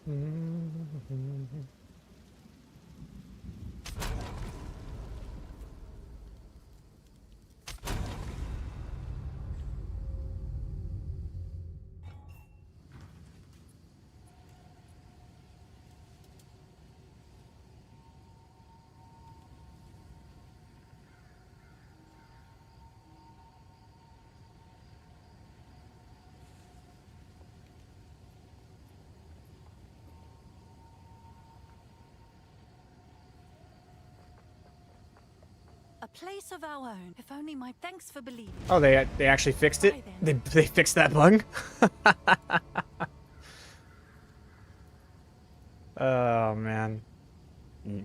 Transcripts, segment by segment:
A place of our own. If only my thanks for believing. Oh, they actually fixed it. They fixed that bug. Oh man,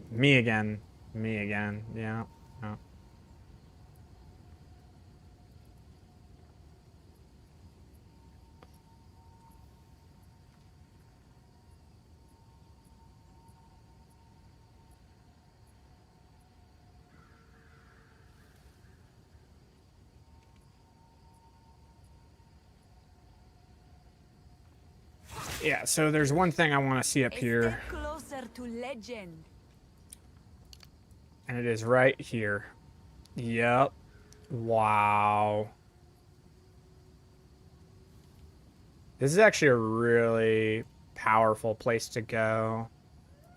me again. Yeah. Oh. Yeah, so there's one thing I want to see up here. Closer to legend. And it is right here. Yep. Wow. This is actually a really powerful place to go.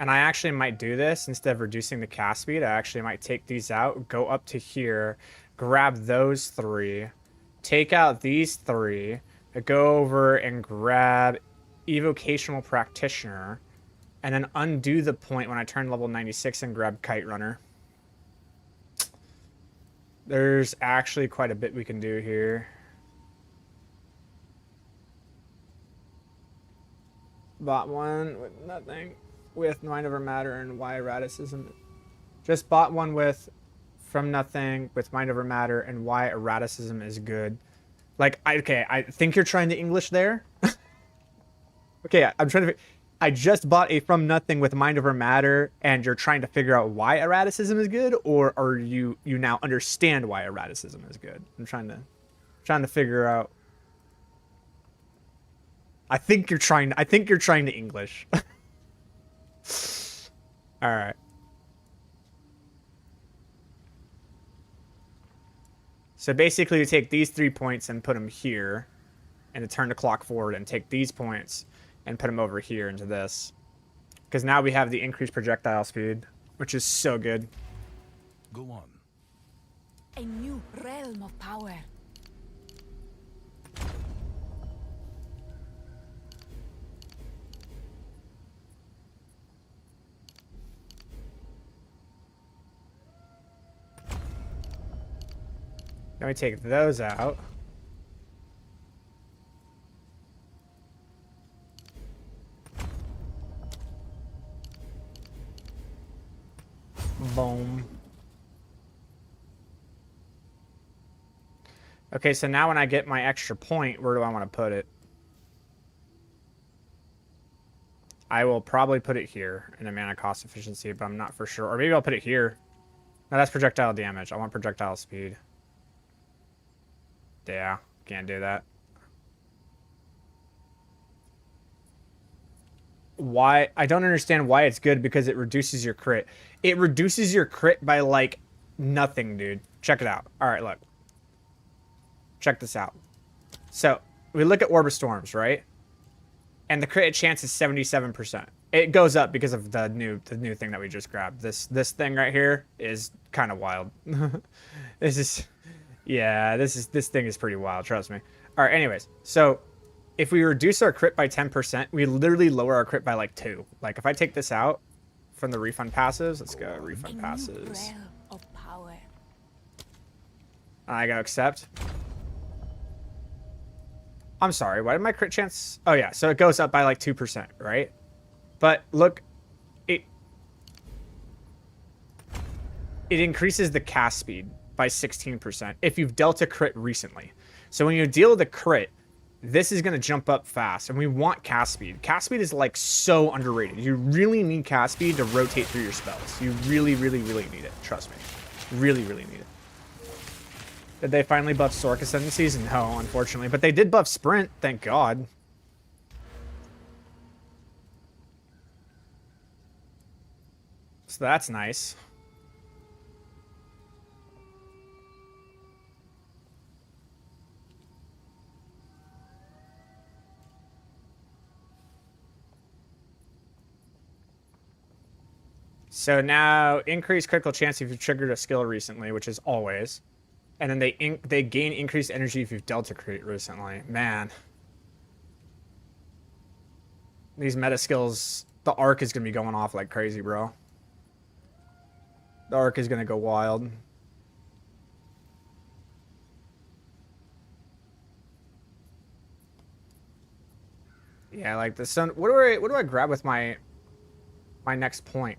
And I actually might do this instead of reducing the cast speed. I actually might take these out, go up to here, grab those 3, take out these 3, go over and grab Evocational Practitioner, and then undo the point when I turn level 96 and grab Kite Runner. There's actually quite a bit we can do here. Bought one with nothing, with Mind Over Matter and why Erraticism. Just bought one with from nothing with Mind Over Matter and why Erraticism is good. Like, okay, I think you're trying to English there. Okay, I'm trying to. I just bought a from nothing with Mind Over Matter, and you're trying to figure out why Erraticism is good, or are you now understand why Erraticism is good? I'm trying to figure out. I think you're trying to English. All right. So basically, you take these 3 points and put them here, and to turn the clock forward, and take these points and put them over here into this. Because now we have the increased projectile speed, which is so good. Go on. A new realm of power. Then we take those out. Boom. Okay, so now when I get my extra point, where do I want to put it? I will probably put it here in a mana cost efficiency, but I'm not for sure. Or maybe I'll put it here. No, that's projectile damage. I want projectile speed. Yeah, can't do that. Why? I don't understand why it's good, because it reduces your crit. It reduces your crit by, like, nothing, dude. Check it out. All right, look. Check this out. So, we look at Orb of Storms, right? And the crit chance is 77%. It goes up because of the new thing that we just grabbed. This thing right here is kind of wild. This is... Yeah, this thing is pretty wild, trust me. All right, anyways. So, if we reduce our crit by 10%, we literally lower our crit by, like, 2. Like, if I take this out from the refund passives, let's go refund passes. I go accept. I'm sorry, why did my crit chance... Oh, yeah, so it goes up by, like, 2%, right? But, look, it increases the cast speed by 16% if you've dealt a crit recently. So when you deal with a crit, this is going to jump up fast, and we want cast speed. Cast speed is, like, so underrated. You really need cast speed to rotate through your spells. You really, really, really need it. Trust me. Really, really need it. Did they finally buff Sorc Ascendancies? No, unfortunately. But they did buff Sprint, thank God. So that's nice. So now increase critical chance if you've triggered a skill recently, which is always. And then they gain increased energy if you've dealt a crit recently. Man. These meta skills, the arc is going to be going off like crazy, bro. The arc is going to go wild. Yeah, like the sun. What do I grab with my next point?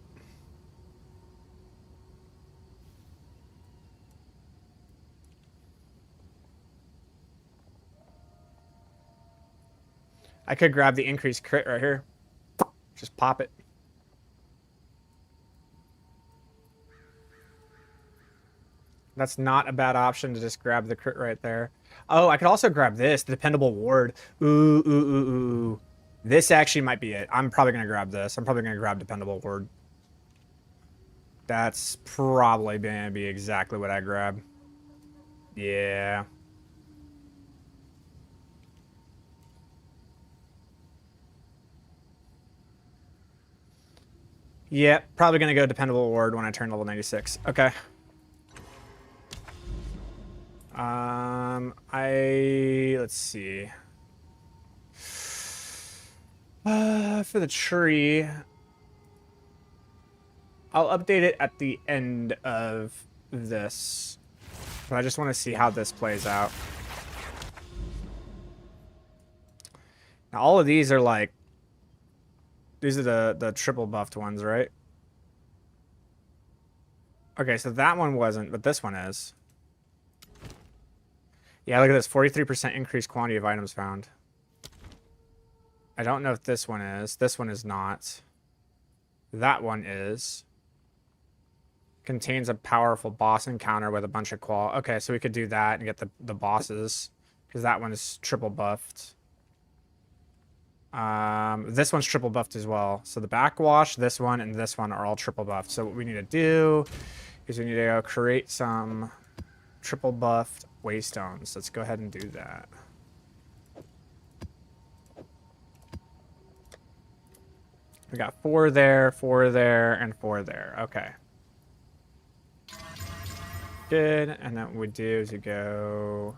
I could grab the increased crit right here. Just pop it. That's not a bad option to just grab the crit right there. Oh, I could also grab this, the dependable ward. Ooh, ooh, ooh, ooh. This actually might be it. I'm probably going to grab this. I'm probably going to grab dependable ward. That's probably going to be exactly what I grab. Yeah. Yeah, probably going to go dependable ward when I turn level 96. Okay. Let's see. For the tree, I'll update it at the end of this. But I just want to see how this plays out. Now, all of these are like, these are the triple buffed ones, right? Okay, so that one wasn't, but this one is. Yeah, look at this, 43% increased quantity of items found. I don't know if this one is. This one is not. That one is. Contains a powerful boss encounter with a bunch of qual. Okay, so we could do that and get the bosses. Because that one is triple buffed. This one's triple buffed as well. So the backwash, this one, and this one are all triple buffed. So what we need to do is we need to go create some triple buffed waystones. Let's go ahead and do that. We got 4 there, 4 there, and 4 there. Okay. Good. And then what we do is you go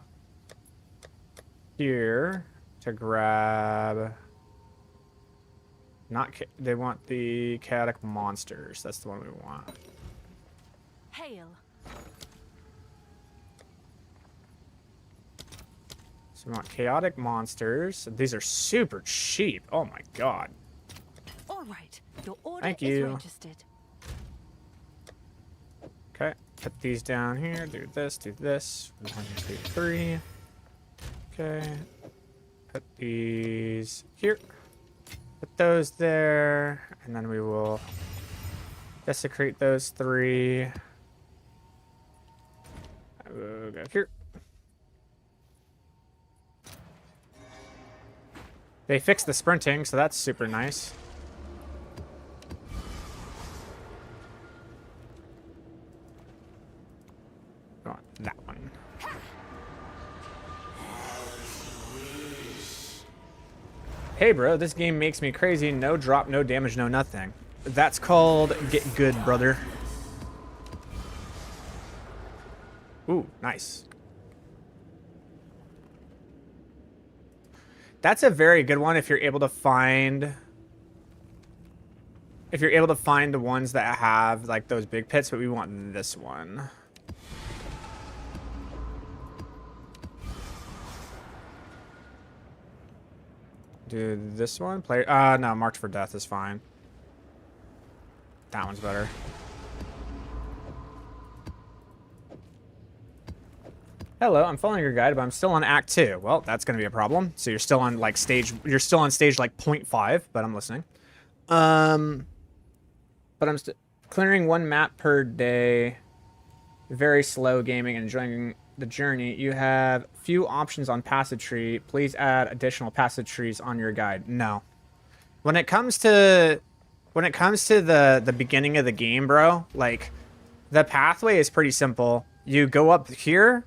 here to grab. They want the chaotic monsters. That's the one we want. Hail. So we want chaotic monsters. These are super cheap. Oh my god. All right. Your order Thank is you. registered. Okay. Put these down here. Do this. Do this. 1, 2, 3. Okay. Put these here. Put those there. And then we will desecrate those 3. We'll go here. They fixed the sprinting, so that's super nice. Go on, that one. Hey bro, this game makes me crazy. No drop, no damage, no nothing. That's called get good, brother. Ooh, nice. That's a very good one if you're able to find... If you're able to find the ones that have, like, those big pits, but we want this one. Do this one? No, Marked for Death is fine. That one's better. Hello, I'm following your guide, but I'm still on Act 2. Well, that's going to be a problem. So you're still on, like, You're still on stage, like, 0.5, but I'm listening. But I'm clearing 1 map per day. Very slow gaming and enjoying the journey. You have few options on passage tree. Please add additional passage trees on your guide. No. When it comes to when it comes to the beginning of the game, bro, like the pathway is pretty simple. You go up here,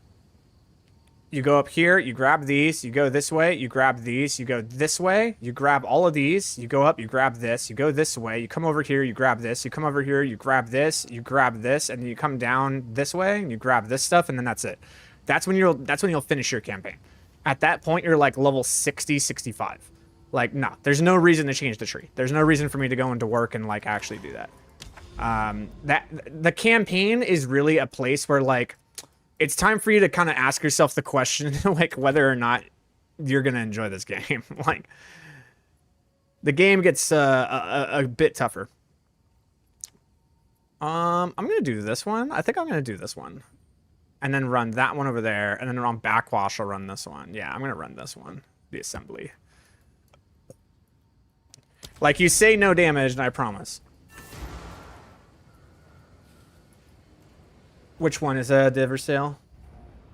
you go up here, you grab these, you go this way, you grab these, you go this way, you grab all of these, you go up, you grab this, you go this way, you come over here, you grab this, you come over here, you grab this, you grab this, and then you come down this way and you grab this stuff, and then that's it. That's when you'll finish your campaign. At that point, you're like level 60, 65. Like, no, there's no reason to change the tree. There's no reason for me to go into work and like actually do that. The campaign is really a place where like it's time for you to kind of ask yourself the question like whether or not you're gonna enjoy this game. Like the game gets a bit tougher. I'm gonna do this one. I think I'm gonna do this one, and then run that one over there, and then on backwash I'll run this one. Yeah, I'm gonna run this one, the assembly. Like you say, no damage, and I promise. Which one is a div or sale?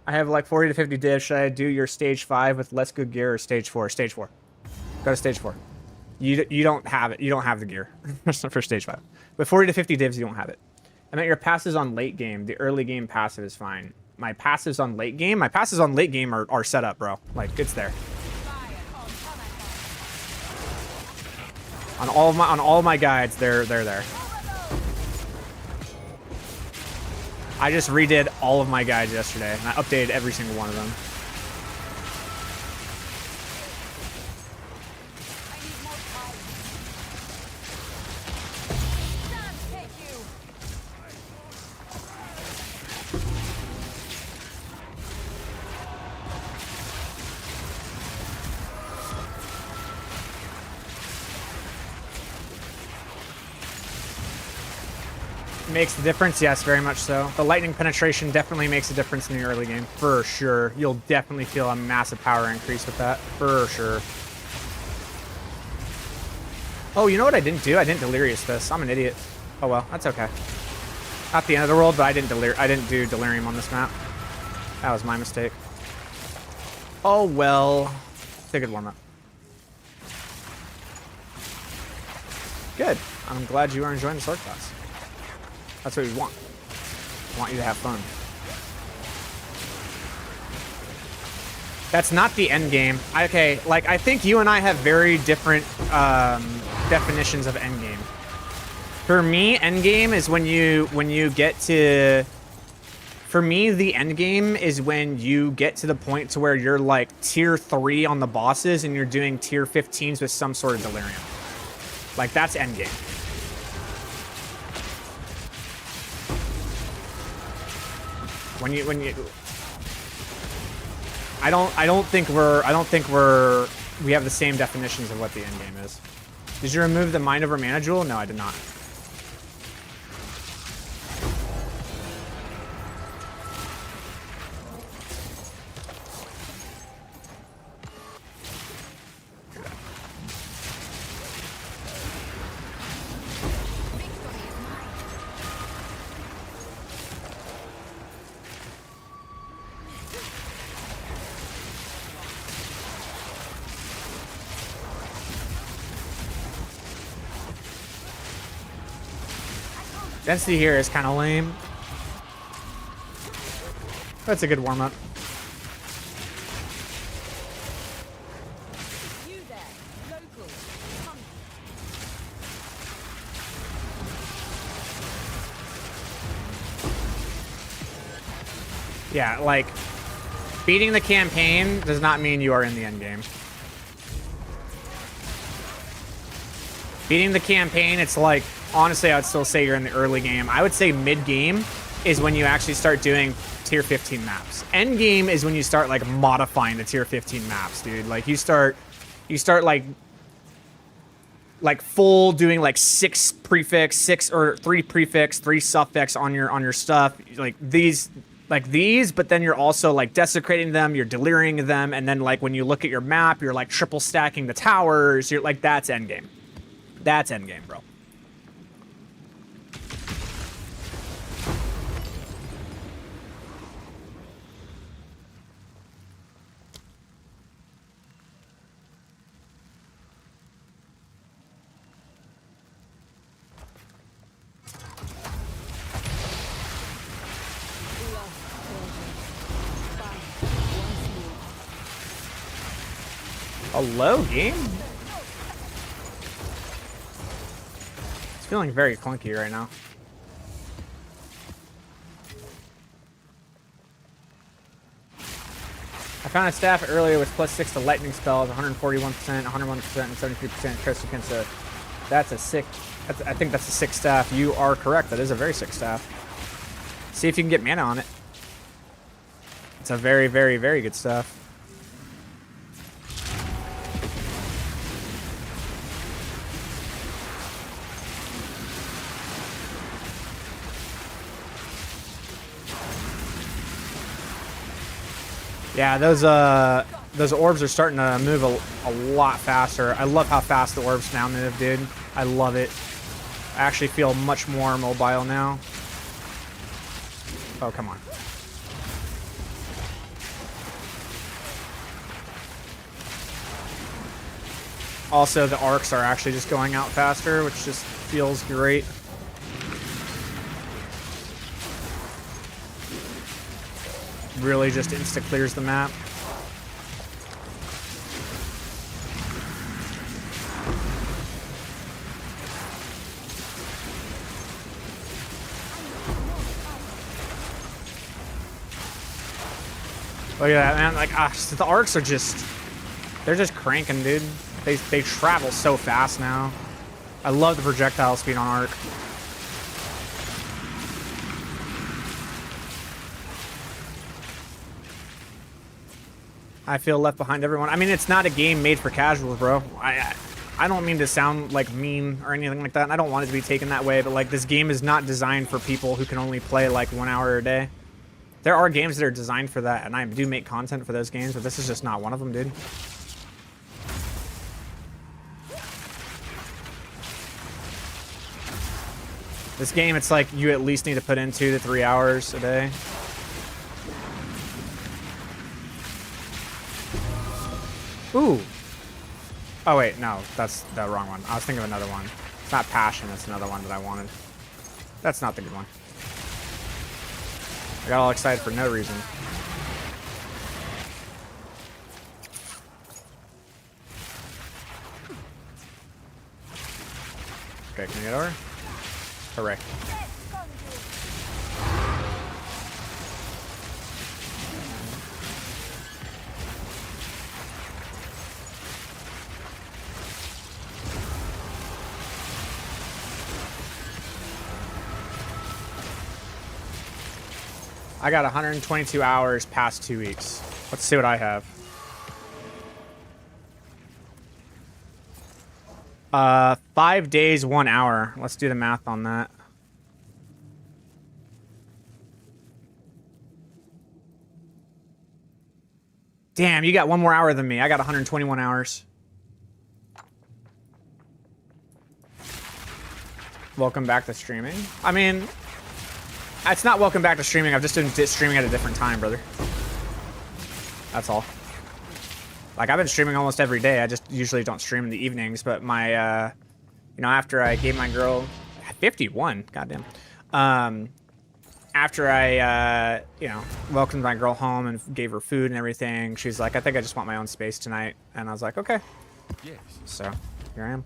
I have like 40 to 50 divs. Should I do your stage 5 with less good gear or stage 4? Stage 4. Go to stage 4. You don't have it. You don't have the gear for stage 5. With 40 to 50 divs, you don't have it. I meant your passes on late game. The early game passive is fine. My passes on late game? My passes on late game are set up, bro. Like, it's there. On all of my guides, they're there. I just redid all of my guides yesterday, and I updated every single one of them. Makes the difference? Yes, very much so. The lightning penetration definitely makes a difference in the early game, for sure. You'll definitely feel a massive power increase with that, for sure. Oh, you know what I didn't do? I didn't delirious this. I'm an idiot. Oh well, that's okay. Not the end of the world, but I didn't do delirium on this map. That was my mistake. Oh well. It's a good warm-up. Good. I'm glad you are enjoying the Sorc class. That's what we want. I want you to have fun. That's not the end game. Okay, like I think you and I have very different definitions of end game. For me, end game is when you get to. For me, the end game is when you get to the point to where you're like tier 3 on the bosses and you're doing tier 15s with some sort of delirium. Like that's end game. When you I don't think we have the same definitions of what the end game is. Did you remove the mind over mana jewel? No, I did not. Density here is kind of lame. That's a good warm-up. Yeah, like, beating the campaign does not mean you are in the end game. Beating the campaign, it's like, honestly, I would still say you're in the early game. I would say mid-game is when you actually start doing tier 15 maps. End game is when you start like modifying the tier 15 maps, dude. Like you start like full doing like 6 prefix, 6 or 3 prefix, 3 suffix on your stuff. Like these, but then you're also like desecrating them, you're delirium them, and then like when you look at your map, you're like triple stacking the towers. You're like, that's end game. That's end game, bro. Hello, game? It's feeling very clunky right now. I found a staff earlier with +6 to lightning spells, 141%, 101%, and 73% critical against a... That's a sick... I think that's a sick staff. You are correct. That is a very sick staff. See if you can get mana on it. It's a very, very, very good staff. Yeah, those orbs are starting to move a lot faster. I love how fast the orbs now move, dude. I love it. I actually feel much more mobile now. Oh, come on. Also, the arcs are actually just going out faster, which just feels great. Really just insta-clears the map. Look at that, man. Like, the arcs are just... They're just cranking, dude. They travel so fast now. I love the projectile speed on arc. I feel left behind everyone. I mean, it's not a game made for casuals, bro. I don't mean to sound like mean or anything like that. And I don't want it to be taken that way, but like this game is not designed for people who can only play like 1 hour a day. There are games that are designed for that, and I do make content for those games, but this is just not one of them, dude. This game, it's like you at least need to put in 2 to 3 hours a day. Ooh. Oh, wait, no, that's the wrong one. I was thinking of another one. It's not Passion, it's another one that I wanted. That's not the good one. I got all excited for no reason. Okay, can you get over? Hooray. I got 122 hours past 2 weeks. Let's see what I have. 5 days, 1 hour. Let's do the math on that. Damn, you got 1 more hour than me. I got 121 hours. Welcome back to streaming. I mean, it's not welcome back to streaming. I've just been streaming at a different time, brother. That's all. Like, I've been streaming almost every day. I just usually don't stream in the evenings, but my, you know, after I gave my girl 51, goddamn. After I, you know, welcomed my girl home and gave her food and everything, she's like, I think I just want my own space tonight. And I was like, okay. Yes. So, here I am.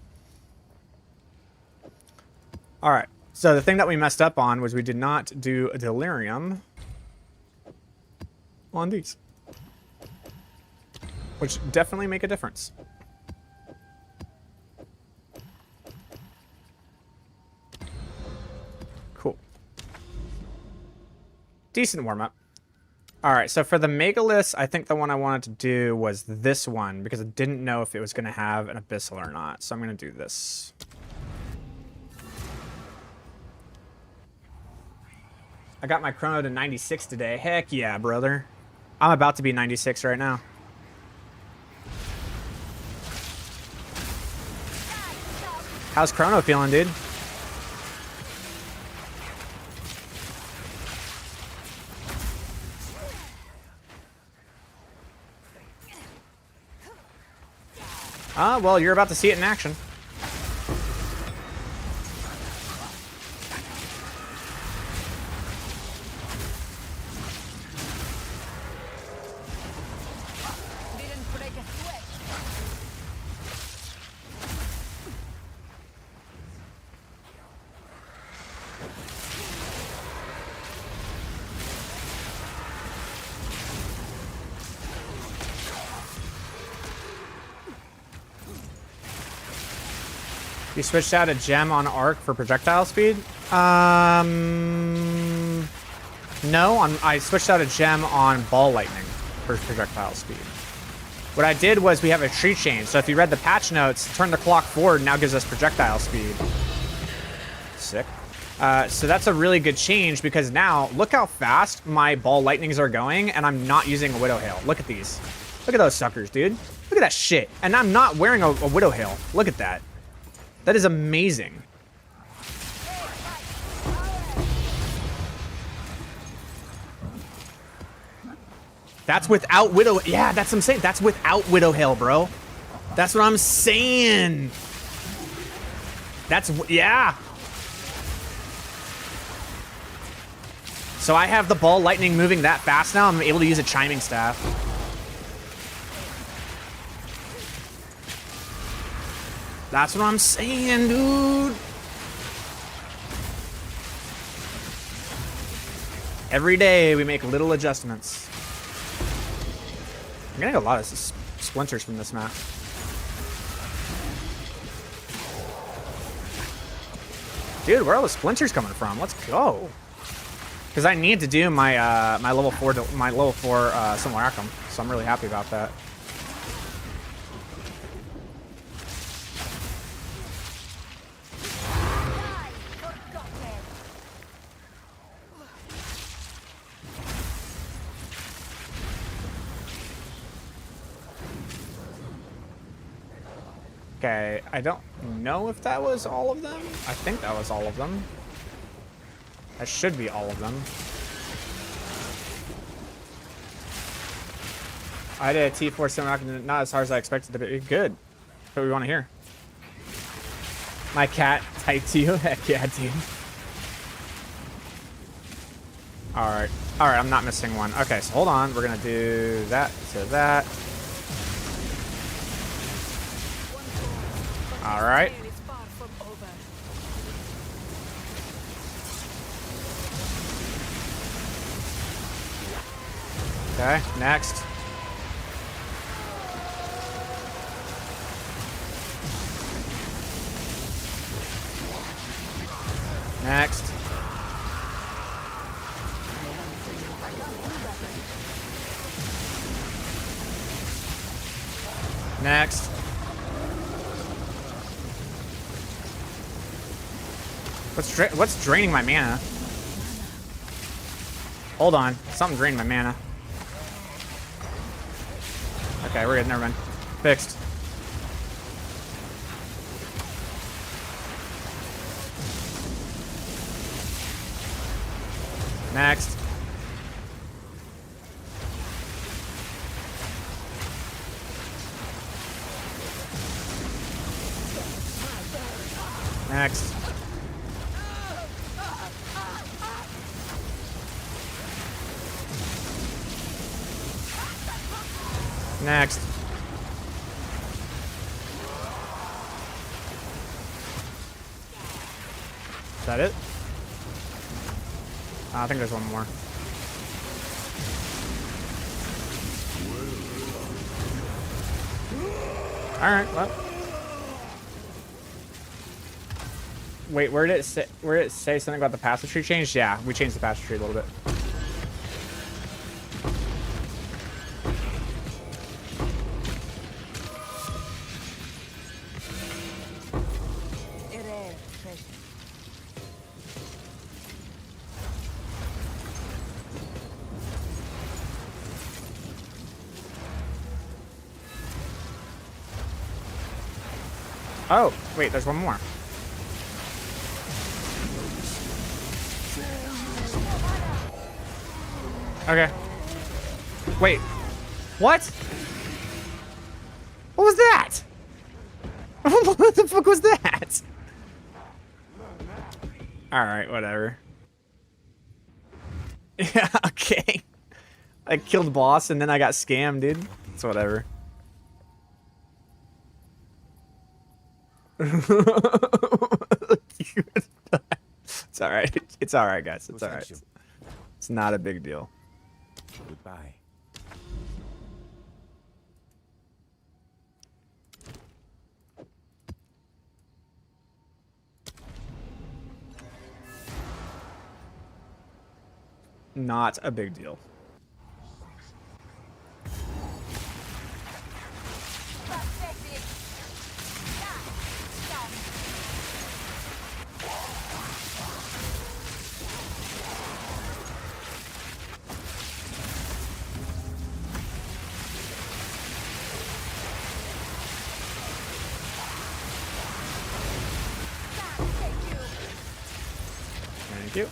All right. So the thing that we messed up on was we did not do a delirium on these, which definitely make a difference. Cool. Decent warm-up. All right, so for the Megalith, I think the one I wanted to do was this one because I didn't know if it was going to have an Abyssal or not. So I'm going to do this. I got my chrono to 96 today. Heck yeah, brother. I'm about to be 96 right now. How's chrono feeling, dude? Well, you're about to see it in action. You switched out a gem on arc for projectile speed? No, I switched out a gem on ball lightning for projectile speed. What I did was we have a tree change. So if you read the patch notes, turn the clock forward now gives us projectile speed. Sick. So that's a really good change because now look how fast my ball lightnings are going and I'm not using a Widow Hail. Look at these. Look at those suckers, dude. Look at that shit. And I'm not wearing a Widow Hail. Look at that. That is amazing. That's without Widow. Yeah, that's what I'm saying. That's without Widow Hail, bro. That's what I'm saying. That's, yeah. So I have the ball lightning moving that fast now. I'm able to use a chiming staff. That's what I'm saying, dude. Every day we make little adjustments. I'm getting a lot of splinters from this map. Dude, where are all the splinters coming from? Let's go. Because I need to do my my level 4 simulacrum, so I'm really happy about that. Okay, I don't know if that was all of them. I think that was all of them. That should be all of them. I did a T4 simulacrum, not as hard as I expected to be. Good. That's what we want to hear. My cat typed to you. Heck yeah, dude. Alright. Alright, I'm not missing one. Okay, so hold on. We're going to do that to that. Alright. Okay, next. Next. Next. What's draining my mana? Hold on. Something drained my mana. Okay, we're good. Never mind. Fixed. Next. Next. Next. Is that it? I think there's one more. Alright, well. Wait, where did it say something about the passive tree changed? Yeah, we changed the passive tree a little bit. Oh, wait, there's one more. Okay. Wait. What? What was that? What the fuck was that? Alright, whatever. Yeah, okay. I killed the boss and then I got scammed, dude. It's whatever. It's alright. It's alright, guys. It's alright. It's not a big deal. Goodbye. Not a big deal. Thank you.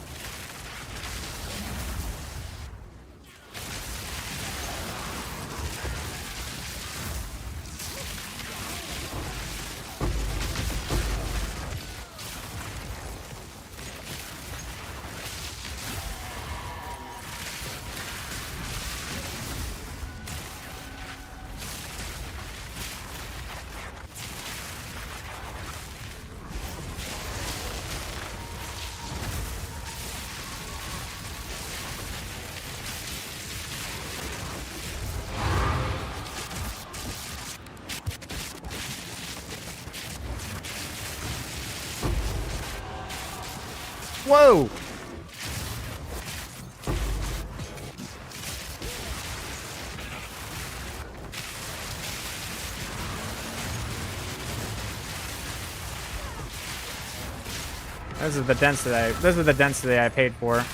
Whoa! This is the density. This is the density I paid for.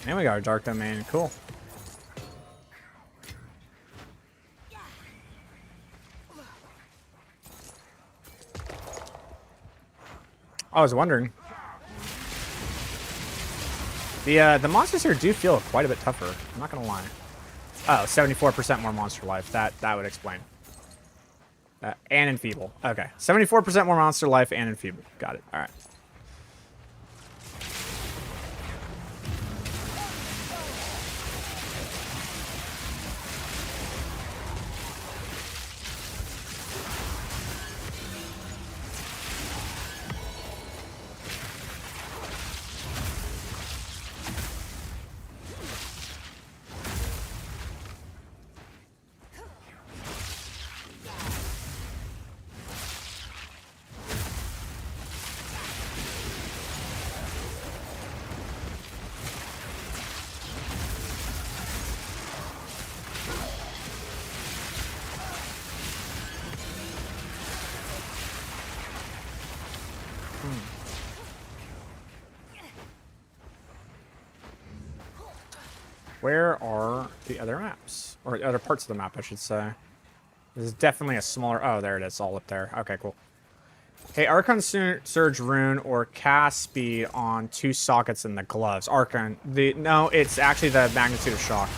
And we got our dark domain. Cool. I was wondering. The monsters here do feel quite a bit tougher. I'm not gonna lie. Oh, 74% more monster life. That would explain. And enfeeble. Okay, 74% more monster life and enfeeble. Got it. All right. Where are the other maps? Or other parts of the map, I should say. This is definitely a smaller... Oh, there it is. All up there. Okay, cool. Hey, Archon Surge Rune or cast speed on 2 sockets in the gloves. Archon. No, it's actually the magnitude of shock.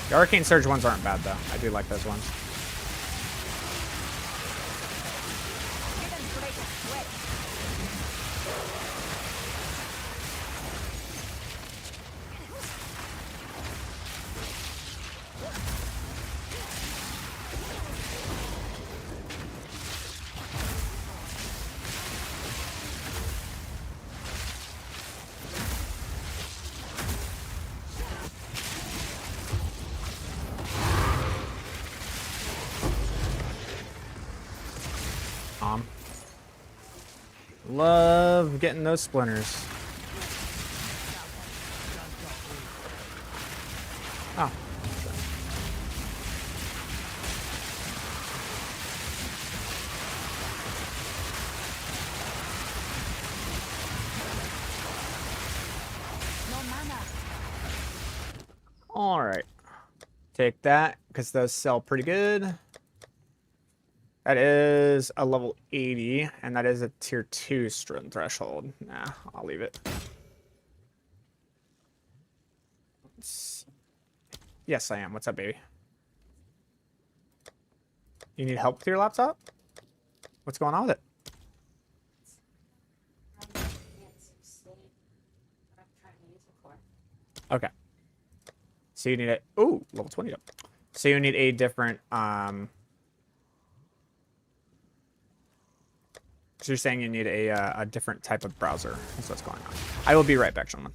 The Arcane Surge ones aren't bad, though. I do like those ones. Love getting those splinters. Oh. All right. Take that, because those sell pretty good. That is a level 80, and that is a tier 2 strength threshold. Nah, I'll leave it. Yes, I am. What's up, baby? You need help with your laptop? What's going on with it? Okay. So you need a ooh, level 20 up. So you need a different so you're saying you need a different type of browser. That's what's going on. I will be right back, gentlemen.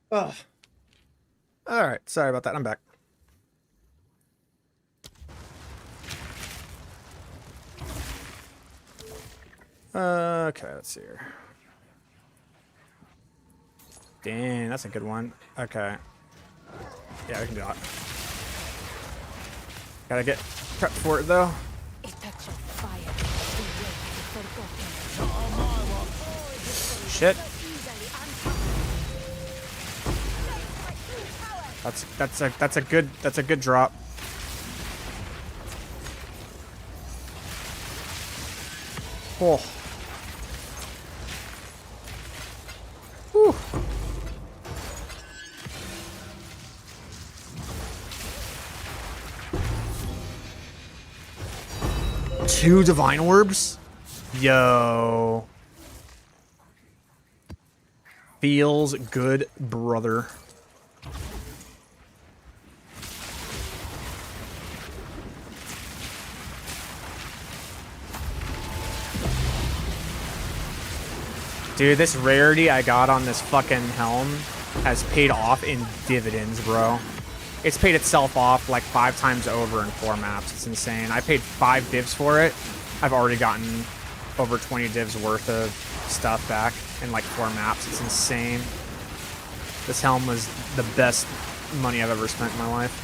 Oh. All right. Sorry about that. I'm back. Okay, let's see here. Dang, that's a good one. Okay. Yeah, we can do that. Gotta get prepped for it, though. Shit. That's a good drop. Oh. Whew. Two divine orbs? Yo. Feels good, brother. Dude, this rarity I got on this fucking helm has paid off in dividends, bro. It's paid itself off like 5 times over in 4 maps. It's insane. I paid 5 divs for it. I've already gotten over 20 divs worth of stuff back in like 4 maps. It's insane. This helm was the best money I've ever spent in my life.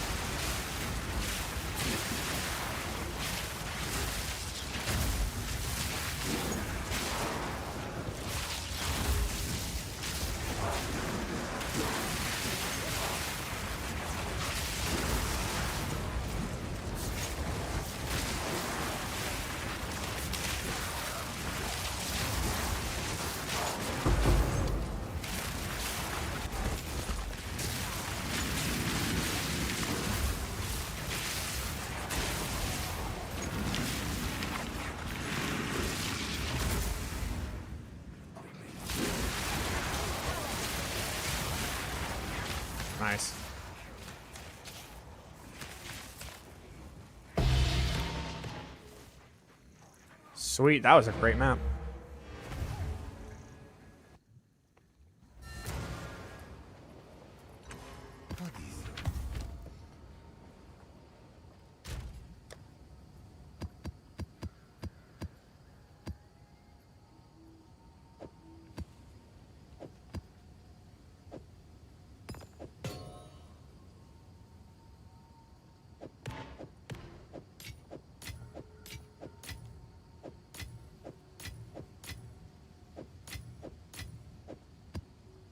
Nice. Sweet, that was a great map.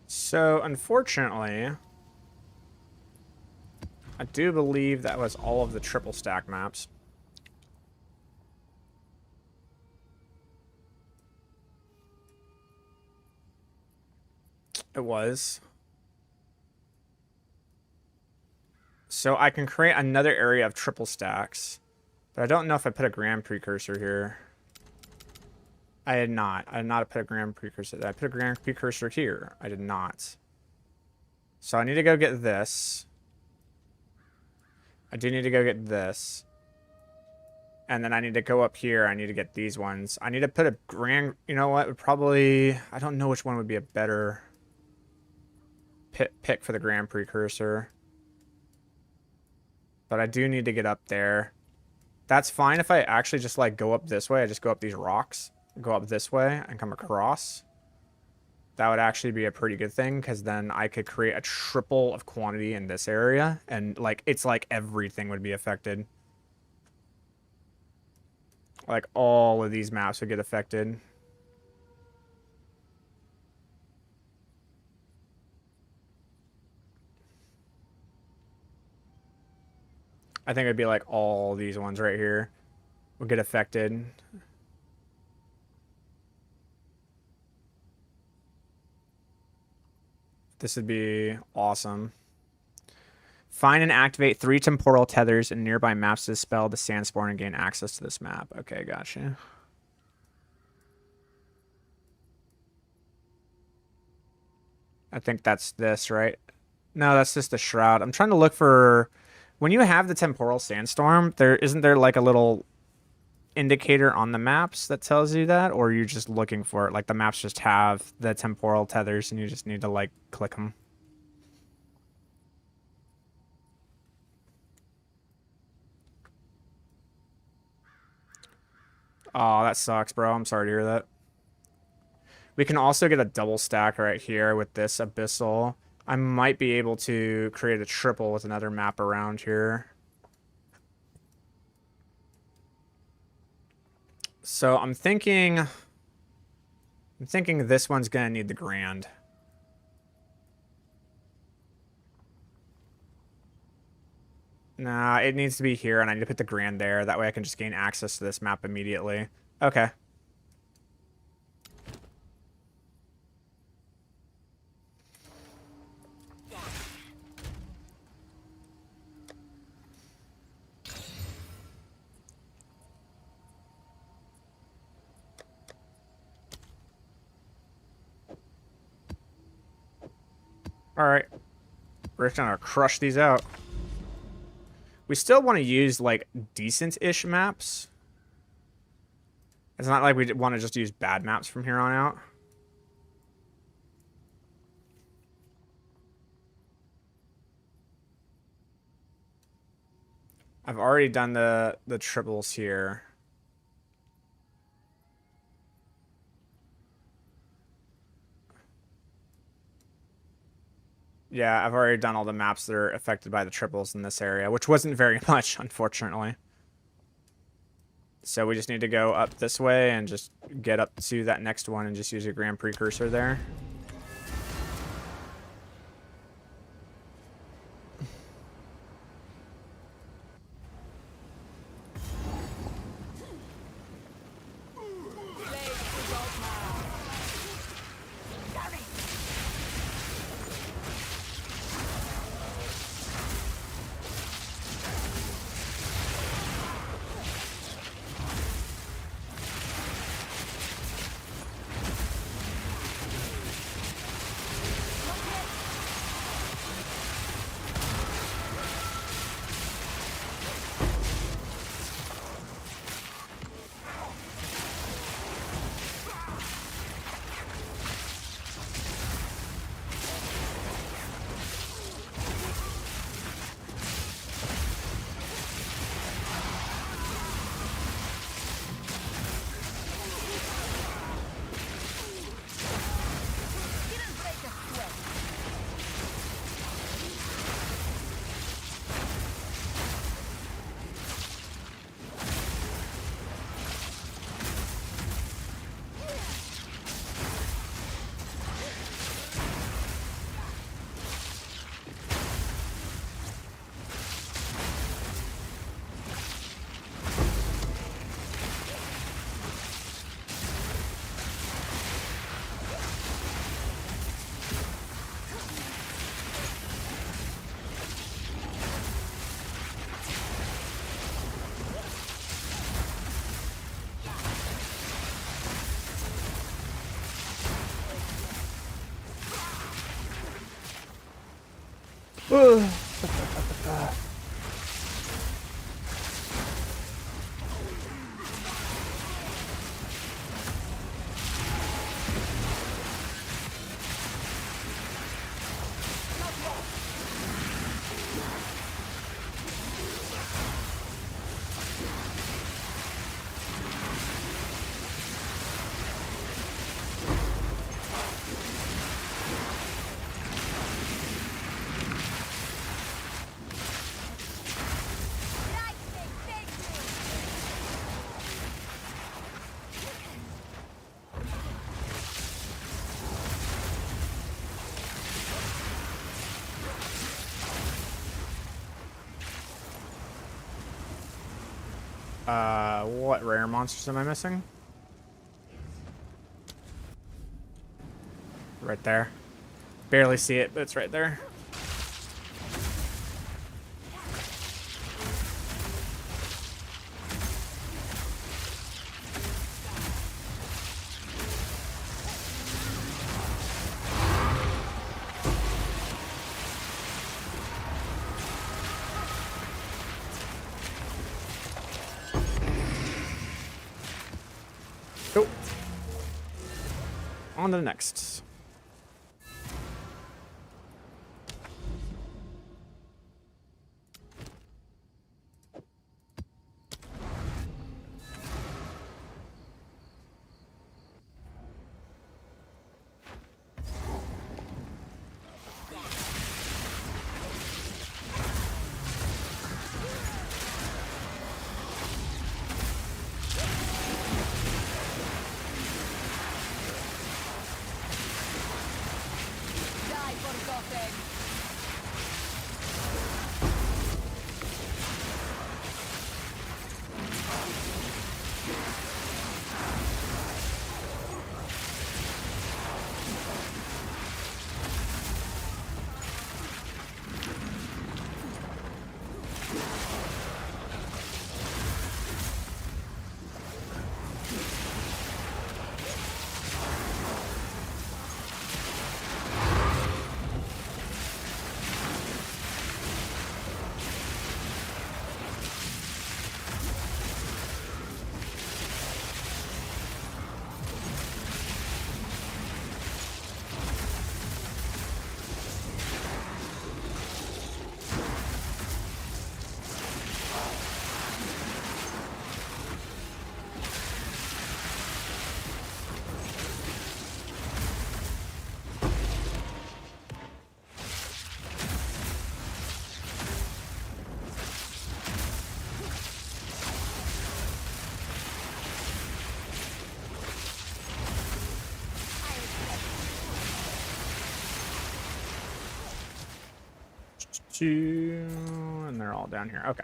So, unfortunately, I do believe that was all of the triple stack maps. It was. So I can create another area of triple stacks, but I don't know if I put a Grand Precursor here. I did not. I did not put a Grand Precursor. Did I put a Grand Precursor here? I did not. So I need to go get this. I do need to go get this. And then I need to go up here. I need to get these ones. I need to put a Grand... You know what? Probably... I don't know which one would be a better pick for the Grand Precursor. But I do need to get up there. That's fine if I actually just, like, go up this way. I just go up these rocks. Go up this way and come across. That would actually be a pretty good thing, because then I could create a triple of quantity in this area. And, like, it's like everything would be affected. Like, all of these maps would get affected. I think it'd be like all these ones right here would get affected. This would be awesome. Find and activate 3 temporal tethers in nearby maps to dispel the sandspawn and gain access to this map. Okay, gotcha. I think that's this, right? No, that's just the shroud. I'm trying to look for... When you have the temporal sandstorm, isn't there like a little indicator on the maps that tells you that? Or are you just looking for it? Like the maps just have the temporal tethers and you just need to like click them. Oh, that sucks, bro. I'm sorry to hear that. We can also get a double stack right here with this abyssal. I might be able to create a triple with another map around here. So I'm thinking this one's gonna need the grand. Nah, it needs to be here, and I need to put the grand there. That way I can just gain access to this map immediately. Okay. Alright. We're just gonna crush these out. We still want to use, like, decent-ish maps. It's not like we want to just use bad maps from here on out. I've already done the triples here. Yeah, I've already done all the maps that are affected by the triples in this area, which wasn't very much, unfortunately. So we just need to go up this way and just get up to that next one and just use a grand precursor there. What rare monsters am I missing? Right there. Barely see it, but it's right there. Go. On to the next. Two, and they're all down here. Okay.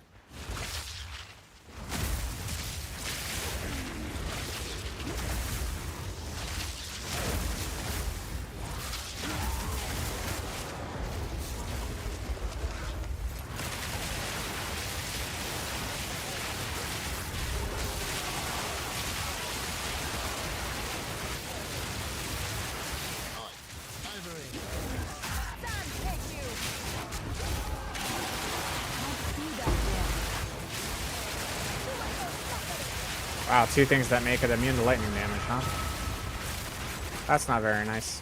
Wow, two things that make it immune to lightning damage, huh? That's not very nice.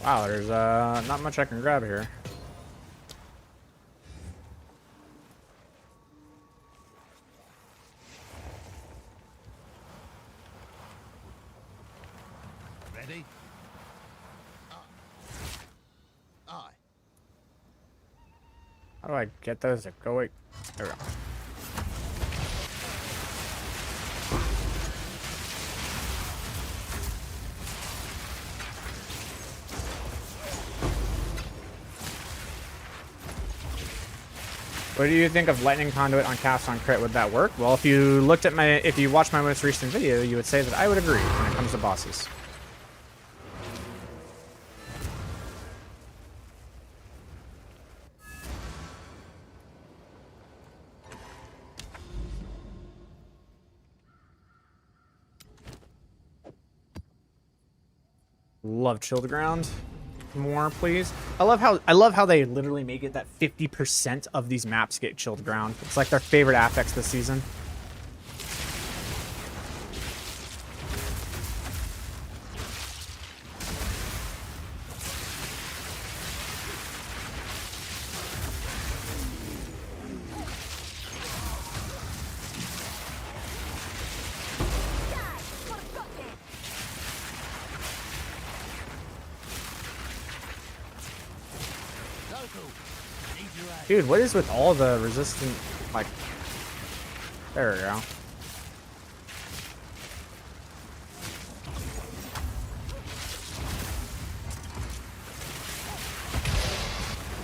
Wow, there's not much I can grab here. Ready? Aye. How do I get those to go away? There we go. What do you think of lightning conduit on cast on crit? Would that work? Well, if you watched my most recent video, you would say that I would agree when it comes to bosses. Love chilled ground. More, please. I love how they literally make it that 50% of these maps get chilled ground. It's like their favorite affix this season. Dude, what is with all the resistant, like, there we go.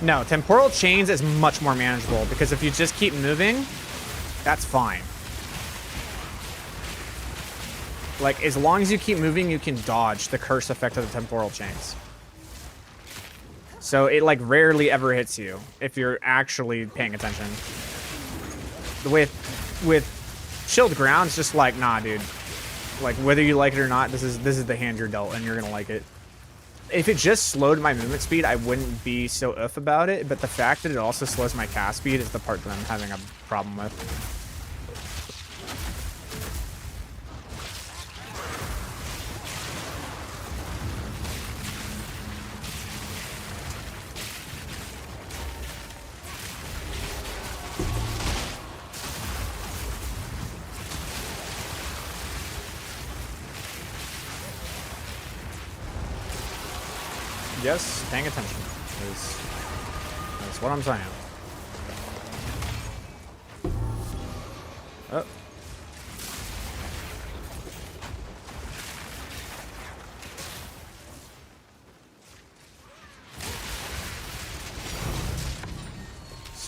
No, temporal chains is much more manageable because if you just keep moving, that's fine. Like, as long as you keep moving, you can dodge the curse effect of the temporal chains. So it like rarely ever hits you if you're actually paying attention. With chilled ground, it's just like, nah, dude. Like, whether you like it or not, this is the hand you're dealt, and you're gonna like it. If it just slowed my movement speed, I wouldn't be so uff about it. But the fact that it also slows my cast speed is the part that I'm having a problem with. Yes, paying attention is what I'm saying. Oh.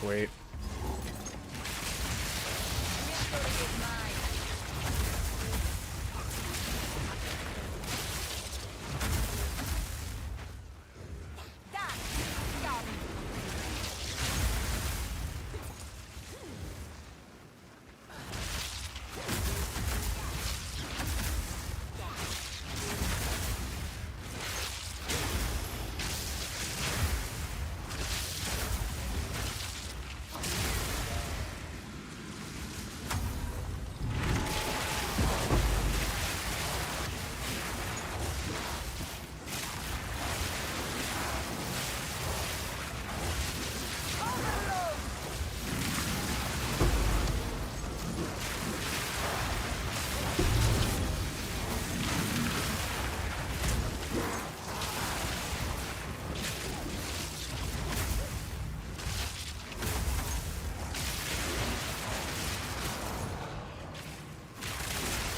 Sweet.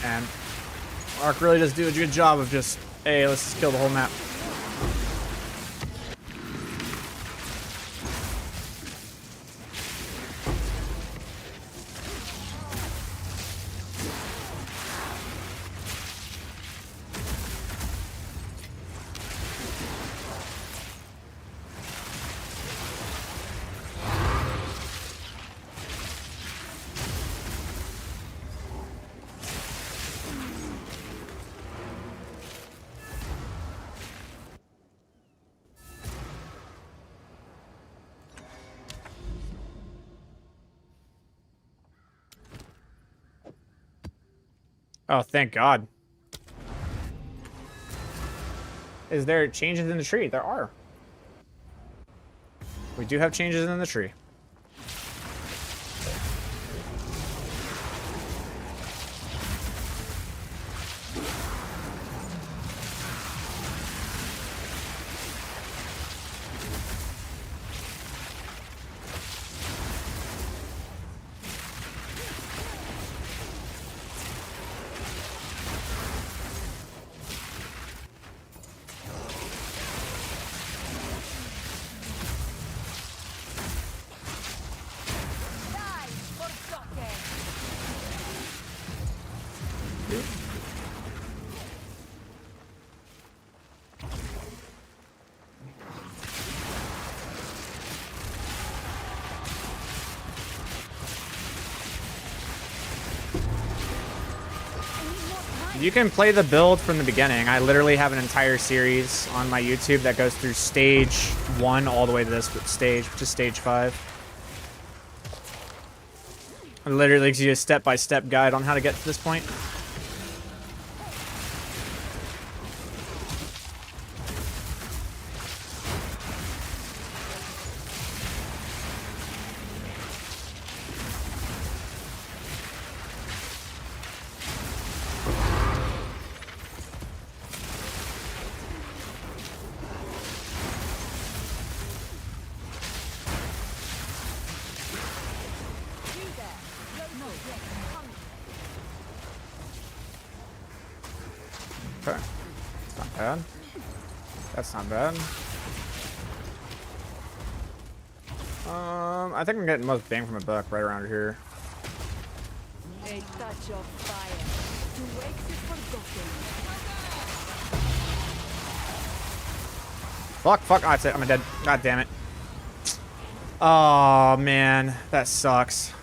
And Ark really does do a good job of just, hey, let's just kill the whole map. Oh, thank God. Is there changes in the tree? There are. We do have changes in the tree. You can play the build from the beginning. I literally have an entire series on my YouTube that goes through stage 1 all the way to this stage, which is stage 5. It literally gives you a step-by-step guide on how to get to this point. Okay. That's not bad. That's not bad. I think I'm getting the most bang from a buck right around here. A touch of fire to wake the forgotten. Fuck, oh, that's it. I'm dead. God damn it. Oh, man. That sucks.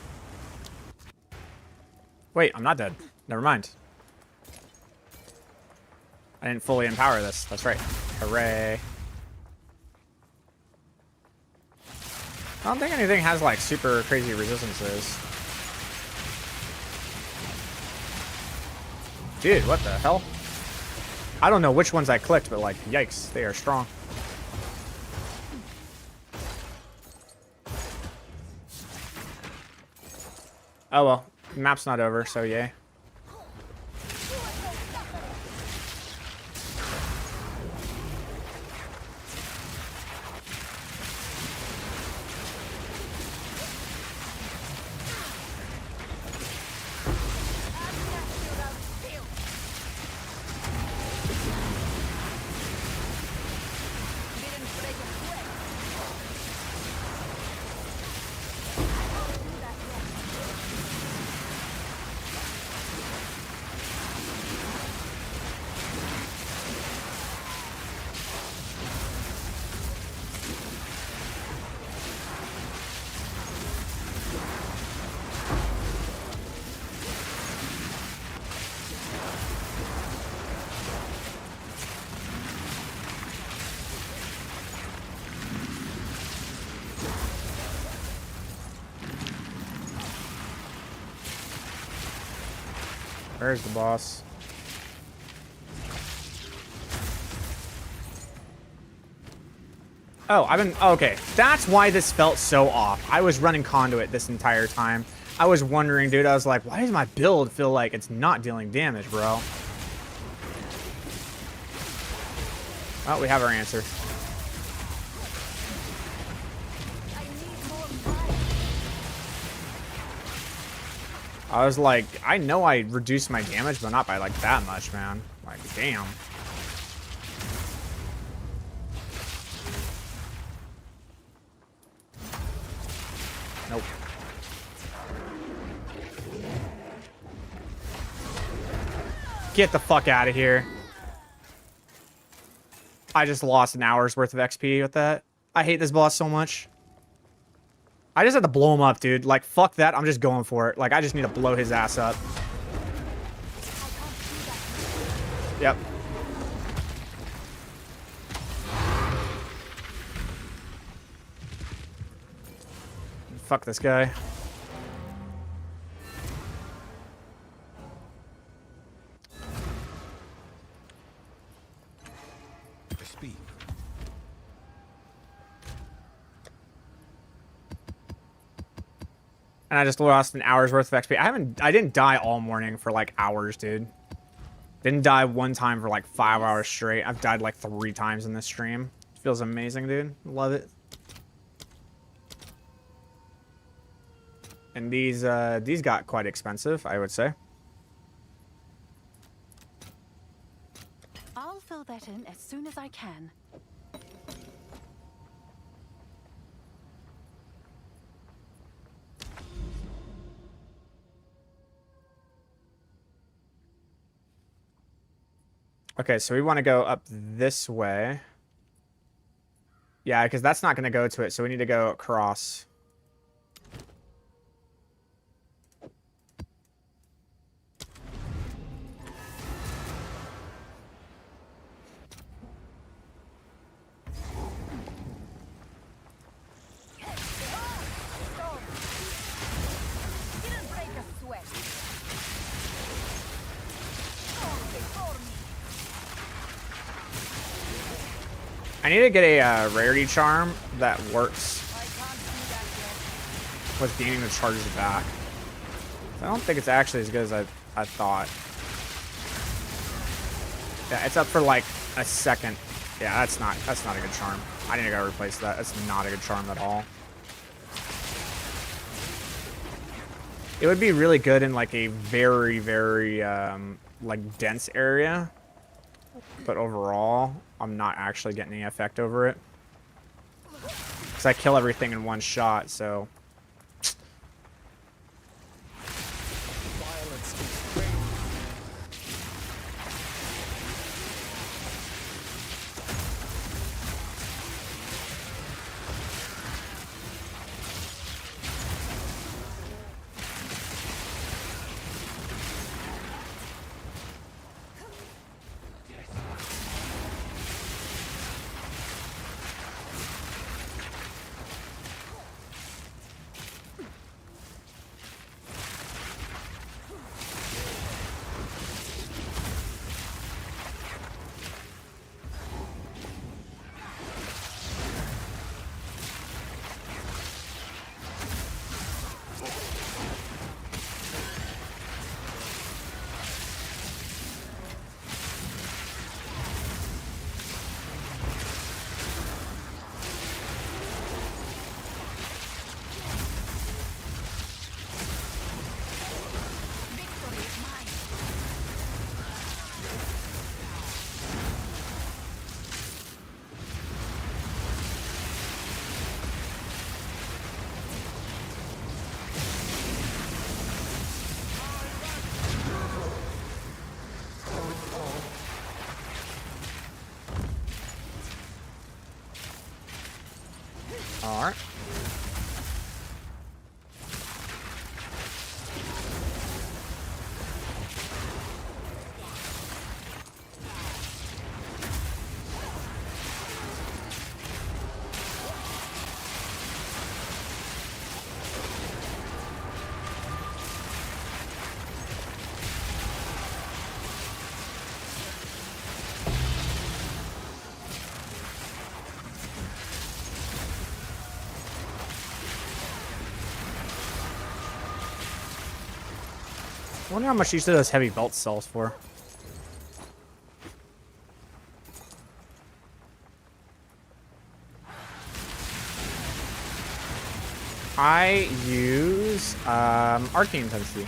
Wait, I'm not dead. Never mind. I didn't fully empower this. That's right. Hooray. I don't think anything has, like, super crazy resistances. Dude, what the hell? I don't know which ones I clicked, but, like, yikes. They are strong. Oh, well. The map's not over, so yay. Where's the boss? Oh, okay. That's why this felt so off. I was running conduit this entire time. I was wondering, dude, I was like, why does my build feel like it's not dealing damage, bro? Well, we have our answer. I was like, I know I reduced my damage, but not by like that much, man. Like, damn. Nope. Get the fuck out of here. I just lost an hour's worth of XP with that. I hate this boss so much. I just had to blow him up, dude. Like, fuck that. I'm just going for it. Like, I just need to blow his ass up. Yep. Fuck this guy. Speed. And I just lost an hour's worth of XP. I didn't die all morning for like hours, dude. Didn't die one time for like 5 hours straight. I've died like 3 times in this stream. Feels amazing, dude. Love it. And these got quite expensive, I would say. I'll fill that in as soon as I can. Okay, so we want to go up this way. Yeah, because that's not going to go to it, so we need to go across. I need to get a rarity charm that works with gaining the charges back. I don't think it's actually as good as I thought. Yeah, it's up for like a second. Yeah, that's not a good charm. I need to go replace that. That's not a good charm at all. It would be really good in like a very, very like dense area. But overall, I'm not actually getting any effect over it. Because I kill everything in one shot, so... Alright. wonder how much each of those heavy belts sells for. I use arcane intensity.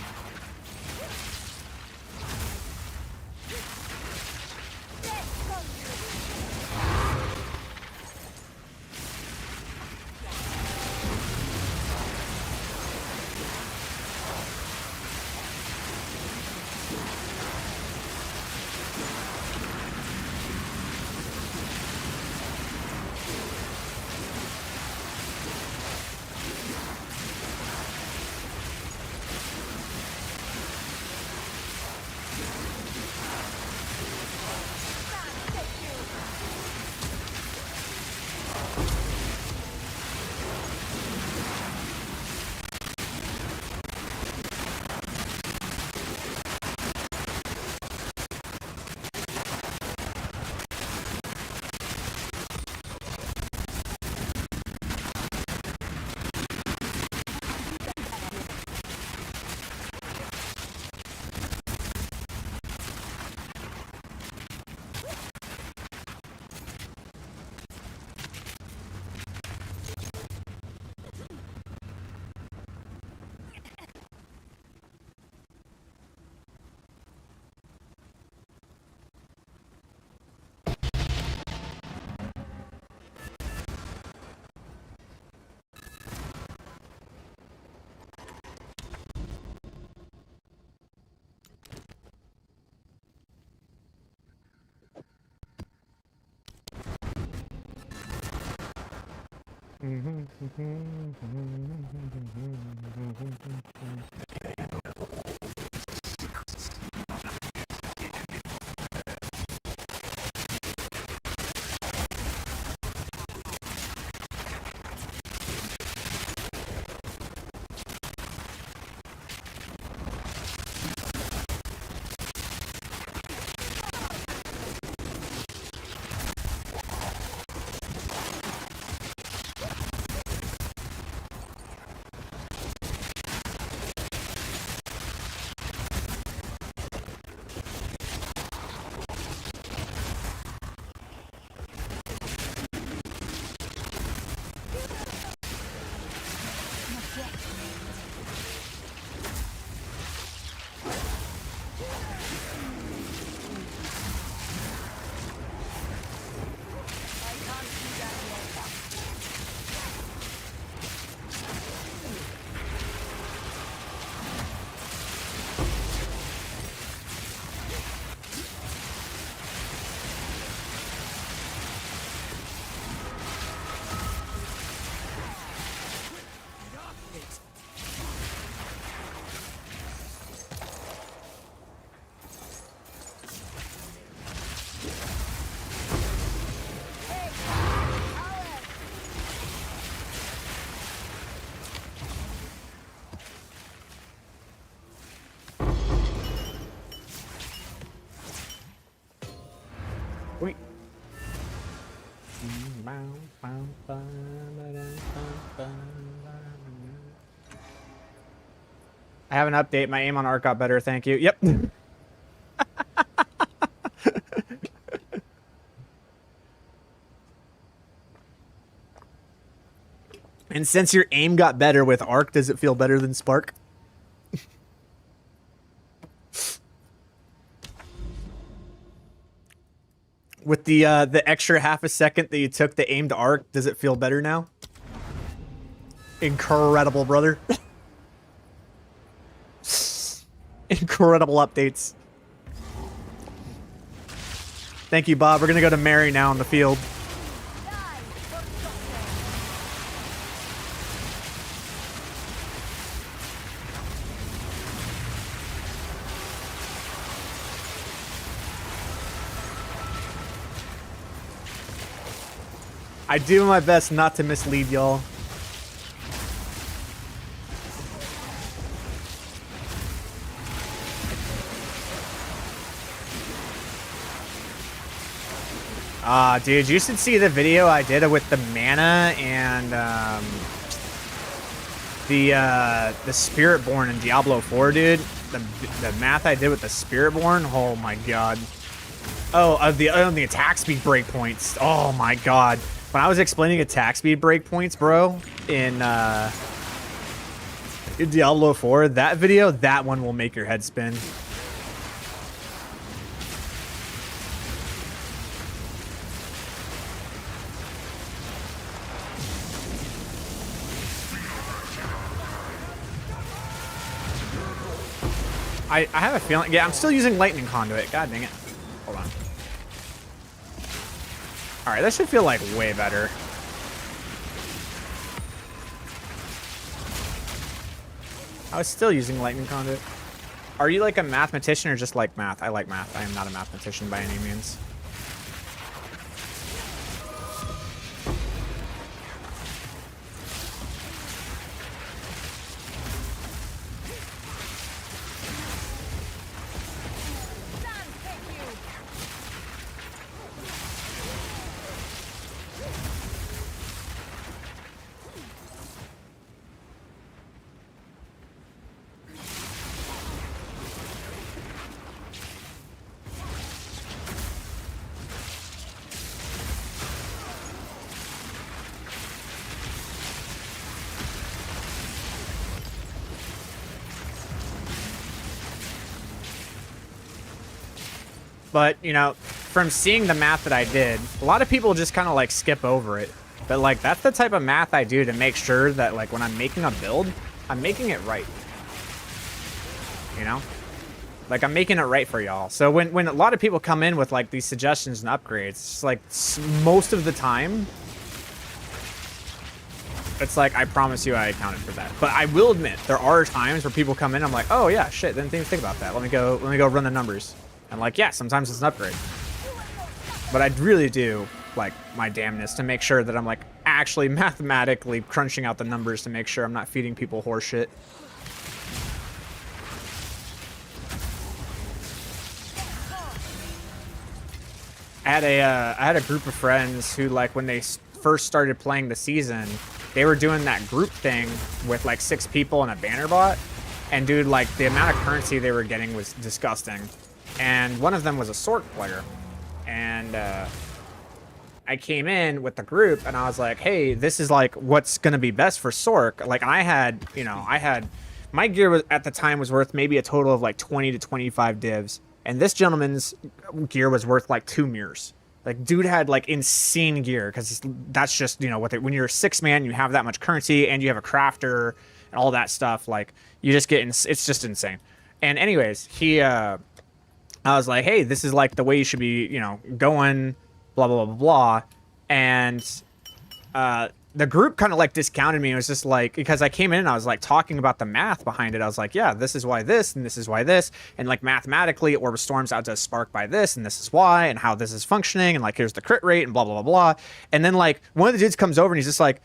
Wait. I have an update. My aim on arc got better. Thank you. Yep. And since your aim got better with arc, does it feel better than spark? With the extra half a second that you took to aim to arc, does it feel better now? Incredible, brother. Incredible updates. Thank you, Bob. We're gonna go to Mary now in the field. I do my best not to mislead y'all. Dude, you should see the video I did with the mana and the Spiritborn in Diablo 4, dude. the math I did with the Spiritborn. Oh my god. Oh, on the attack speed breakpoints. Oh my god. When I was explaining attack speed breakpoints, bro, in Diablo 4, that video, that one will make your head spin. I have a feeling, yeah, I'm still using lightning conduit. God dang it. Hold on. All right, that should feel like way better. I was still using lightning conduit. Are you like a mathematician or just like math? I like math. I am not a mathematician by any means. But, you know, from seeing the math that I did, a lot of people just kind of like skip over it. But like, that's the type of math I do to make sure that like when I'm making a build, I'm making it right. You know? Like, I'm making it right for y'all. So when a lot of people come in with like these suggestions and upgrades, it's like most of the time, it's like, I promise you I accounted for that. But I will admit, there are times where people come in, I'm like, oh yeah, shit, didn't even think about that. Let me go run the numbers. And like, yeah, sometimes it's an upgrade. But I really do like my damnness to make sure that I'm like actually mathematically crunching out the numbers to make sure I'm not feeding people horseshit. I had a group of friends who, like, when they first started playing the season, they were doing that group thing with like 6 people and a banner bot. And dude, like, the amount of currency they were getting was disgusting. And one of them was a Sorc player. And I came in with the group and I was like, hey, this is like what's going to be best for Sorc. Like, I had, you know, my gear was at the time was worth maybe a total of like 20 to 25 divs. And this gentleman's gear was worth like 2 mirrors. Like, dude had like insane gear because that's just, you know, when you're a 6-man, you have that much currency and you have a crafter and all that stuff. Like, you just get, it's just insane. And anyways, I was like, hey, this is like the way you should be, you know, going, blah, blah, blah, blah. And the group kind of like discounted me. It was just like, because I came in and I was like talking about the math behind it. I was like, yeah, this is why this, and this is why this. And like mathematically, Orb of Storms outdoes Spark by this, and this is why, and how this is functioning. And like, here's the crit rate, and blah, blah, blah, blah. And then like, one of the dudes comes over and he's just like,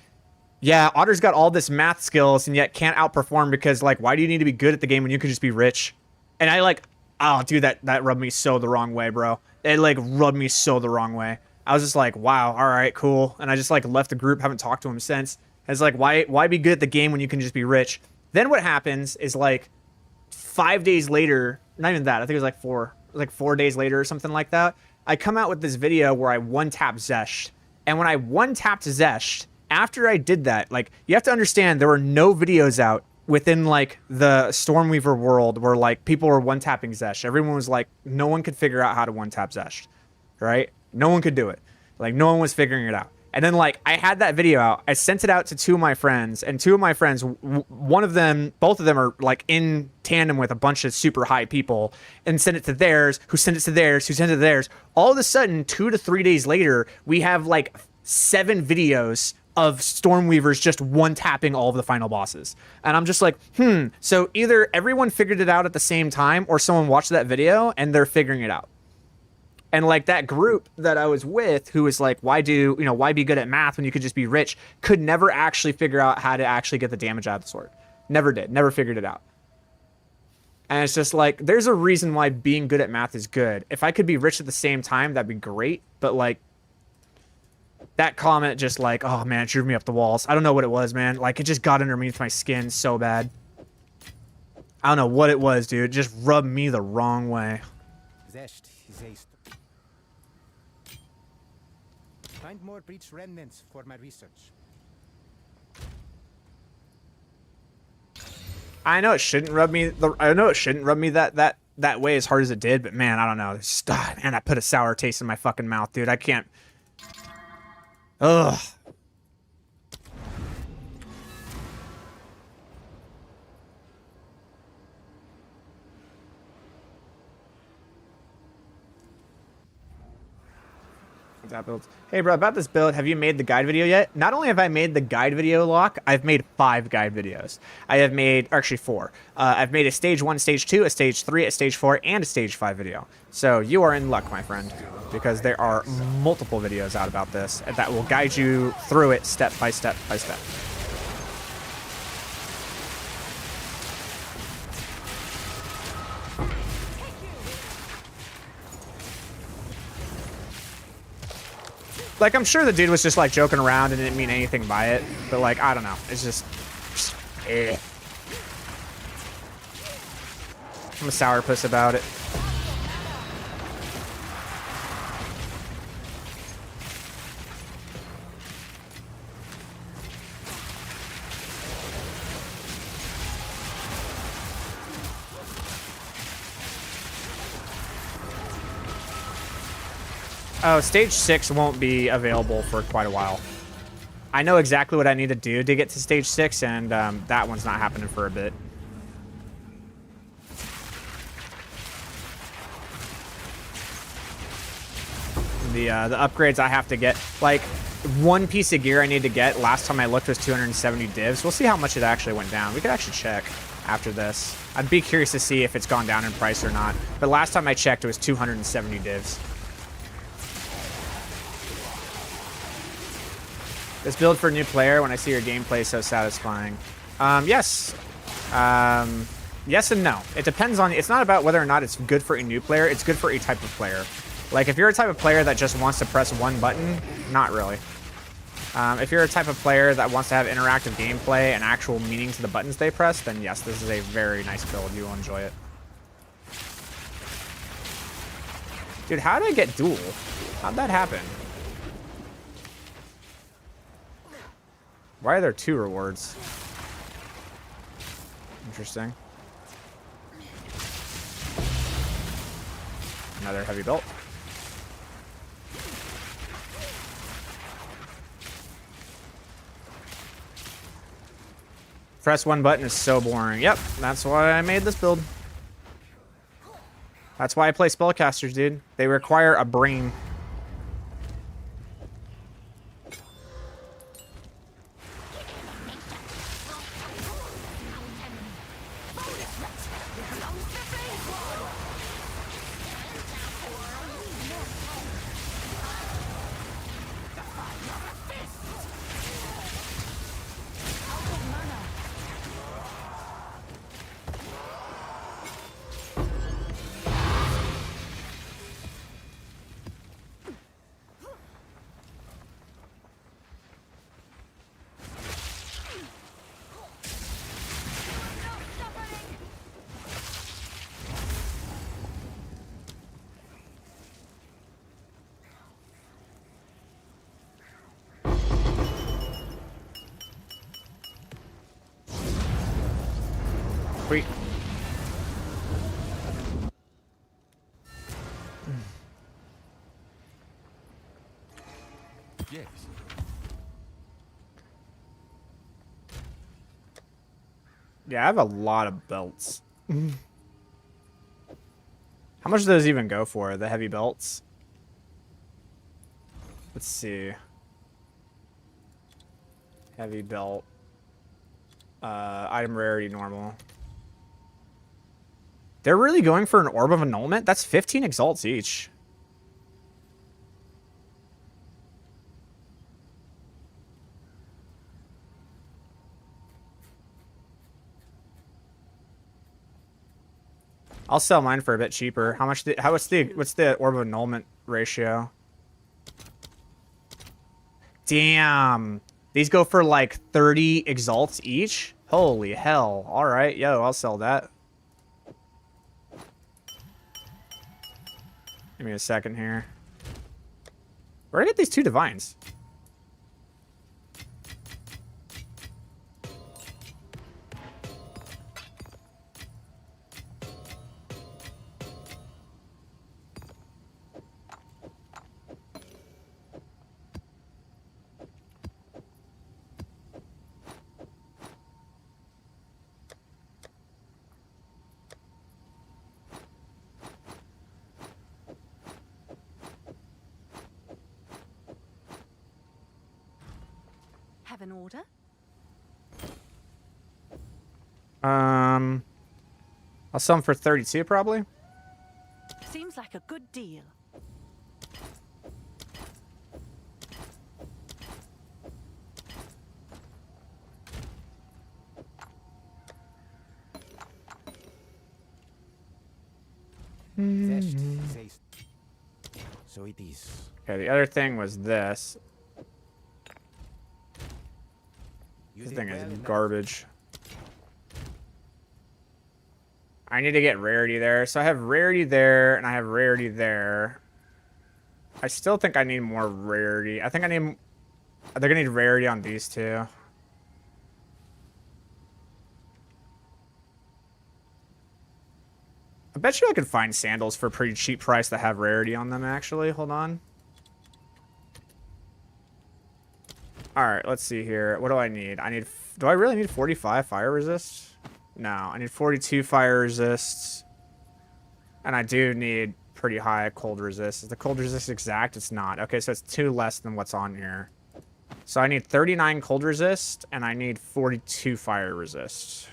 yeah, Otter's got all this math skills and yet can't outperform because like, why do you need to be good at the game when you could just be rich? And I like, oh, dude, that rubbed me so the wrong way, bro. It like rubbed me so the wrong way. I was just like, wow, all right, cool. And I just like left the group, haven't talked to him since. It's like, why be good at the game when you can just be rich? Then what happens is like 5 days later, not even that, I think it was like 4 days later or something like that. I come out with this video where I one-tap Zesht. And when I one-tapped Zesht, after I did that, like, you have to understand there were no videos out within like the Stormweaver world where like people were one-tapping Zesht. Everyone was like, no one could figure out how to one-tap Zesht, right? No one could do it. Like, no one was figuring it out. And then like, I had that video out. I sent it out to 2 of my friends, and 2 of my friends, one of them, both of them are like in tandem with a bunch of super high people, and sent it to theirs, who sent it to theirs, who sent it to theirs. All of a sudden, 2 to 3 days later, we have like 7 videos of Stormweavers just one-tapping all of the final bosses. And I'm just like, so either everyone figured it out at the same time, or someone watched that video and they're figuring it out. And like, that group that I was with, who was like, why be good at math when you could just be rich, could never actually figure out how to actually get the damage out of the sword. Never did. Never figured it out. And it's just like, there's a reason why being good at math is good. If I could be rich at the same time, that'd be great. But like, that comment just like, oh man, it drew me up the walls. I don't know what it was, man. Like, it just got underneath my skin so bad. I don't know what it was, dude. It just rubbed me the wrong way. Zest is east. Find more breach remnants for my research. I know it shouldn't rub me. I know it shouldn't rub me that way as hard as it did, but man, I don't know. Man, I put a sour taste in my fucking mouth, dude. I can't. Ugh. That build. Hey bro, about this build, have you made the guide video yet? Not only have I made the guide video, Lock, I've made 5 guide videos. I have made, actually 4. I've made a stage 1, stage 2, a stage 3, a stage 4, and a stage 5 video. So you are in luck, my friend, because there are multiple videos out about this that will guide you through it step by step by step. Like, I'm sure the dude was just, like, joking around and didn't mean anything by it. But, like, I don't know. It's just eh. I'm a sourpuss about it. Oh, stage 6 won't be available for quite a while. I know exactly what I need to do to get to stage 6, and that one's not happening for a bit. The upgrades I have to get, like, one piece of gear I need to get, last time I looked was 270 divs. We'll see how much it actually went down. We could actually check after this. I'd be curious to see if it's gone down in price or not. But last time I checked, it was 270 divs. This build for a new player, when I see your gameplay, so satisfying. Yes. Yes and no. It depends on, it's not about whether or not it's good for a new player, it's good for a type of player. Like, if you're a type of player that just wants to press one button, not really. If you're a type of player that wants to have interactive gameplay and actual meaning to the buttons they press, then yes, this is a very nice build. You will enjoy it. Dude, how did I get duel? How'd that happen? Why are there 2 rewards? Interesting. Another heavy belt. Press one button is so boring. Yep, that's why I made this build. That's why I play spellcasters, dude. They require a brain. Sweet. Yes. Yeah, I have a lot of belts. How much do those even go for, the heavy belts? Let's see. Heavy belt. Item rarity normal. They're really going for an orb of annulment? That's 15 exalts each. I'll sell mine for a bit cheaper. How much? What's the orb of annulment ratio? Damn. These go for like 30 exalts each? Holy hell. All right, yo, I'll sell that. Give me a second here. Where'd I get these 2 divines? Have an order? I'll sell them for 32 probably. Seems like a good deal. Zest says. So it is. Okay, the other thing was this. This Use it thing well is enough. garbage. I need to get rarity there. So I have rarity there, and I have rarity there. I still think I need more rarity. I think I need... They're gonna need rarity on these two. I bet you I could find sandals for a pretty cheap price that have rarity on them, actually. Hold on. Alright, let's see here. What do I need? Do I really need 45 fire resist? No, I need 42 fire resists. And I do need pretty high cold resist. Is the cold resist exact? It's not. Okay, so it's 2 less than what's on here. So I need 39 cold resist, and I need 42 fire resist.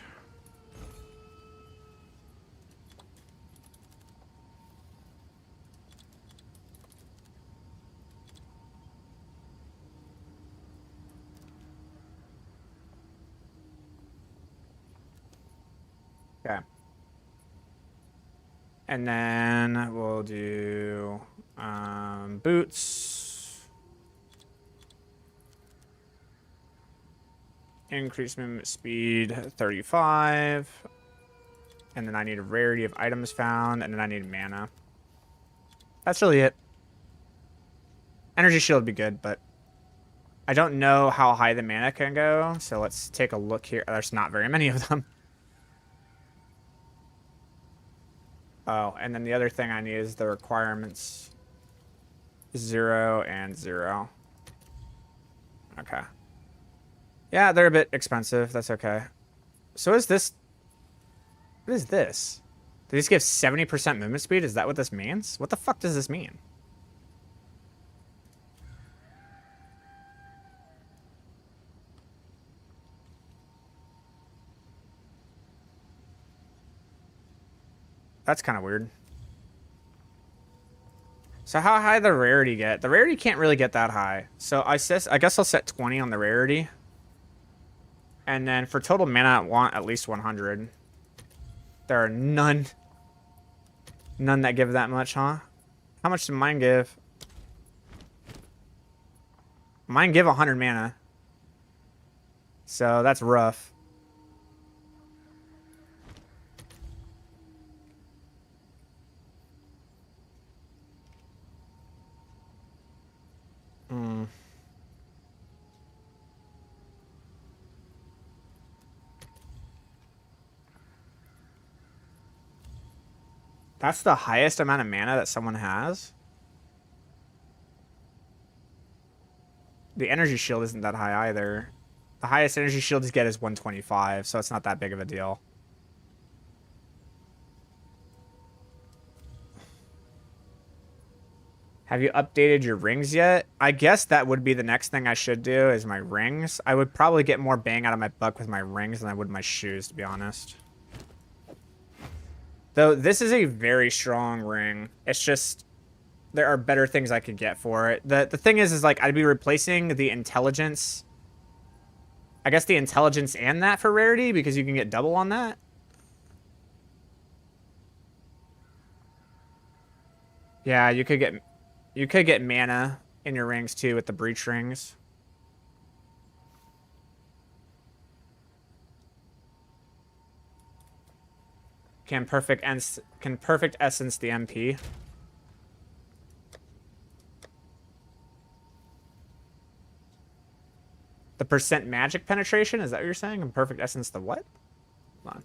Okay. And then we'll do boots. Increase movement speed 35. And then I need a rarity of items found, and then I need mana. That's really it. Energy shield would be good, but I don't know how high the mana can go, so let's take a look here. There's not very many of them. Oh, and then the other thing I need is the requirements 0 and 0. Okay. Yeah, they're a bit expensive. That's okay. So is this... What is this? Did these give 70% movement speed? Is that what this means? What the fuck does this mean? That's kind of weird. So how high the rarity get? The rarity can't really get that high. So I guess I'll set 20 on the rarity. And then for total mana, I want at least 100. There are none that give that much, huh? How much did mine give? Mine give 100 mana. So that's rough. That's the highest amount of mana that someone has? The energy shield isn't that high either. The highest energy shield you get is 125, so it's not that big of a deal. Have you updated your rings yet? I guess that would be the next thing I should do is my rings. I would probably get more bang out of my buck with my rings than I would my shoes, to be honest. Though this is a very strong ring. It's just there are better things I could get for it. The thing is like I'd be replacing the intelligence. I guess the intelligence and that for rarity because you can get double on that. Yeah, you could get mana in your rings too with the breach rings. Can perfect essence the MP? The percent magic penetration? Is that what you're saying? And perfect essence the what? Hold on.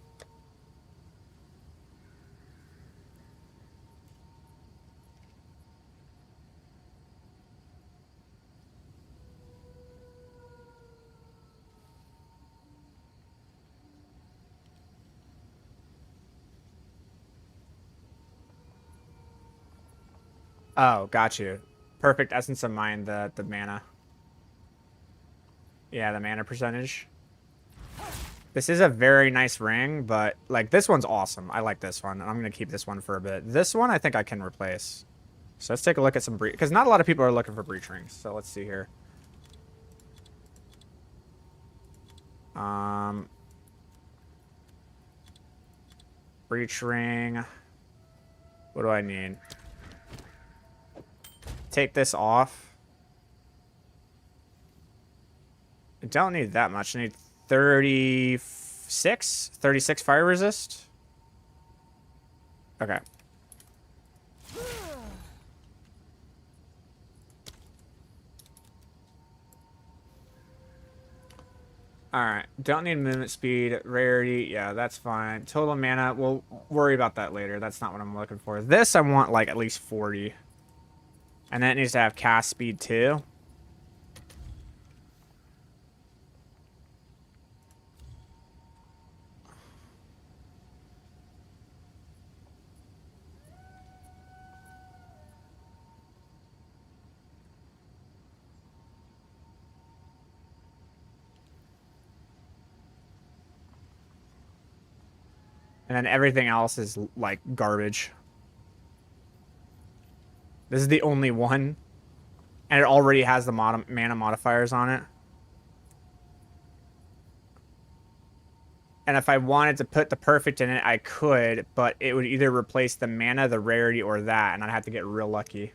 Oh, got you. Perfect essence of mind, the mana. Yeah, the mana percentage. This is a very nice ring, but like this one's awesome. I like this one, and I'm gonna keep this one for a bit. This one I think I can replace. So let's take a look at some breach, because not a lot of people are looking for breach rings. So let's see here. Breach ring. What do I need? Take this off. I don't need that much. I need 36 fire resist. Okay. Alright, don't need movement speed, rarity, yeah, that's fine. Total mana, we'll worry about that later. That's not what I'm looking for. This I want like at least 40. And then it needs to have cast speed too. And then everything else is like garbage. This is the only one. And it already has the mana modifiers on it. And if I wanted to put the perfect in it, I could, but it would either replace the mana, the rarity, or that, and I'd have to get real lucky.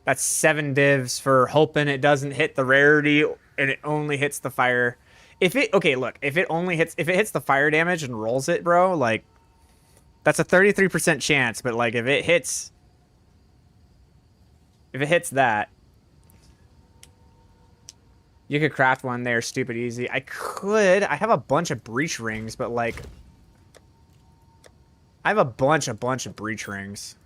That's 7 divs for hoping it doesn't hit the rarity and it only hits the fire. If it hits the fire damage and rolls it, bro, like that's a 33% chance, but like if it hits that, you could craft one there, stupid easy. I have a bunch of breach rings, but like I have a bunch of breach rings.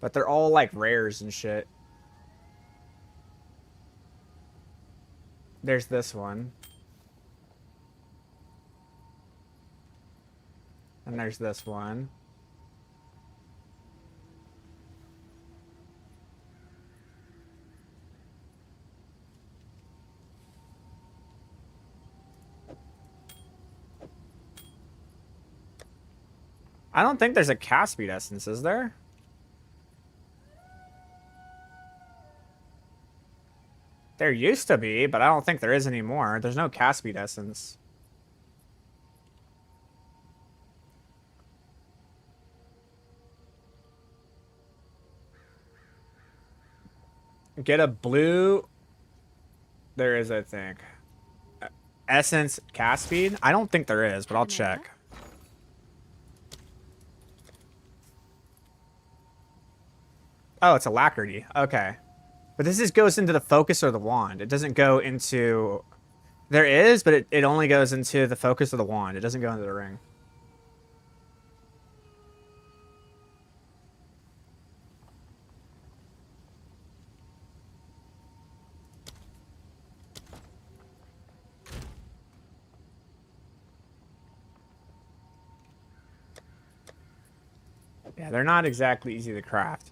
But they're all like rares and shit. There's this one. And there's this one. I don't think there's a cast speed essence, is there? There used to be, but I don't think there is anymore. There's no cast speed essence. Get a blue. There is, I think. Essence cast speed? I don't think there is, but I'll check. Oh, it's alacrity. Okay. But this goes into the focus or the wand. It doesn't go into... There is, but it only goes into the focus of the wand. It doesn't go into the ring. Yeah, they're not exactly easy to craft.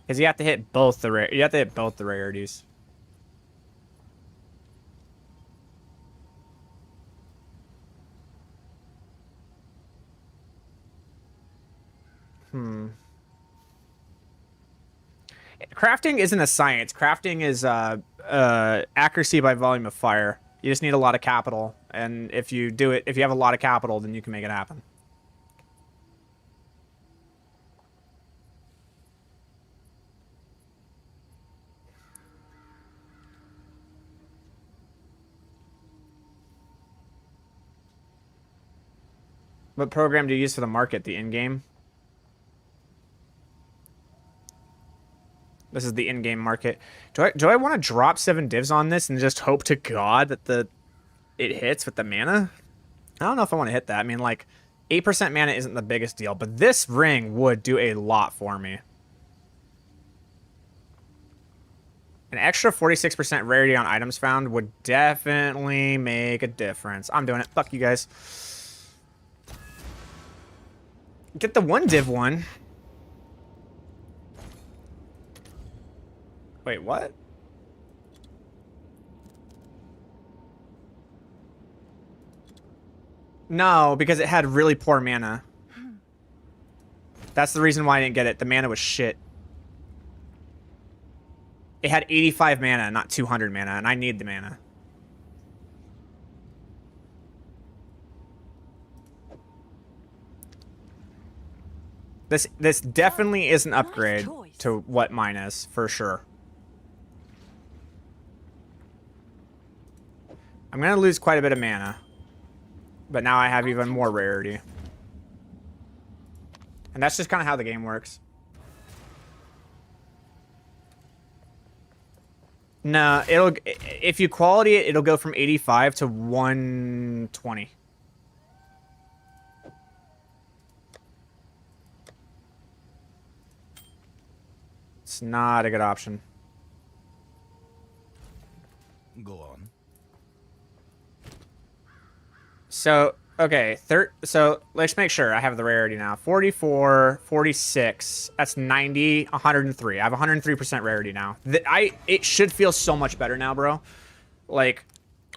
Because you have to hit both the rarities. Crafting isn't a science. Crafting is accuracy by volume of fire. You just need a lot of capital, and if you have a lot of capital, then you can make it happen. What program do you use for the market? The in-game? This is the in-game market. Do I want to drop 7 divs on this and just hope to God that it hits with the mana? I don't know if I want to hit that. I mean, like, 8% mana isn't the biggest deal, but this ring would do a lot for me. An extra 46% rarity on items found would definitely make a difference. I'm doing it. Fuck you guys. Get the 1 div one. Wait, what? No, because it had really poor mana. That's the reason why I didn't get it. The mana was shit. It had 85 mana, not 200 mana, and I need the mana. This definitely is an upgrade to what mine is, for sure. I'm gonna lose quite a bit of mana. But now I have even more rarity. And that's just kind of how the game works. No, if you quality it, it'll go from 85 to 120. It's not a good option. Go on. So, okay, so let's make sure I have the rarity now. 44, 46, that's 90, 103. I have 103% rarity now. It should feel so much better now, bro. Like,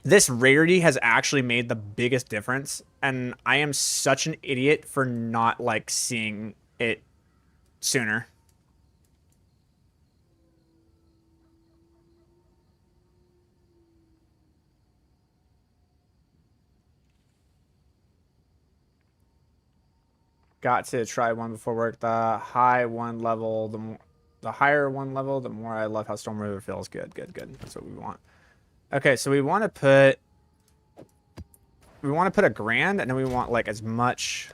this rarity has actually made the biggest difference, and I am such an idiot for not, like, seeing it sooner. Got to try one before work. The higher one level, the more I love how Storm River feels. Good. That's what we want. Okay, so we want to put a grand, and then we want like as much.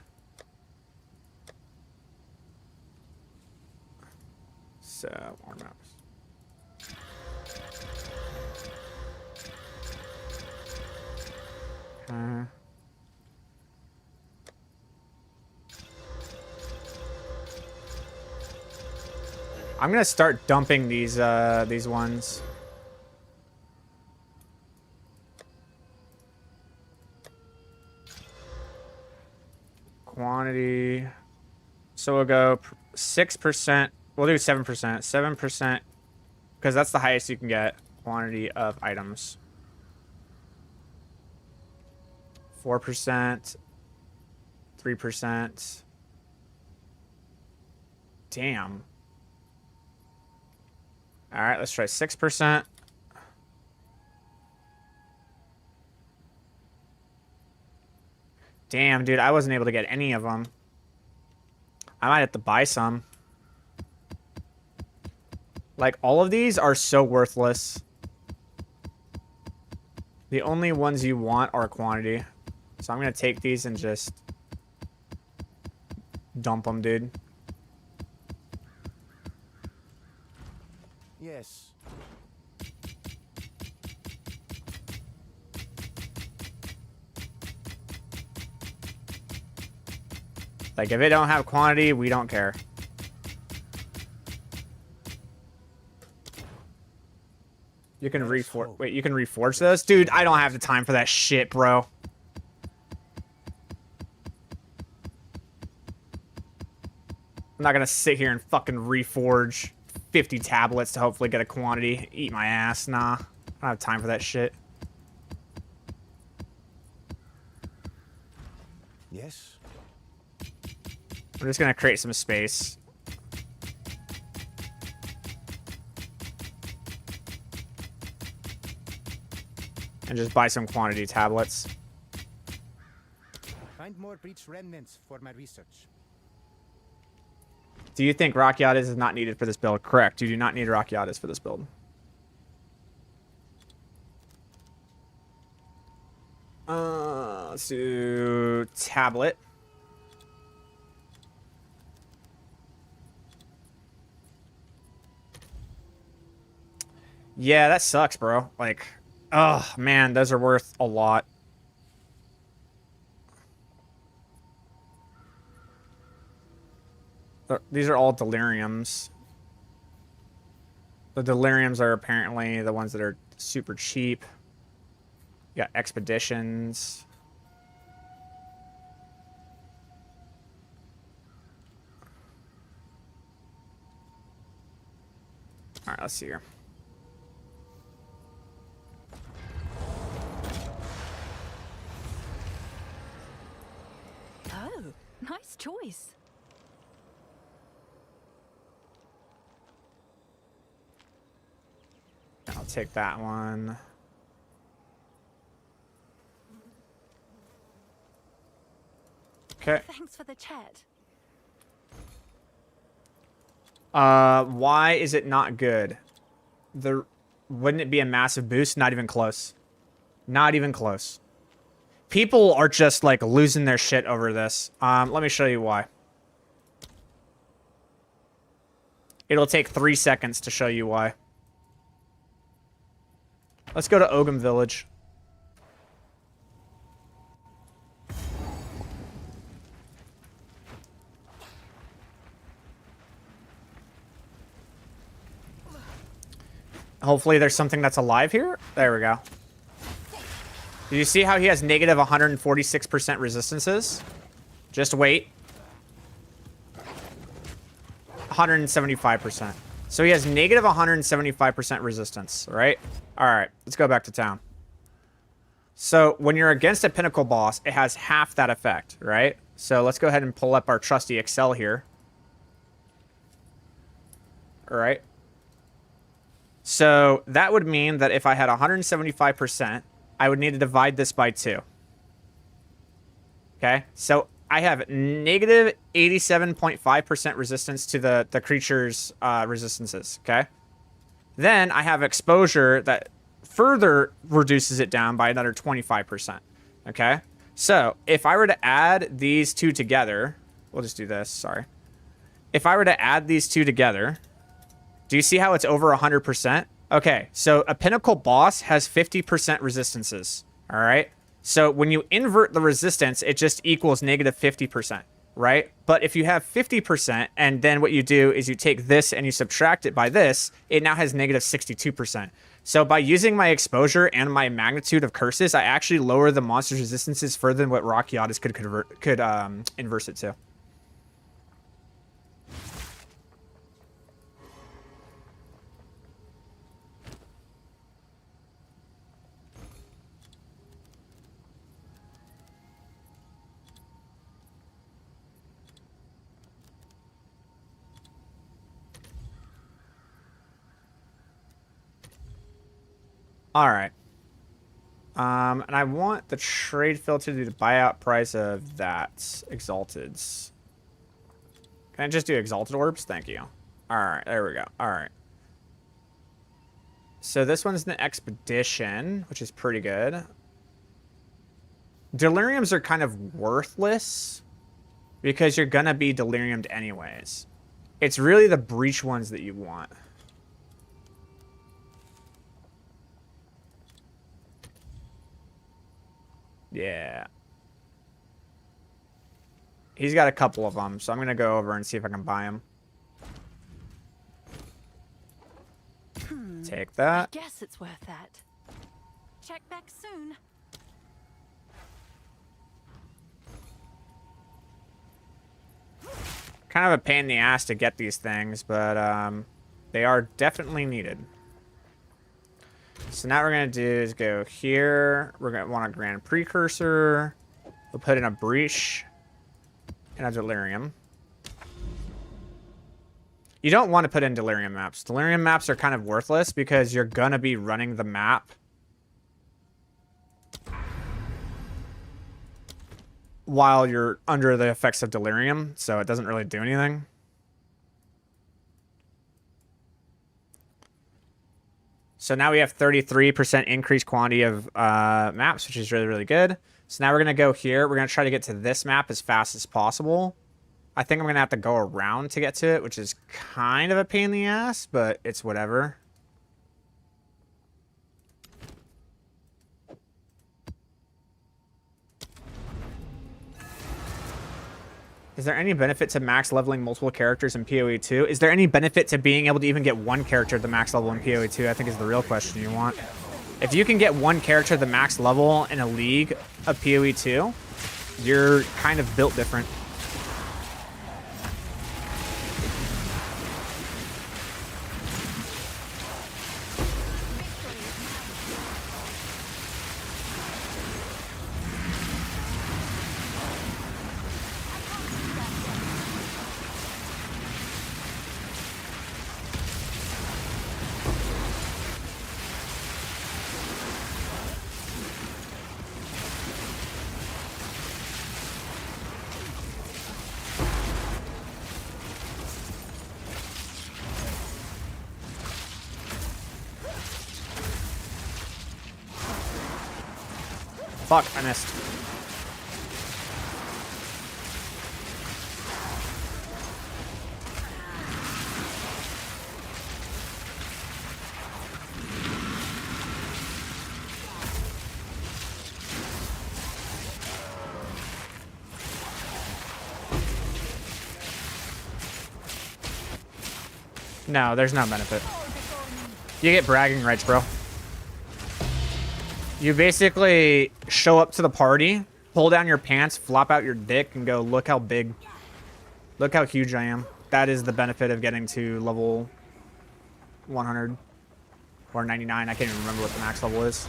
So more maps. I'm gonna start dumping these ones. Quantity. So we'll go 6%. We'll do 7%. 7%, because that's the highest you can get. Quantity of items. 4%. 3%. Damn. All right, let's try 6%. Damn, dude, I wasn't able to get any of them. I might have to buy some. Like, all of these are so worthless. The only ones you want are quantity. So I'm going to take these and just dump them, dude. Yes. Like, if it don't have quantity, we don't care. You can reforge. Wait, you can reforge those? Dude, I don't have the time for that shit, bro. I'm not gonna sit here and fucking reforge 50 tablets to hopefully get a quantity. Eat my ass. Nah. I don't have time for that shit. Yes. I'm just gonna create some space. And just buy some quantity tablets. Find more breach remnants for my research. Do you think Rakiatis is not needed for this build? Correct. You do not need Rakiatis for this build. Let's do tablet. Yeah, that sucks, bro. Like, oh, man, those are worth a lot. These are all deliriums. The deliriums are apparently the ones that are super cheap. You got expeditions. All right, let's see here. Oh, nice choice. I'll take that one. Okay. Thanks for the chat. Why is it not good? Wouldn't it be a massive boost? Not even close. Not even close. People are just like losing their shit over this. Let me show you why. It'll take 3 seconds to show you why. Let's go to Ogum Village. Hopefully there's something that's alive here. There we go. Do you see how he has negative 146% resistances? Just wait. 175%. So he has negative 175% resistance, right? All right, let's go back to town. So when you're against a pinnacle boss, it has half that effect, right? So let's go ahead and pull up our trusty Excel here. All right. So that would mean that if I had 175%, I would need to divide this by 2. Okay, so I have negative 87.5% resistance to the creature's resistances, okay? Then I have exposure that further reduces it down by another 25%, okay? So if I were to add these two together, we'll just do this, sorry. If I were to add these two together, do you see how it's over 100%? Okay, so a pinnacle boss has 50% resistances, all right? So when you invert the resistance, it just equals negative 50%, right? But if you have 50% and then what you do is you take this and you subtract it by this, it now has negative 62%. So by using my exposure and my magnitude of curses, I actually lower the monster's resistances further than what Rakiatis could inverse it to. All right. And I want the trade filter to do the buyout price of that Exalted's. Can I just do Exalted Orbs? Thank you. All right, there we go. All right. So this one's an Expedition, which is pretty good. Deliriums are kind of worthless because you're going to be deliriumed anyways. It's really the breach ones that you want. Yeah. He's got a couple of them, so I'm going to go over and see if I can buy them. Take that. I guess it's worth that. Check back soon. Kind of a pain in the ass to get these things, but they are definitely needed. So now what we're going to do is go here. We're going to want a Grand Precursor. We'll put in a Breach and a Delirium. You don't want to put in Delirium maps. Delirium maps are kind of worthless because you're going to be running the map while you're under the effects of Delirium, so it doesn't really do anything. So now we have 33% increased quantity of maps, which is really, really good. So now we're going to go here. We're going to try to get to this map as fast as possible. I think I'm going to have to go around to get to it, which is kind of a pain in the ass, but it's whatever. Is there any benefit to max leveling multiple characters in PoE 2? Is there any benefit to being able to even get one character at the max level in PoE 2? I think is the real question you want. If you can get one character at the max level in a league of PoE 2, you're kind of built different. Fuck, I missed. No, there's no benefit. You get bragging rights, bro. You basically show up to the party, pull down your pants, flop out your dick, and go, look how big, look how huge I am. That is the benefit of getting to level 100 or 99. I can't even remember what the max level is.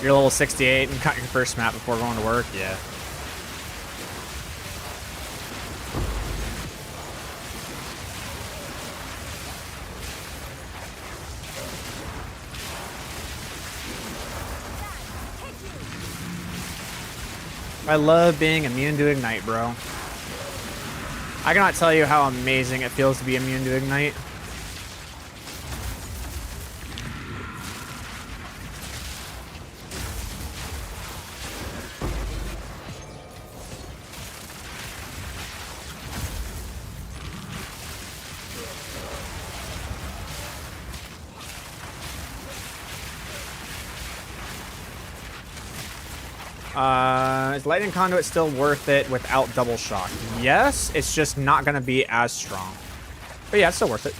You're level 68 and cut your first map before going to work? Yeah. I love being immune to Ignite, bro. I cannot tell you how amazing it feels to be immune to Ignite. Is Lightning Conduit still worth it without Double Shock? Yes, it's just not going to be as strong. But yeah, it's still worth it.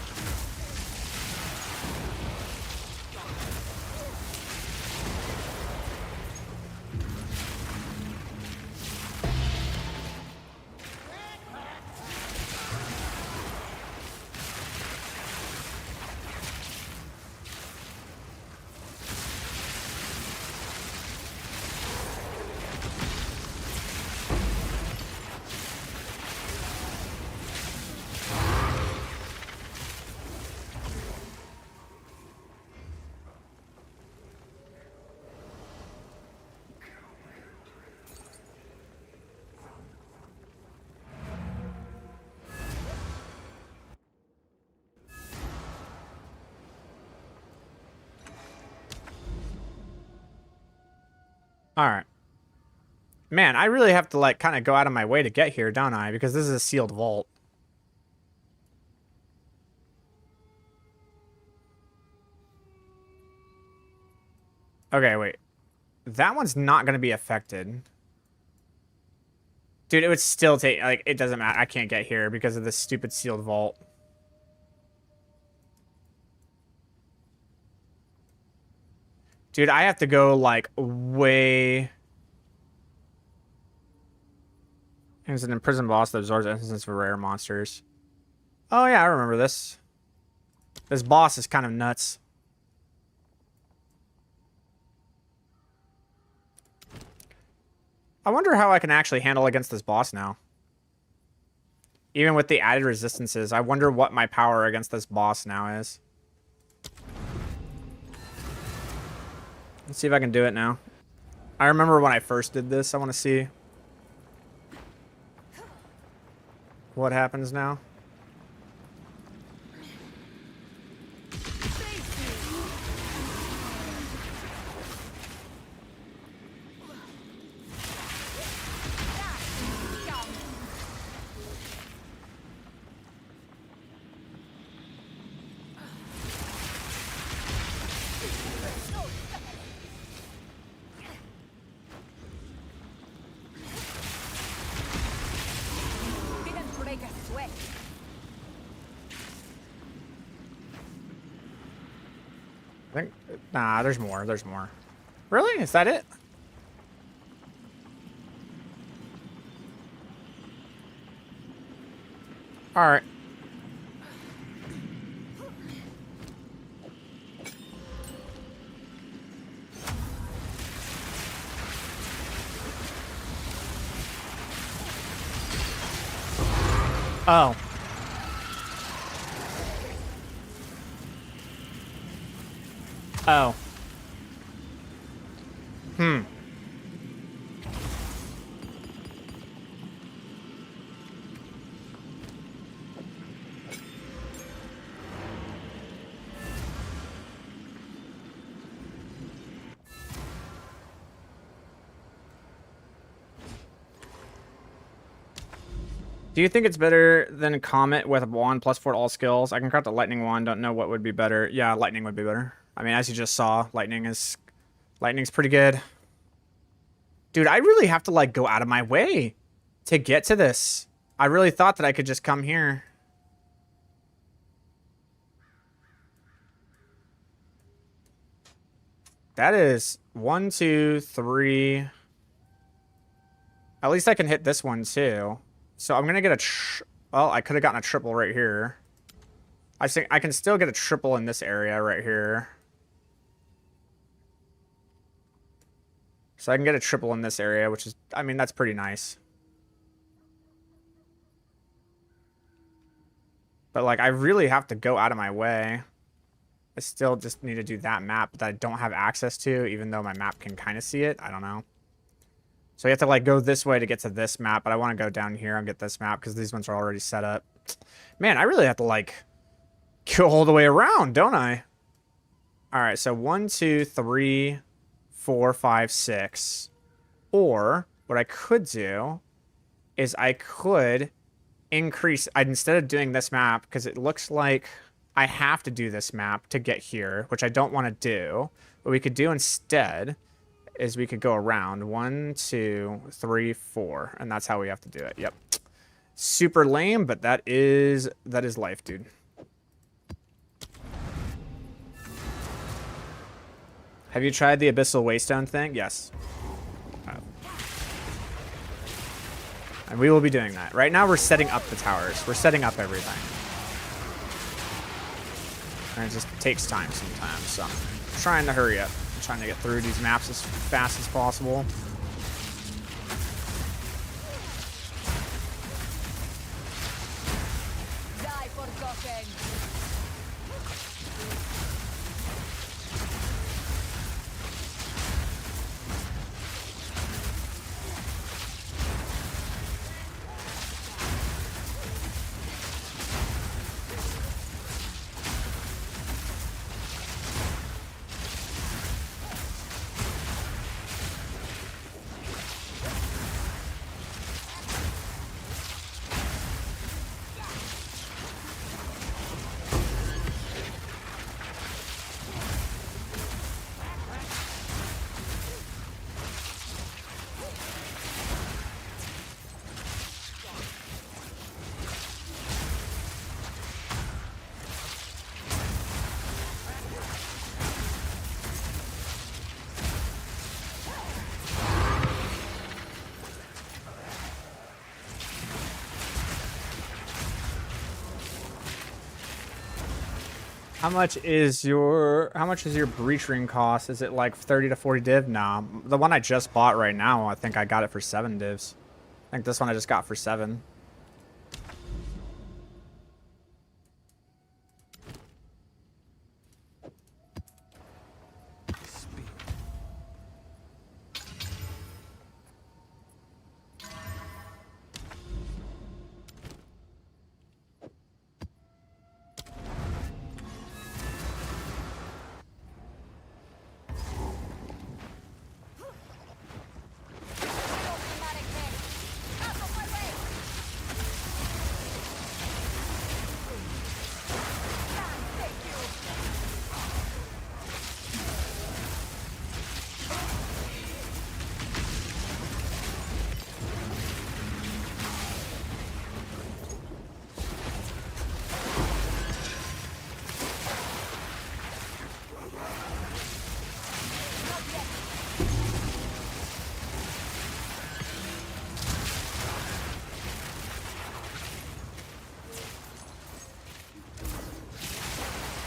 All right. Man, I really have to, like, kind of go out of my way to get here, don't I? Because this is a sealed vault. Okay, wait. That one's not going to be affected. Dude, it would still take, like, it doesn't matter. I can't get here because of this stupid sealed vault. Dude, I have to go, like, way... It's an imprisoned boss that absorbs instances for rare monsters. Oh, yeah, I remember this. This boss is kind of nuts. I wonder how I can actually handle against this boss now. Even with the added resistances, I wonder what my power against this boss now is. Let's see if I can do it now. I remember when I first did this. I want to see what happens now. Didn't break a sweat. I think, nah, there's more. There's more. Really? Is that it? All right. Oh. Oh. Hmm. Do you think it's better than Comet with wand plus 4 to all skills? I can craft a lightning wand. Don't know what would be better. Yeah, lightning would be better. I mean, as you just saw, lightning's pretty good. Dude, I really have to like go out of my way to get to this. I really thought that I could just come here. That is 1, 2, 3. At least I can hit this one too. So I'm gonna get a well, I could have gotten a triple right here. I think I can still get a triple in this area right here. So I can get a triple in this area, which is, I mean, that's pretty nice. But like, I really have to go out of my way. I still just need to do that map that I don't have access to, even though my map can kind of see it. I don't know. So you have to like go this way to get to this map, but I want to go down here and get this map because these ones are already set up. Man, I really have to like go all the way around, don't I? All right, so 1, 2, 3, 4, 5, 6. Or what I could do is I could increase, instead of doing this map, because it looks like I have to do this map to get here, which I don't want to do. What we could do instead is we could go around 1, 2, 3, 4, and that's how we have to do it. Yep. Super lame, but that is life, dude. Have you tried the Abyssal Waystone thing? Yes. And we will be doing that. Right now we're setting up the towers. We're setting up everything. And it just takes time sometimes, so I'm trying to hurry up. I'm trying to get through these maps as fast as possible. Die forgotten. How much is your breach ring cost? Is it like 30 to 40 div? Nah, the one I just bought right now, I think I got it for 7 divs. I think this one I just got for 7.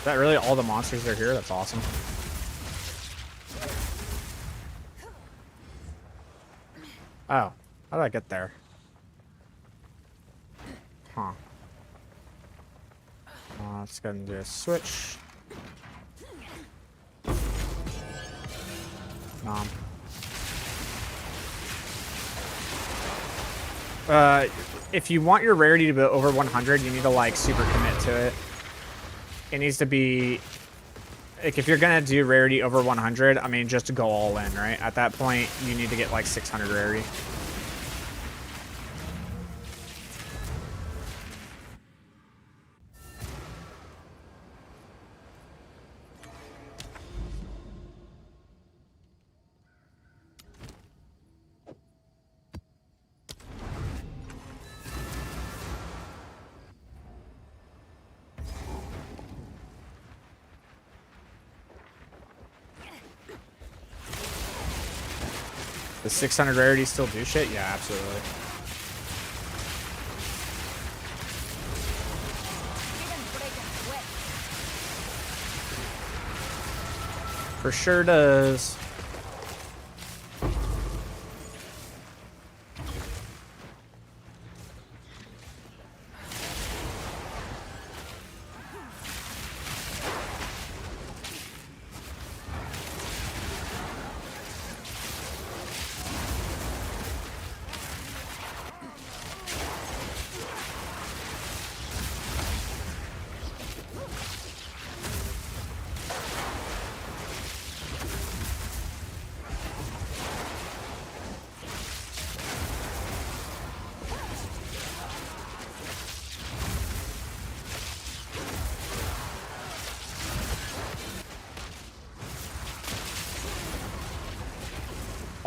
that really all the monsters are here? That's awesome. Oh, how did I get there? Huh. Let's go and do a switch. Nom. If you want your rarity to be over 100, you need to like super commit to it. It needs to be like, if you're gonna do rarity over 100, I mean, just to go all in, right? At that point, you need to get like 600 rarity. Does 600 rarity still do shit? Yeah, absolutely. For sure does.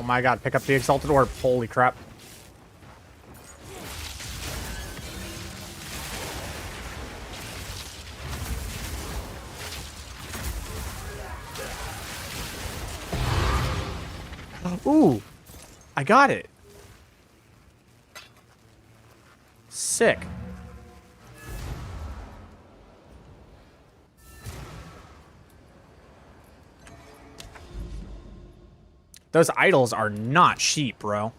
Oh my god, pick up the Exalted Orb. Holy crap. Ooh, I got it. Sick. Those idols are not cheap, bro.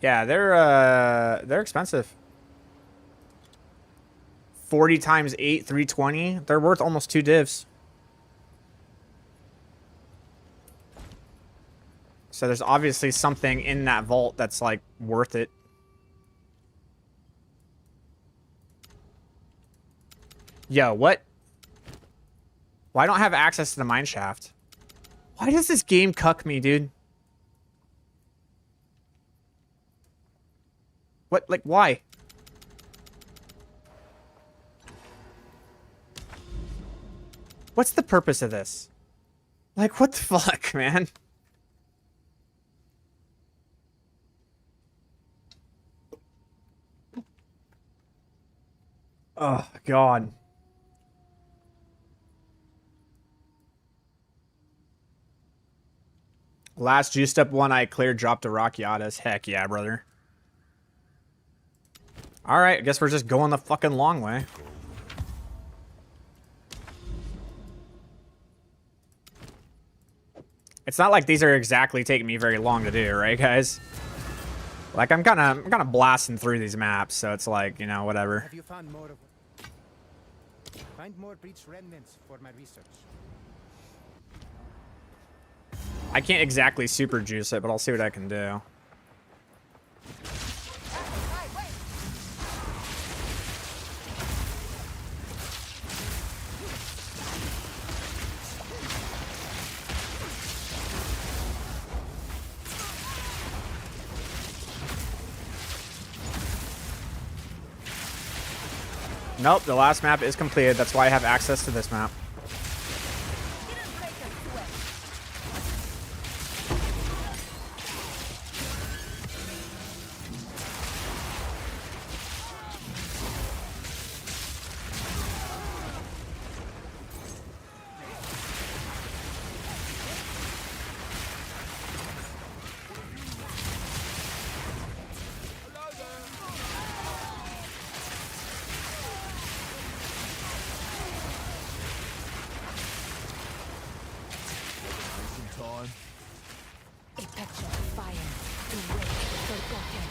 Yeah, they're expensive. 40 times 8, 320. They're worth almost 2 divs. So there's obviously something in that vault that's like worth it. Yo, what? Why don't I have access to the mine shaft? Why does this game cuck me, dude? What? Like, why? What's the purpose of this? Like, what the fuck, man? Oh, God. Last juiced up one I cleared dropped a Rockiatas. Heck yeah, brother. Alright, I guess we're just going the fucking long way. It's not like these are exactly taking me very long to do, right, guys? Like, I'm kind of blasting through these maps, so it's like, you know, whatever. Have you found more of... Find more breach remnants for my research. I can't exactly super juice it, but I'll see what I can do. Nope, the last map is completed. That's why I have access to this map. time. A touch of fire to wake the forgotten.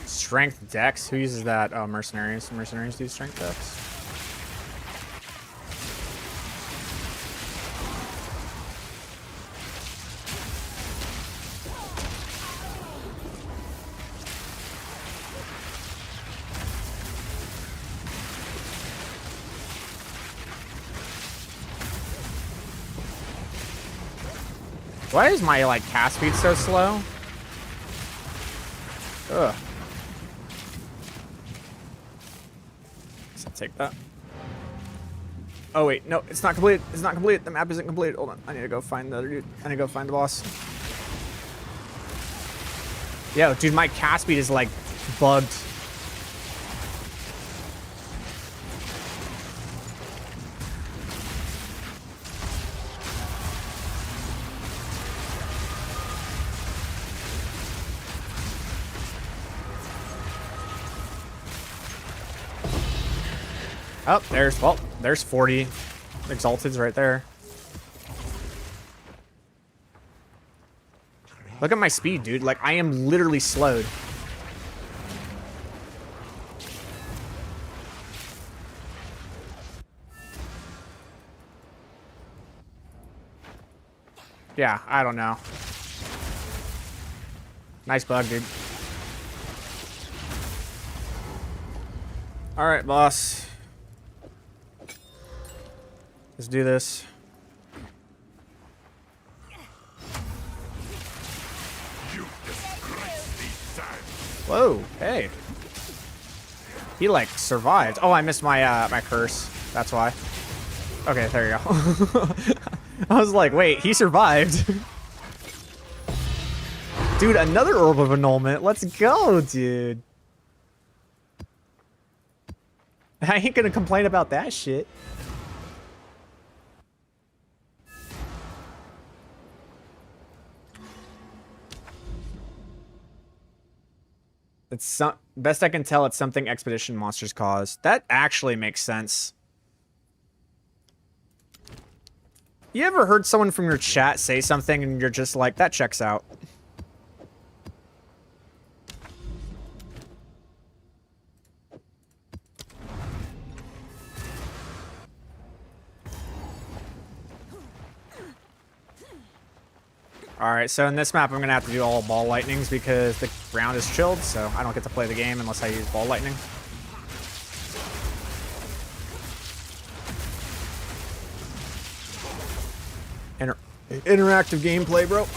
Strength dex? Who uses that? Oh, mercenaries. Mercenaries do strength dex. Why is my, like, cast speed so slow? Ugh. Guess I'll take that. Oh, wait. No, it's not complete. It's not complete. The map isn't complete. Hold on. I need to go find the other dude. I need to go find the boss. Yo, dude, my cast speed is, like, bugged. Oh, there's 40 exalteds right there. Look at my speed, dude. Like, I am literally slowed. Yeah, I don't know. Nice bug, dude. All right, boss. Let's do this. Whoa, hey. He, like, survived. Oh, I missed my my curse. That's why. Okay, there you go. I was like, wait, he survived. Dude, another Orb of Annulment. Let's go, dude. I ain't gonna complain about that shit. It's some, best I can tell, it's something expedition monsters cause. That actually makes sense. You ever heard someone from your chat say something and you're just like, that checks out? Alright, so in this map I'm going to have to do all ball lightnings because the ground is chilled, so I don't get to play the game unless I use ball lightning. Interactive gameplay, bro.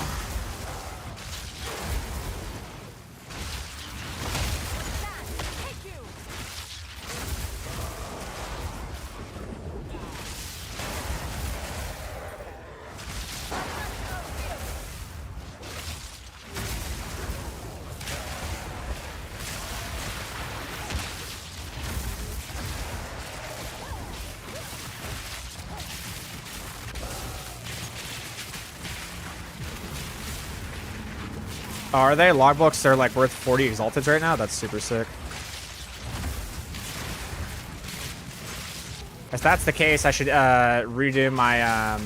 Oh, are they? Logbooks, they're like worth 40 exalteds right now? That's super sick. If that's the case, I should redo my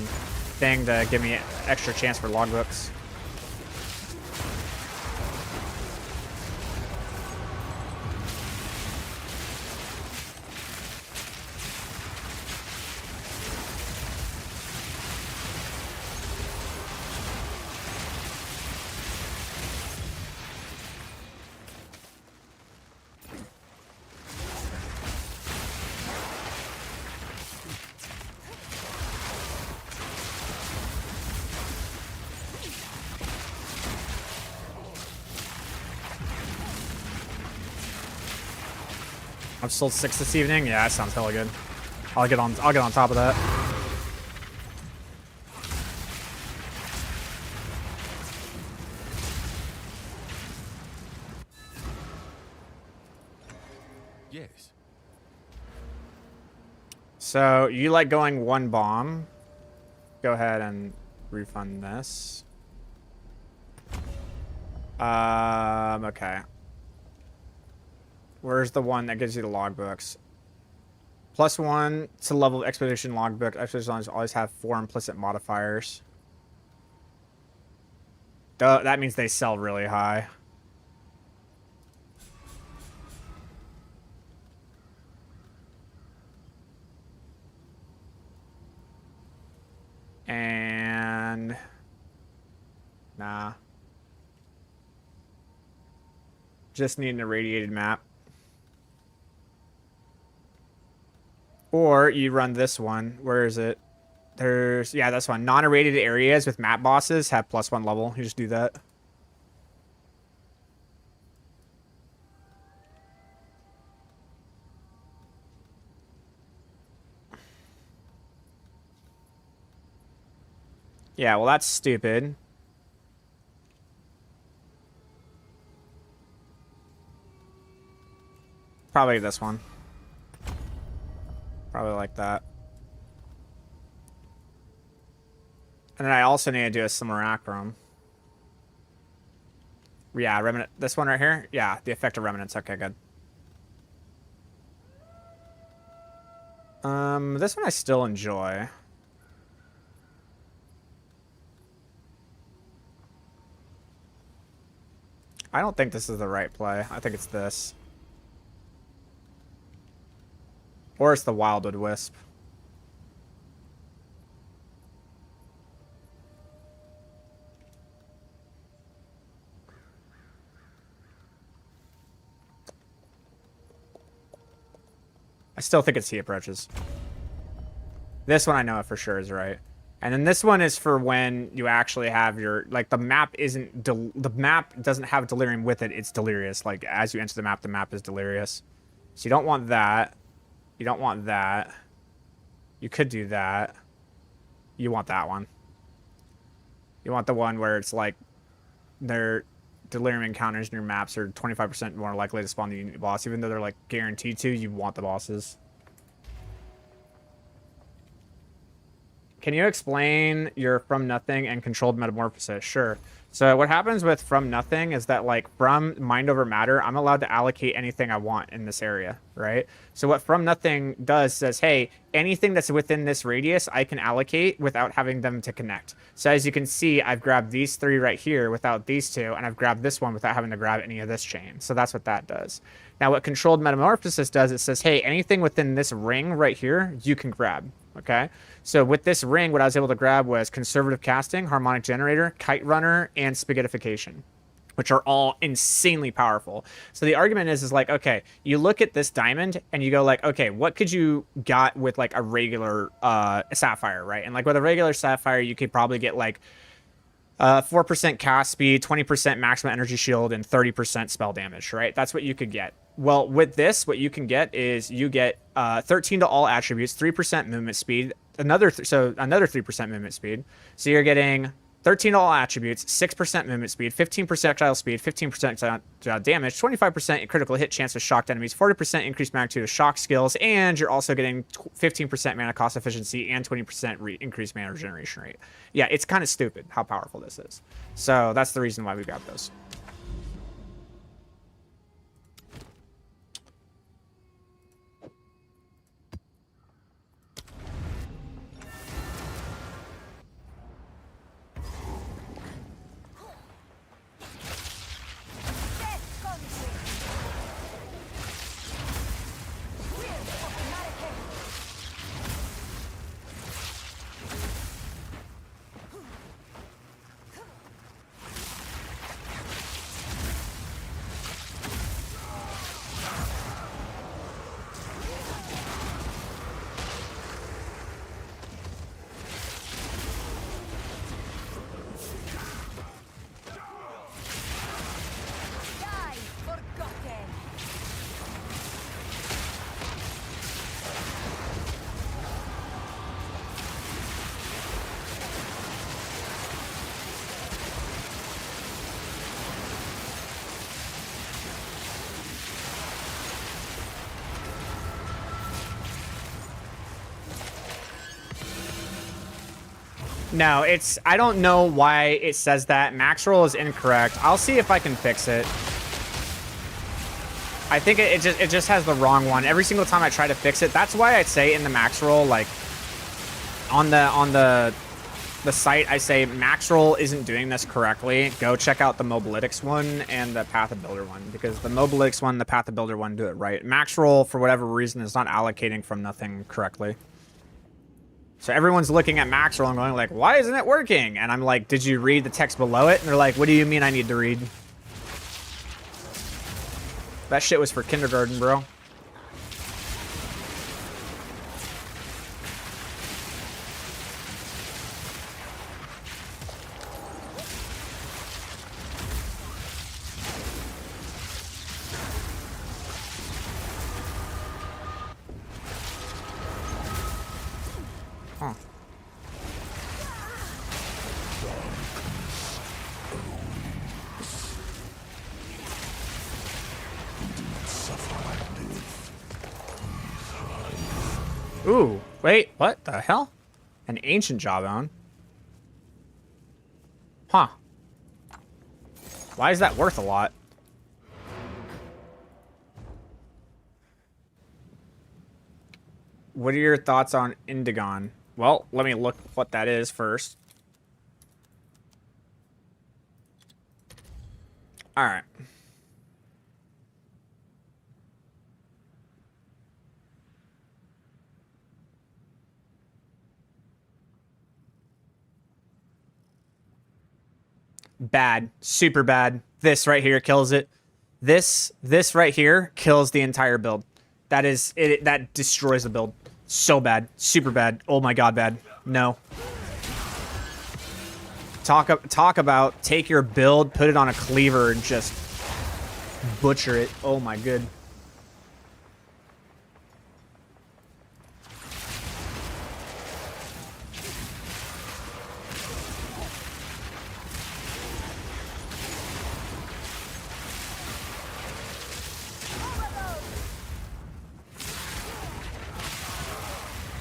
thing to give me extra chance for logbooks. I've sold 6 this evening. Yeah, that sounds hella good. I'll get on top of that. Yes. So you like going one bomb. Go ahead and refund this. Okay. Where's the one that gives you the logbooks? +1 to level of expedition logbook. Expeditions always have 4 implicit modifiers. Duh, that means they sell really high. And nah. Just need an irradiated map. Or you run this one. Where is it? There's, yeah, this one. Non-irradiated areas with map bosses have +1 level. You just do that. Yeah, well, that's stupid. Probably this one. Probably like that. And then I also need to do a simulacrum. Yeah, remnant. This one right here? Yeah, the effect of remnants. Okay, good. This one I still enjoy. I don't think this is the right play. I think it's this. Or it's the Wildwood Wisp. I still think it's He Approaches. This one I know for sure is right. And then this one is for when you actually have your, like, the map isn't, the map doesn't have delirium with it, it's delirious. Like, as you enter the map is delirious. So you don't want that. You don't want that. You could do that. You want that one. You want the one where it's like, their delirium encounters in your maps are 25% more likely to spawn the unit boss. Even though they're, like, guaranteed to, you want the bosses. Can you explain your From Nothing and Controlled Metamorphosis? Sure. So what happens with From Nothing is that, like, from Mind Over Matter, I'm allowed to allocate anything I want in this area, right? So what From Nothing does says, hey, anything that's within this radius, I can allocate without having them to connect. So as you can see, I've grabbed these 3 right here without these 2, and I've grabbed this one without having to grab any of this chain. So that's what that does. Now what Controlled Metamorphosis does, it says, hey, anything within this ring right here, you can grab, okay? So with this ring, what I was able to grab was Conservative Casting, Harmonic Generator, Kite Runner, and Spaghettification, which are all insanely powerful. So the argument is like, okay, you look at this diamond and you go like, okay, what could you got with like a regular sapphire, right? And like with a regular sapphire, you could probably get like 4% cast speed, 20% maximum energy shield, and 30% spell damage, right? That's what you could get. Well, with this, what you can get is you get 13 to all attributes, 3% movement speed, another 3% movement speed. So you're getting 13 to all attributes, 6% movement speed, 15% projectile speed, 15% damage, 25% critical hit chance with shocked enemies, 40% increased magnitude of shock skills, and you're also getting 15% mana cost efficiency and 20% increased mana regeneration rate. Yeah, it's kind of stupid how powerful this is. So that's the reason why we grabbed those. No, it's... I don't know why it says that. Max roll is incorrect. I'll see if I can fix it. I think it just has the wrong one. Every single time I try to fix it, that's why I say in the max roll, like, on the site, I say max roll isn't doing this correctly. Go check out the Mobilytics one and the Path of Builder one, because the Mobilytics one, the Path of Builder one do it right. Max roll, for whatever reason, is not allocating from nothing correctly. So everyone's looking at max roll and going like, why isn't it working? And I'm like, did you read the text below it? And they're like, what do you mean I need to read? That shit was for kindergarten, bro. Huh. Ooh, wait, what the hell? An ancient jawbone? Huh. Why is that worth a lot? What are your thoughts on Indigon? Well, let me look what that is first. All right. Bad. Super bad. This right here kills it. This right here kills the entire build. That is it. That destroys the build. So bad. Super bad. Oh my god, bad. No. Talk about take your build, put it on a cleaver, and just butcher it. Oh my good.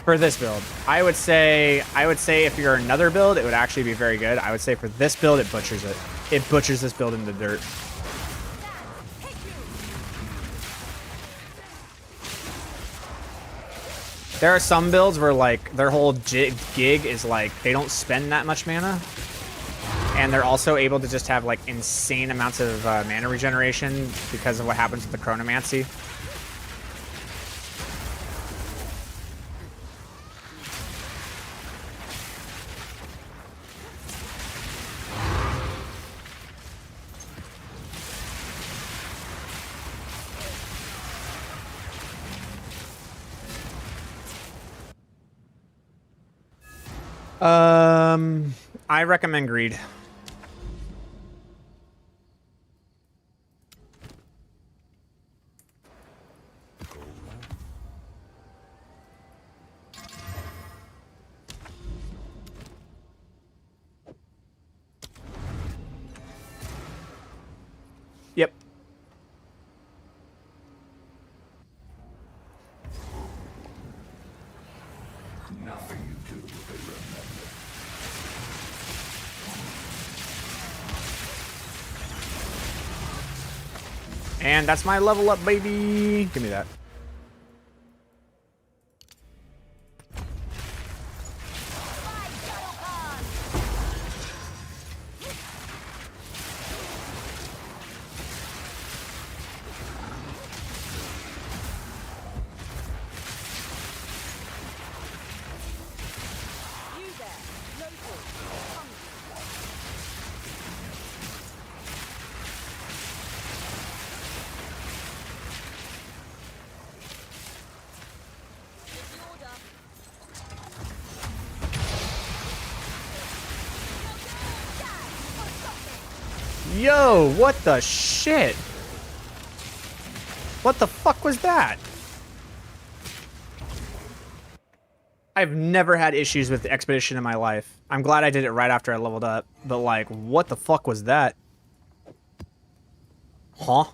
For this build, I would say if you're another build, it would actually be very good. I would say for this build, it butchers it. It butchers this build in the dirt. There are some builds where like their whole gig is like they don't spend that much mana, and they're also able to just have like insane amounts of mana regeneration because of what happens with the chronomancy. I recommend Greed. Yep. Nothing you do will be remembered. And that's my level up, baby. Give me that. Yo, what the shit? What the fuck was that? I've never had issues with the Expedition in my life. I'm glad I did it right after I leveled up. But like, what the fuck was that? Huh?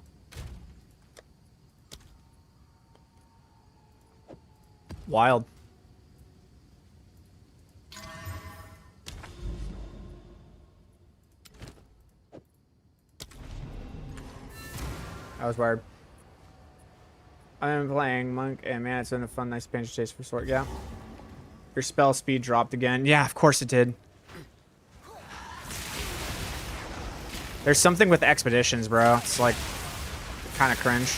Wild. I was wired. I'm playing Monk, and man, it's been a fun, nice pinch chase for Sorc. Yeah. Your spell speed dropped again. Yeah, of course it did. There's something with expeditions, bro. It's like kind of cringe.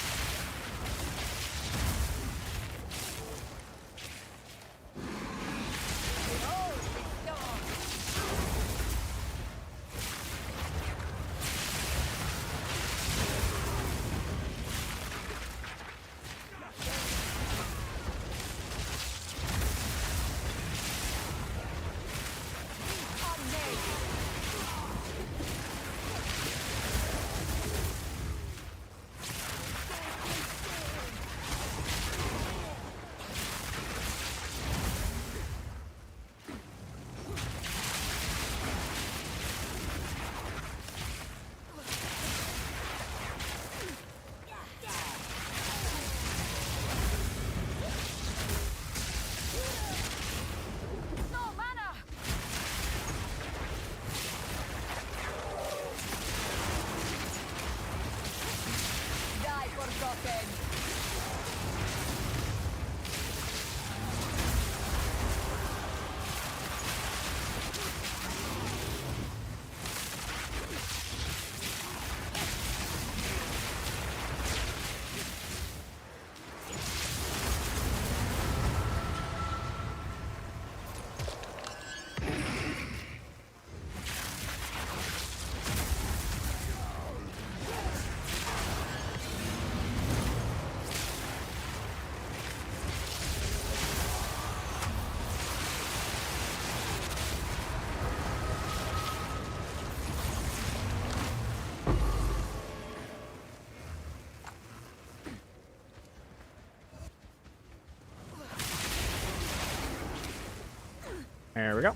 There we go.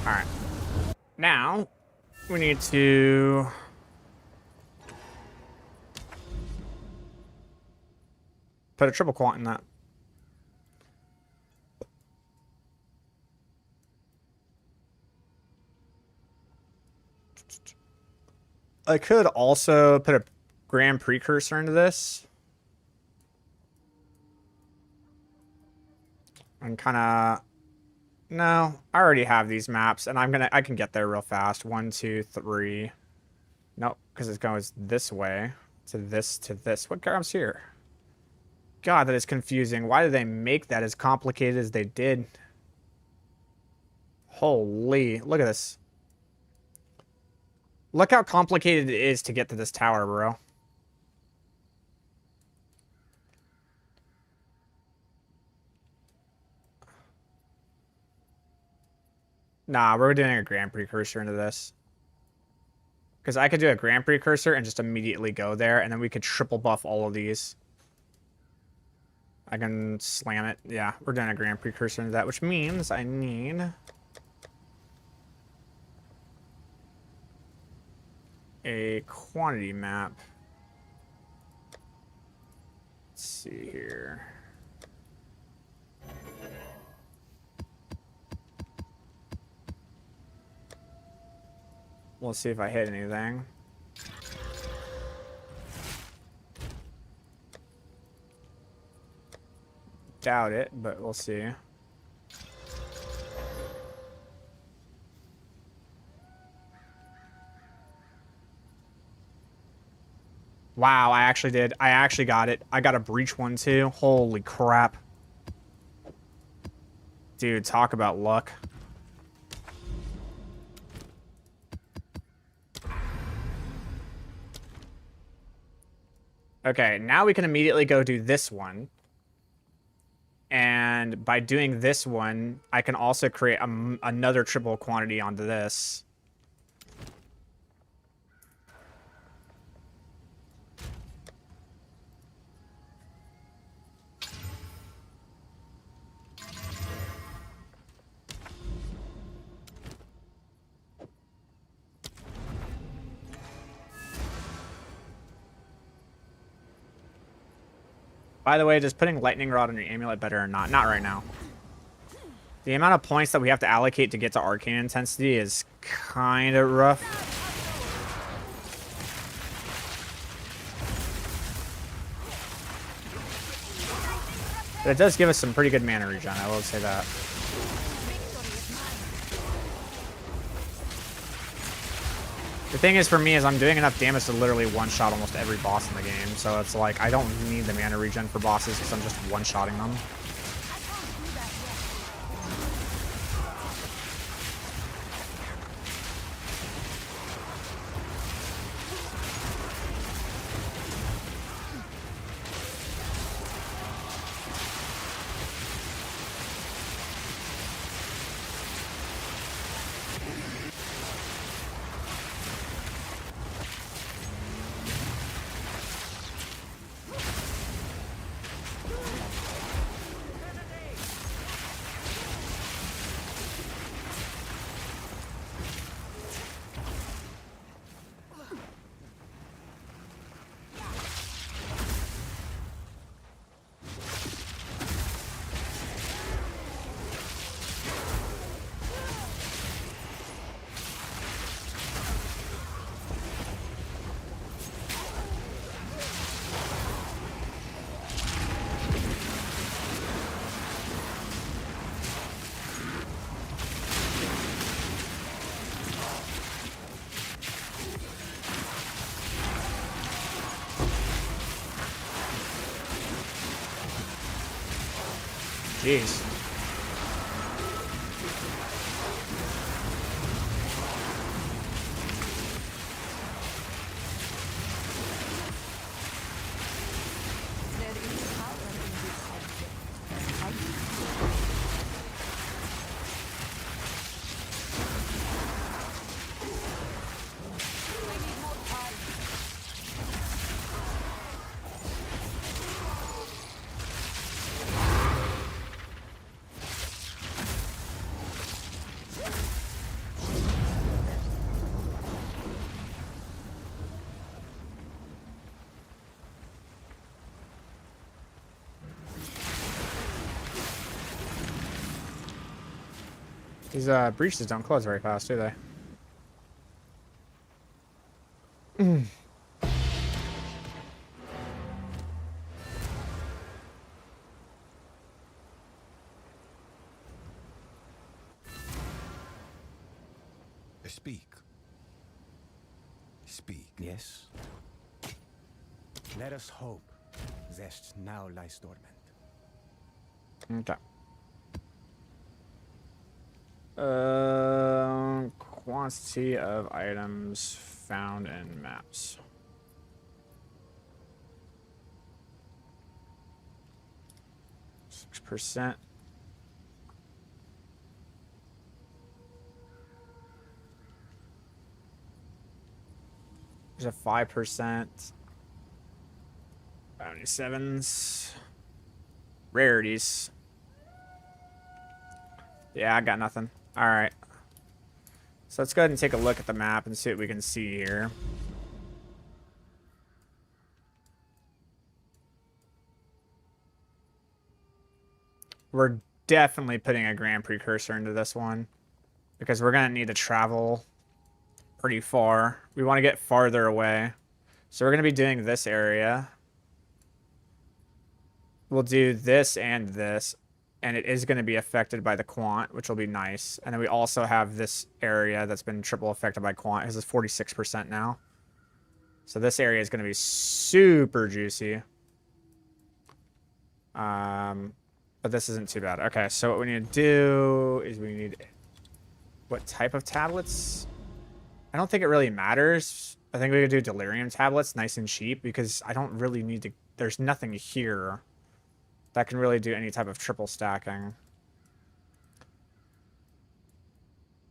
Alright. Now, we need to... put a triple quant in that. I could also put a grand precursor into this. And kind of, no, I already have these maps, and I can get there real fast. 1, 2, 3. Nope, because it goes this way to this to this. What comes here? God, that is confusing. Why did they make that as complicated as they did? Holy, look at this. Look how complicated it is to get to this tower, bro. Nah, we're doing a grand precursor into this. Because I could do a grand precursor and just immediately go there, and then we could triple buff all of these. I can slam it. Yeah, we're doing a grand precursor into that, which means I need a quantity map. Let's see here. We'll see if I hit anything. Doubt it, but we'll see. Wow, I actually did. I actually got it. I got a breach one too. Holy crap. Dude, talk about luck. Okay, now we can immediately go do this one. And by doing this one, I can also create another triple quantity onto this. By the way, does putting lightning rod on your amulet better or not? Not right now. The amount of points that we have to allocate to get to arcane intensity is kind of rough. But it does give us some pretty good mana regen, I will say that. The thing is for me is I'm doing enough damage to literally one-shot almost every boss in the game. So it's like I don't need the mana regen for bosses because I'm just one-shotting them. Jeez. There is power in this object. I need more time. These breaches don't close very fast, do they? Speak. Speak. Yes. Let us hope Zest now lies dormant. Okay. Quantity of items found in maps. %. There's a 5%. 77s. Rarities. Yeah, I got nothing. Alright. So let's go ahead and take a look at the map and see what we can see here. We're definitely putting a grand precursor into this one because we're going to need to travel pretty far. We want to get farther away. So we're going to be doing this area. We'll do this and this. And it is going to be affected by the quant, which will be nice. And then we also have this area that's been triple affected by quant. This is 46% now. So this area is going to be super juicy. But this isn't too bad. Okay, so what we need to do is we need... What type of tablets? I don't think it really matters. I think we could do delirium tablets, nice and cheap, because I don't really need to... There's nothing here that can really do any type of triple stacking.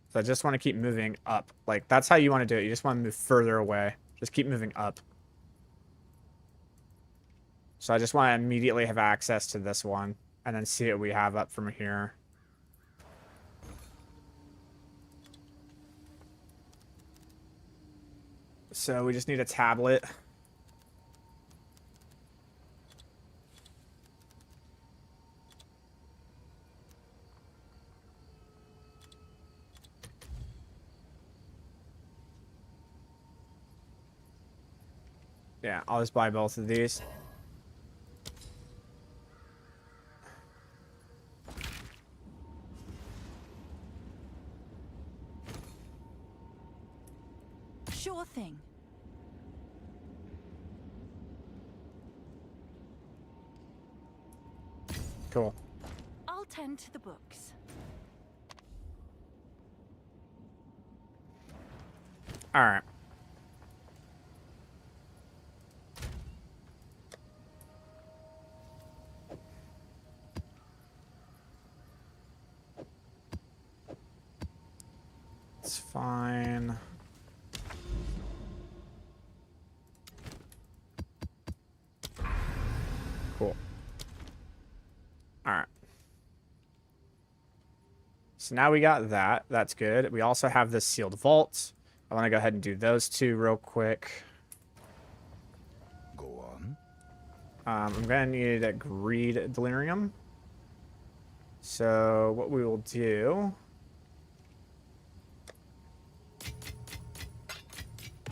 So I just want to keep moving up. Like, that's how you want to do it. You just want to move further away. Just keep moving up. So I just want to immediately have access to this one. And then see what we have up from here. So we just need a tablet. Yeah, I'll just buy both of these. Sure thing. Cool. I'll tend to the books. All right. It's fine. Cool. All right. So now we got that. That's good. We also have the sealed vaults. I want to go ahead and do those two real quick. Go on. I'm going to need a greed delirium. So what we will do...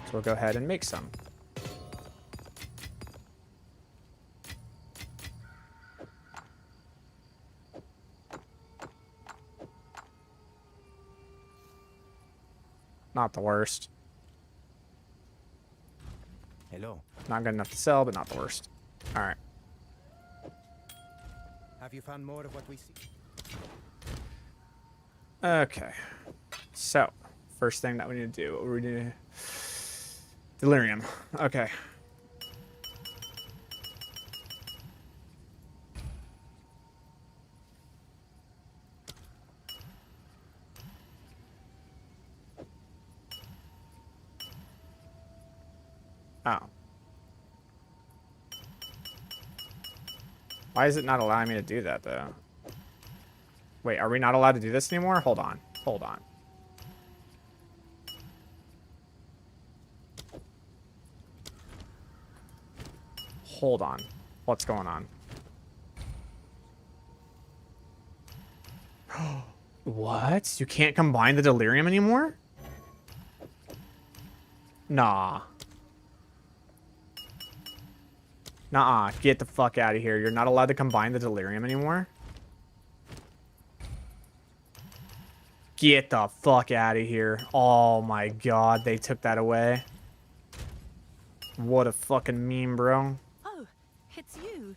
So we'll go ahead and make some. Not the worst. Hello. Not good enough to sell, but not the worst. All right. Have you found more of what we see? Okay. So, first thing that we need to do, what we need to... Delirium. Okay. Oh. Why is it not allowing me to do that, though? Wait, are we not allowed to do this anymore? Hold on. Hold on. Hold on. What's going on? What? You can't combine the delirium anymore? Nah. Nuh-uh. Get the fuck out of here. You're not allowed to combine the delirium anymore? Get the fuck out of here. Oh my god, they took that away. What a fucking meme, bro. Oh, it's you.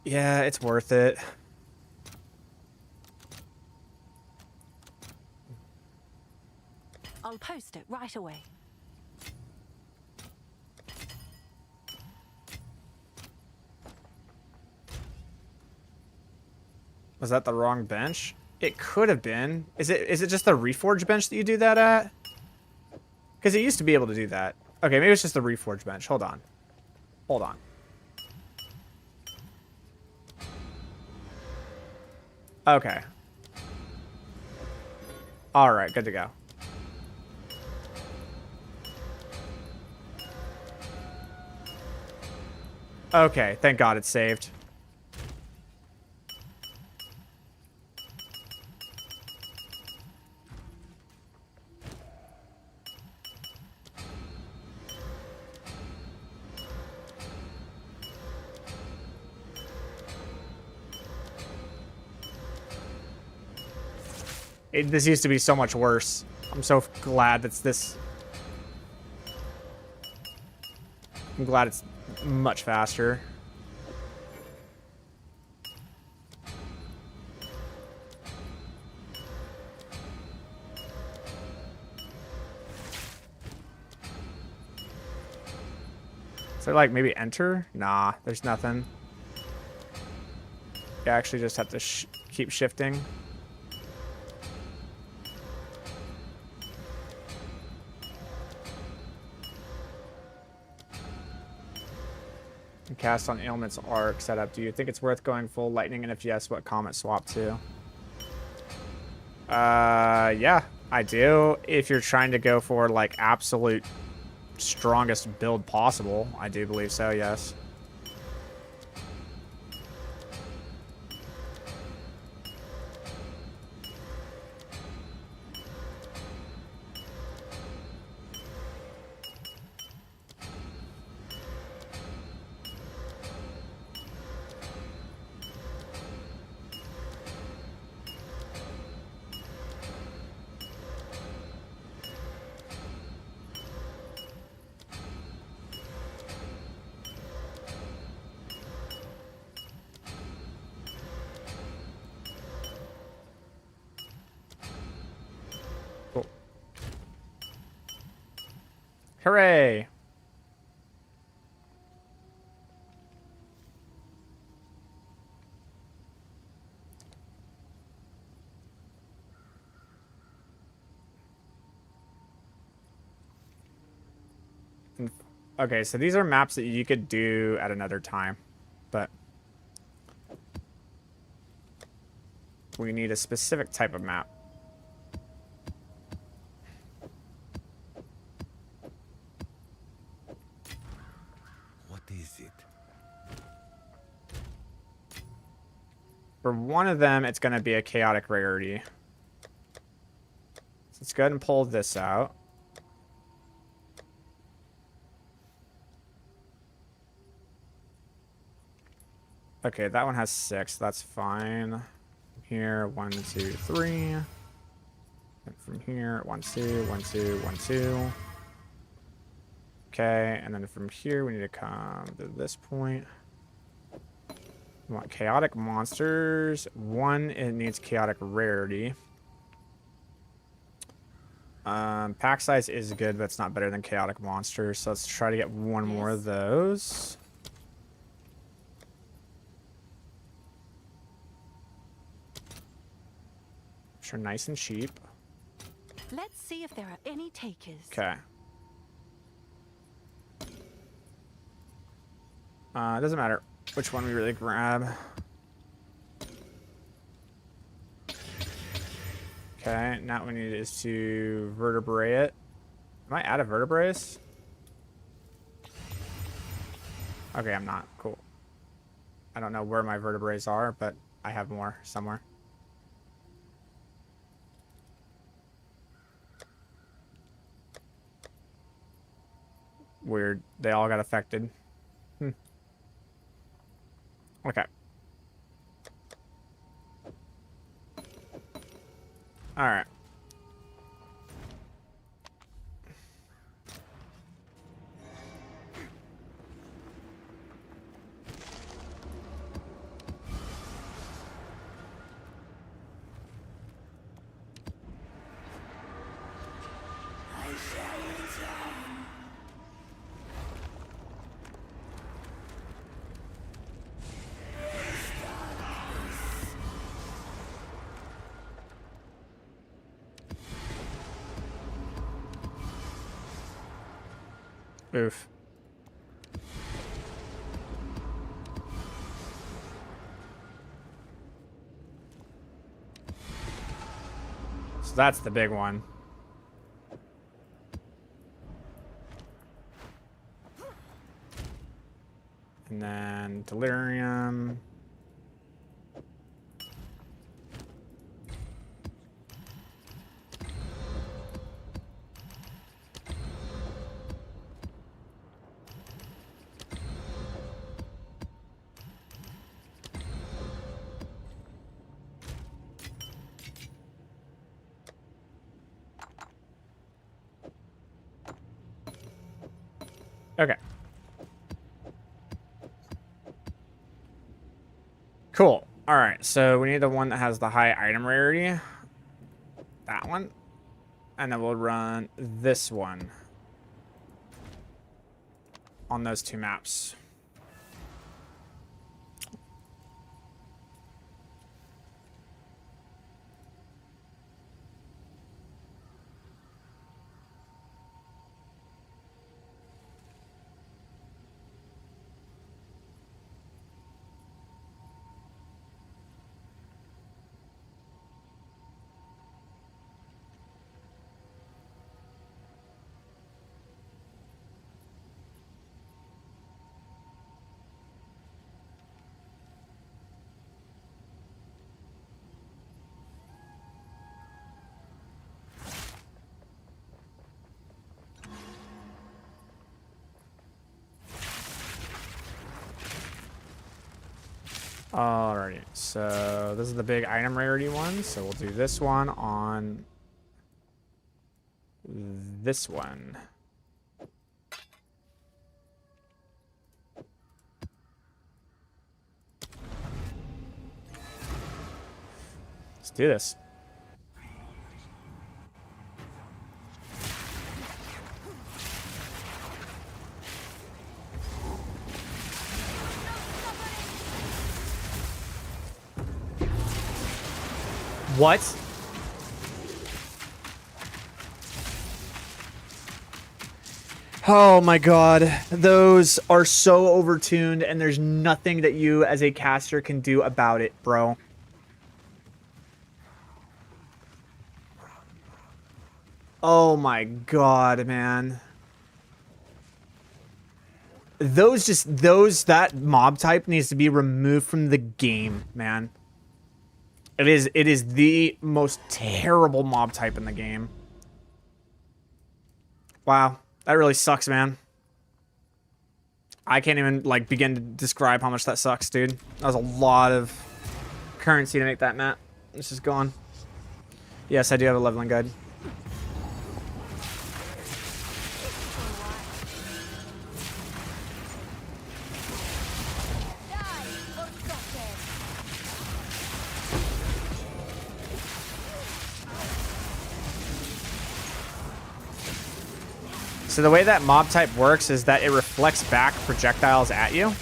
Yeah, it's worth it. I'll post it right away. Was that the wrong bench? It could have been. Is it just the Reforge bench that you do that at? Because it used to be able to do that. Okay, maybe it's just the Reforge bench. Hold on. Hold on. Okay. Alright, good to go. Okay, thank God it's saved. This used to be so much worse. I'm so glad that's this. I'm glad it's much faster. Is there like maybe enter? Nah, there's nothing. You actually just have to keep shifting. Cast on ailments arc setup. Do you think it's worth going full lightning? And if yes, what comet swap to? Yeah, I do. If you're trying to go for like absolute strongest build possible, I do believe so, yes. Hooray! Okay, so these are maps that you could do at another time, but we need a specific type of map. What is it? For one of them, it's going to be a chaotic rarity. So let's go ahead and pull this out. Okay, that one has 6. That's fine. Here, 1, 2, 3. And from here, 1, 2, 1, 2, 1, 2. Okay, and then from here, we need to come to this point. We want chaotic monsters. 1, it needs chaotic rarity. Pack size is good, but it's not better than chaotic monsters. So let's try to get one more of those. Which are nice and cheap. Let's see if there are any takers. Okay. It doesn't matter which one we really grab. Okay, now what we need is to vertebrae it. Am I out of vertebraes? Okay, I'm not. Cool. I don't know where my vertebraes are, but I have more somewhere. Weird. They all got affected. Okay. All right. Oof. So that's the big one. And then delirium. Okay. Cool. All right. So we need the one that has the high item rarity. That one. And then we'll run this one on those 2 maps. Alrighty, so this is the big item rarity one, so we'll do this one on this one. Let's do this. What? Oh my god. Those are so overtuned, and there's nothing that you as a caster can do about it, bro. Oh my god, man. That mob type needs to be removed from the game, man. It is the most terrible mob type in the game. Wow, that really sucks, man. I can't even like begin to describe how much that sucks, dude. That was a lot of currency to make that map. This is gone. Yes, I do have a leveling guide. So the way that mob type works is that it reflects back projectiles at you.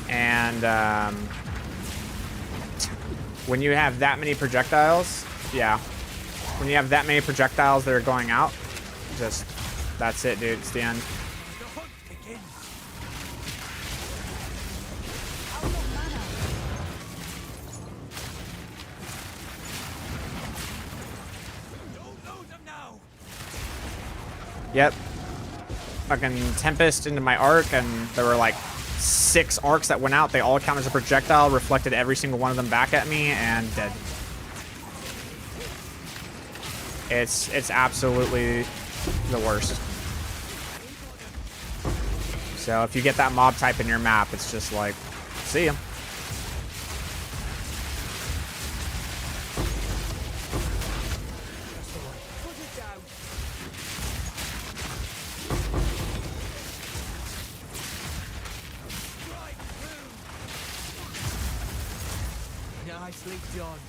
And when you have that many projectiles, yeah. When you have that many projectiles that are going out, just, that's it, dude. It's the end. Yep. Fucking Tempest into my arc, and there were like 6 arcs that went out. They all count as a projectile, reflected every single one of them back at me, and dead. It's absolutely the worst. So if you get that mob type in your map, it's just like, see ya. Nicely done.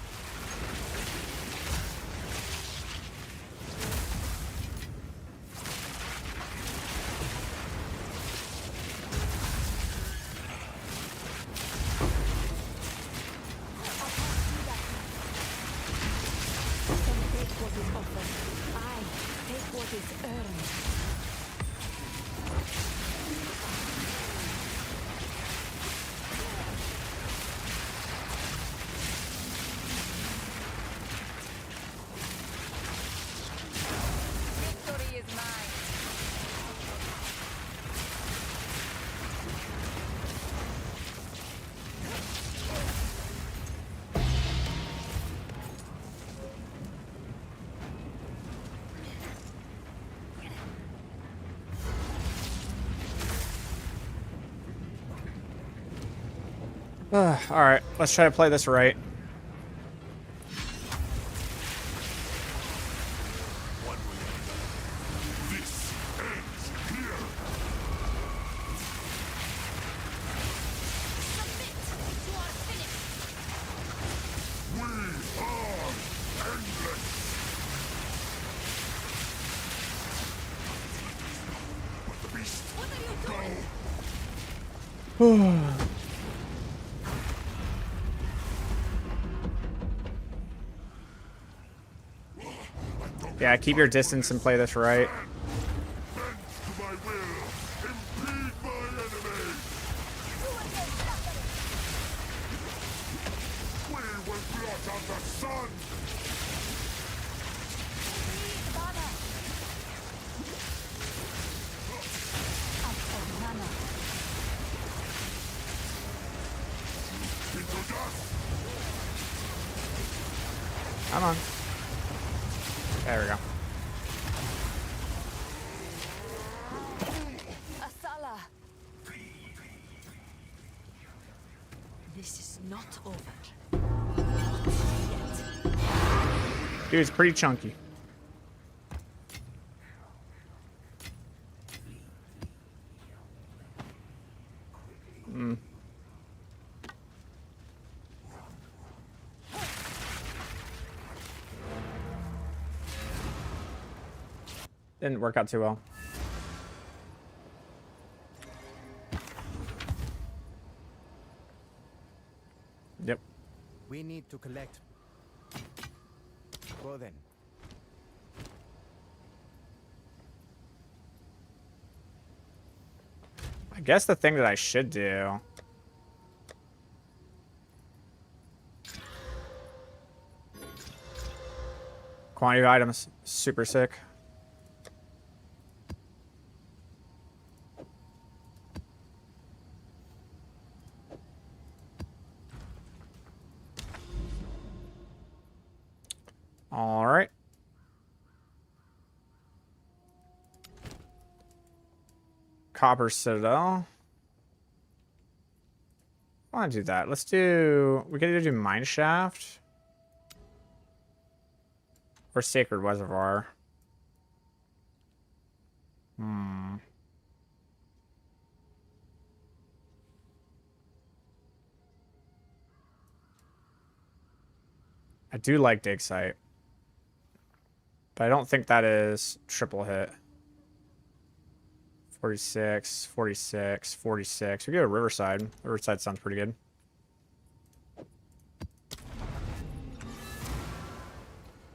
Alright, let's try to play this right. Yeah, keep your distance and play this right. Come on. There we go. Asala. This is not over. Yet. Dude, it's pretty chunky. Didn't work out too well. Yep. We need to collect. Go then. I guess the thing that I should do. Quantity of items, super sick. All right. Copper Citadel. I want to do that. Let's do... We could either do Mine Shaft. Or Sacred Reservoir. I do like Dig Site. But I don't think that is triple hit. 46, 46, 46. We go to Riverside. Riverside sounds pretty good.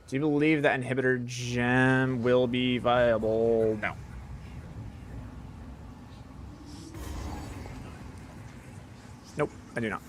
Do you believe that inhibitor gem will be viable? No. Nope, I do not.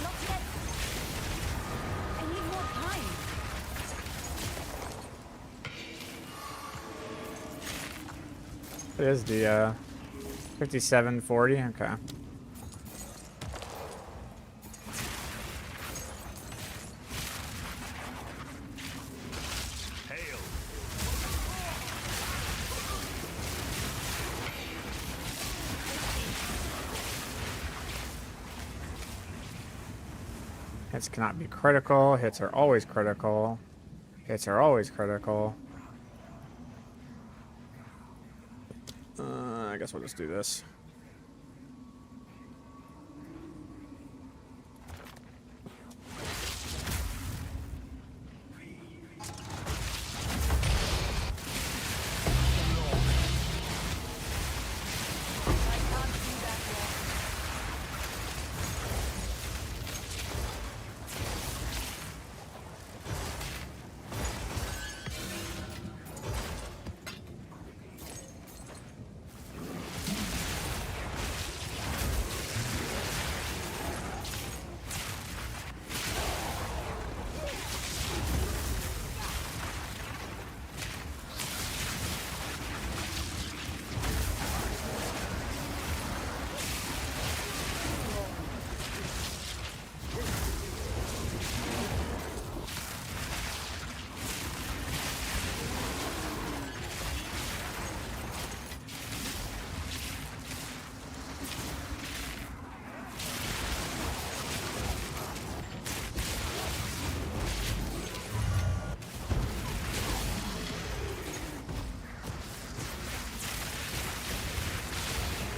Not yet. I need more time. It is the 5740. Okay. Hail. Hits cannot be critical. Hits are always critical. Hits are always critical. I guess we'll just do this.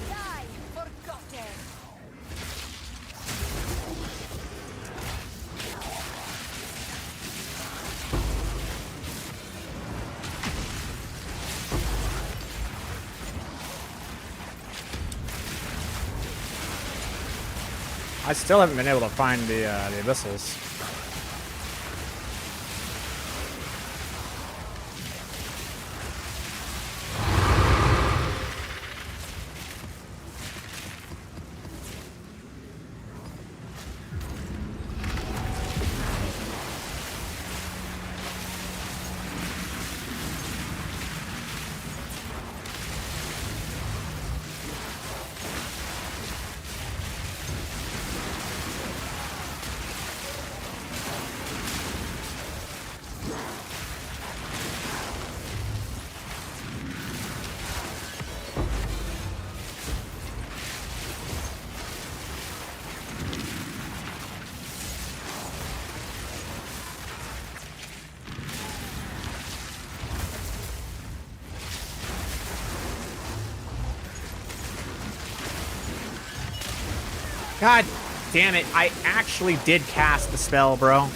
Die, forgotten. I still haven't been able to find the abyssals. God damn it. I actually did cast the spell, bro.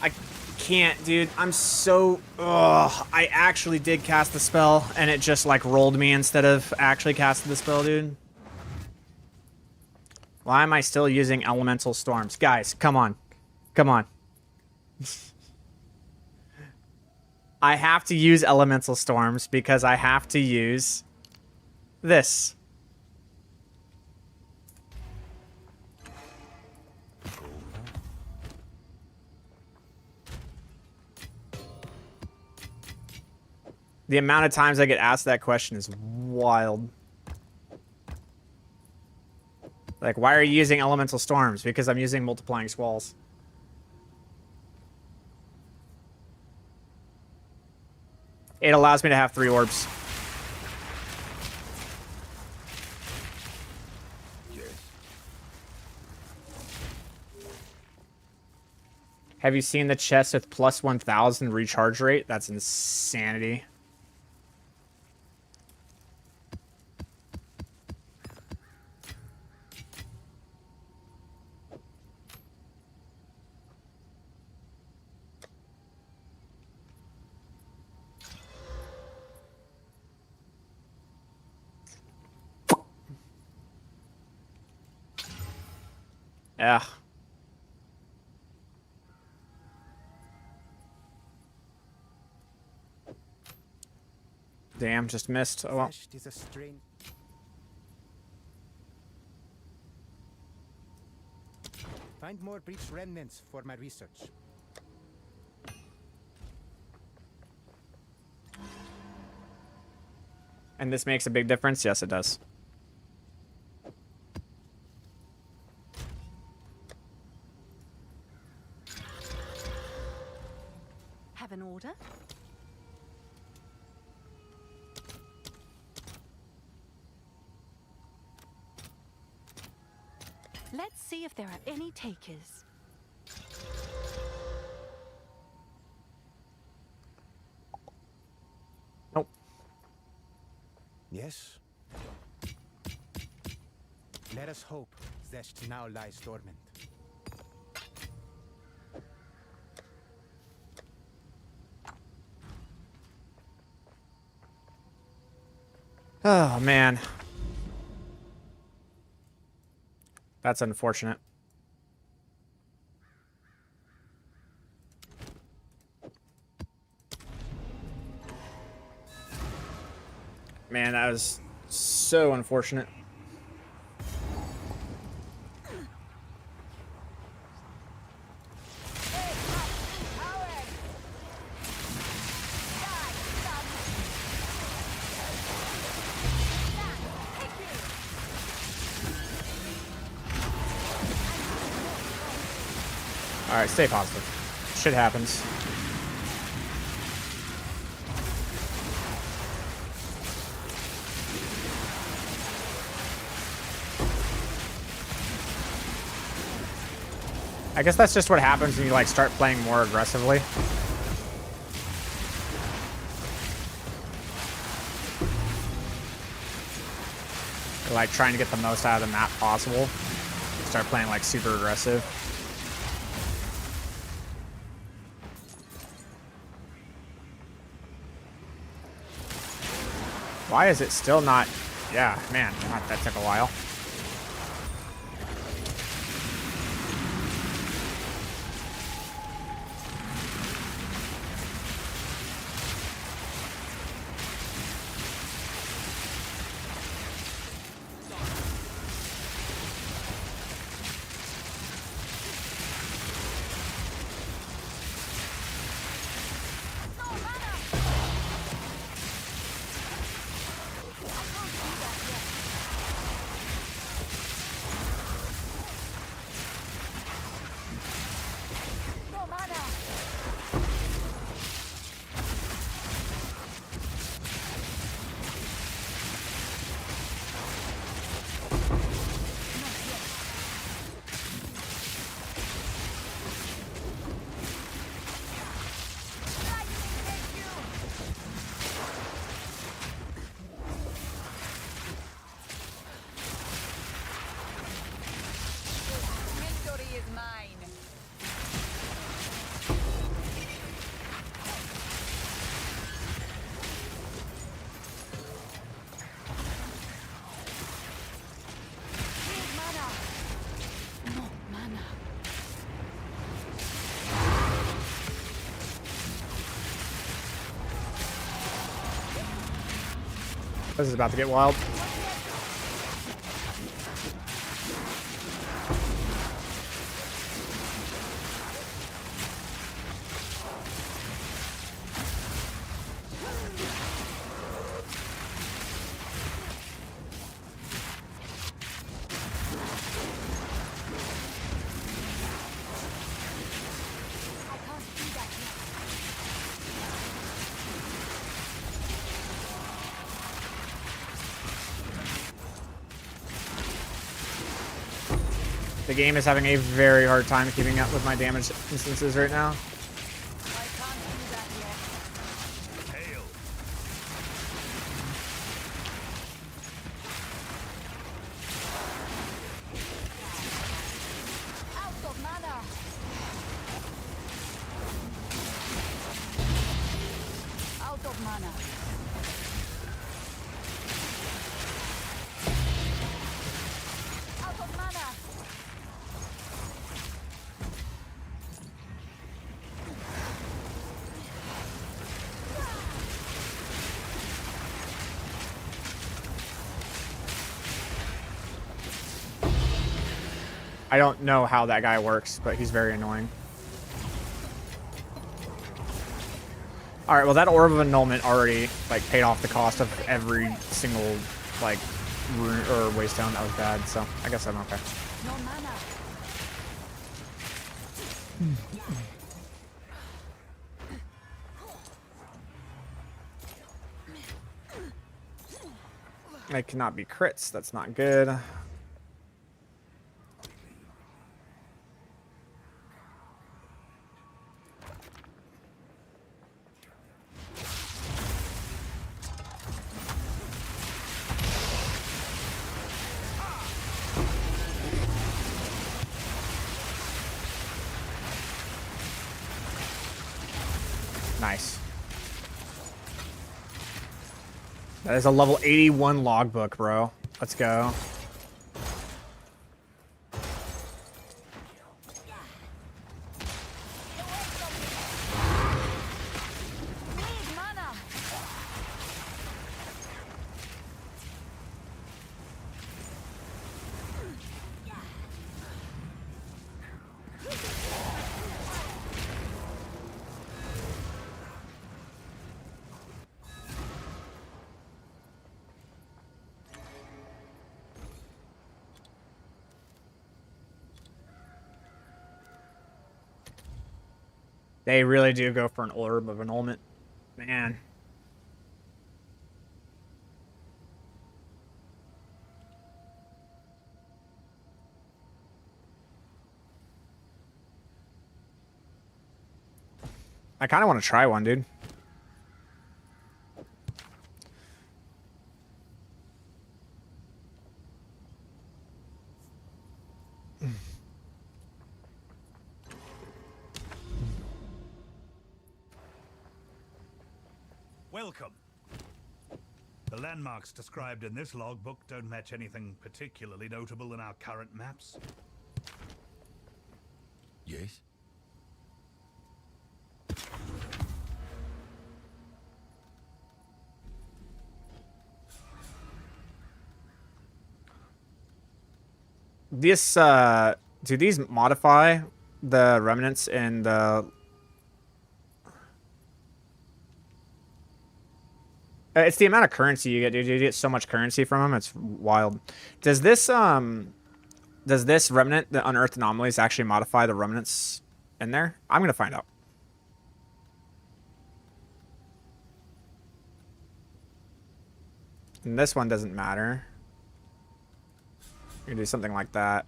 I can't, dude. I'm so... Ugh. I actually did cast the spell, and it just, like, rolled me instead of actually casting the spell, dude. Why am I still using Elemental Storms? Guys, come on. Come on. I have to use Elemental Storms because I have to use this. The amount of times I get asked that question is wild. Like, why are you using Elemental Storms? Because I'm using Multiplying Squalls. It allows me to have 3 orbs. Yes. Have you seen the chest with plus 1,000 recharge rate? That's insanity. Yeah. Damn, just missed. Oh well. Zest is a strain. Find more breach remnants for my research. And this makes a big difference? Yes, it does. Have an order? Let's see if there are any takers. Nope. Yes. Let us hope Zest now lies dormant. Oh, man. That's unfortunate. Man, that was so unfortunate. Alright, stay positive. Shit happens. I guess that's just what happens when you like start playing more aggressively. You're, like trying to get the most out of the map possible. Start playing like super aggressive. Why is it still not? Yeah, man, that took a while. This is about to get wild. The game is having a very hard time keeping up with my damage instances right now. I can't do that yet. Hail. Out of mana. Out of mana. Out of mana. I don't know how that guy works, but he's very annoying. All right, well, that Orb of Annulment already like paid off the cost of every single like rune or waste down that was bad, so I guess I'm okay. No mana. They cannot be crits. That's not good. Nice. That is a level 81 logbook, bro. Let's go. Need mana. They really do go for an Orb of Annulment. Man. I kind of want to try one, dude. Welcome. The landmarks described in this logbook don't match anything particularly notable in our current maps. Yes? This, do these modify the remnants in the... It's the amount of currency you get, dude. You get so much currency from them. It's wild. Does this remnant, the unearthed anomalies, actually modify the remnants in there? I'm going to find out. And this one doesn't matter. You can do something like that.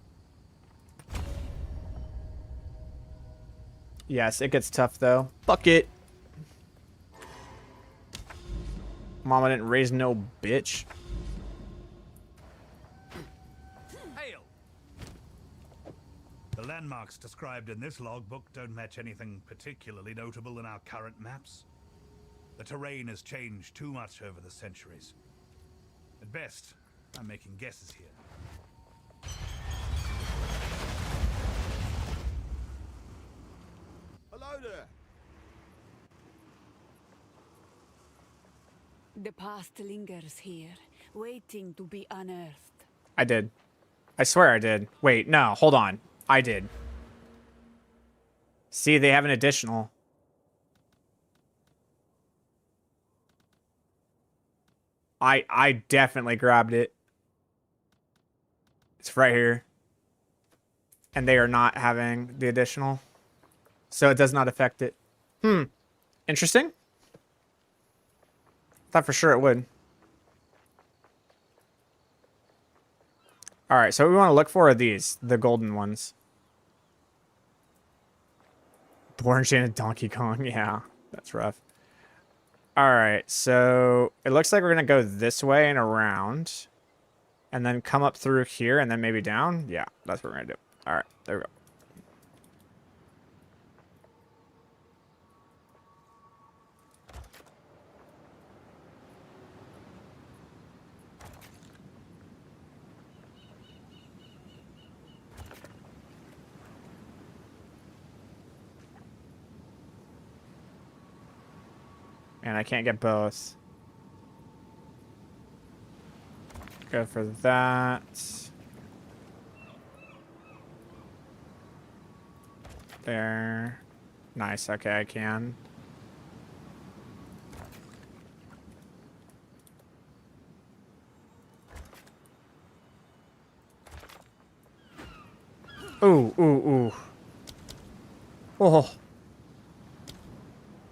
Yes, it gets tough, though. Fuck it. Mama didn't raise no bitch. Hail! The landmarks described in this logbook don't match anything particularly notable in our current maps. The terrain has changed too much over the centuries. At best, I'm making guesses here. Hello there. The past lingers here, waiting to be unearthed. I did. I swear I did. Wait, no, hold on. I did. See, they have an additional. I definitely grabbed it. It's right here. And they are not having the additional. So it does not affect it. Interesting. Thought for sure it would. Alright, so what we want to look for are these. The golden ones. Born Enchanted Donkey Kong. Yeah, that's rough. Alright, so it looks like we're going to go this way and around. And then come up through here and then maybe down. Yeah, that's what we're going to do. Alright, there we go. And I can't get both. Go for that. There. Nice. Okay, I can. Ooh, ooh, ooh. Oh.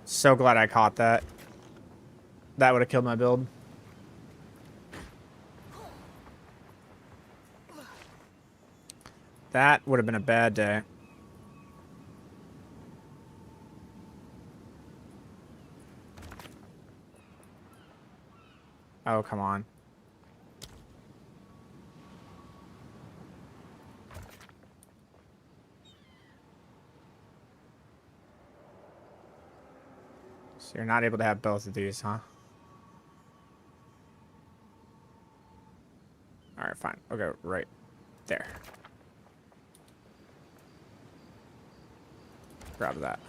So glad I caught that. That would have killed my build. That would have been a bad day. Oh, come on. So you're not able to have both of these, huh? Alright, fine. I'll go right there. Grab that.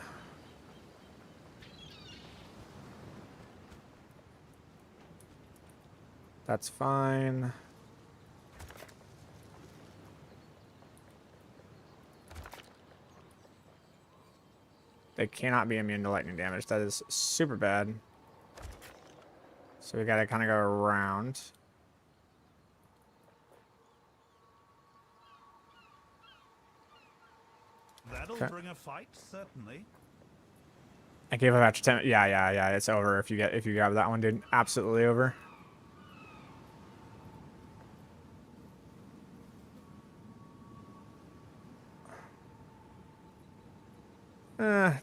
That's fine. They cannot be immune to lightning damage. That is super bad. So we gotta kind of go around. That'll Okay. bring a fight, certainly. I gave up after 10. Yeah. It's over if you grab that one, dude. Absolutely over.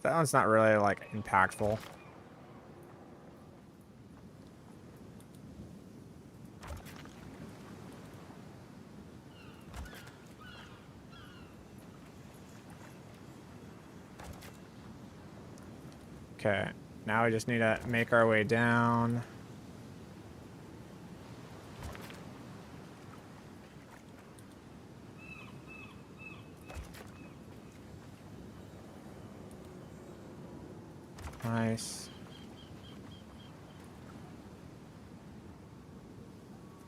That one's not really like impactful. Okay, now we just need to make our way down. Nice.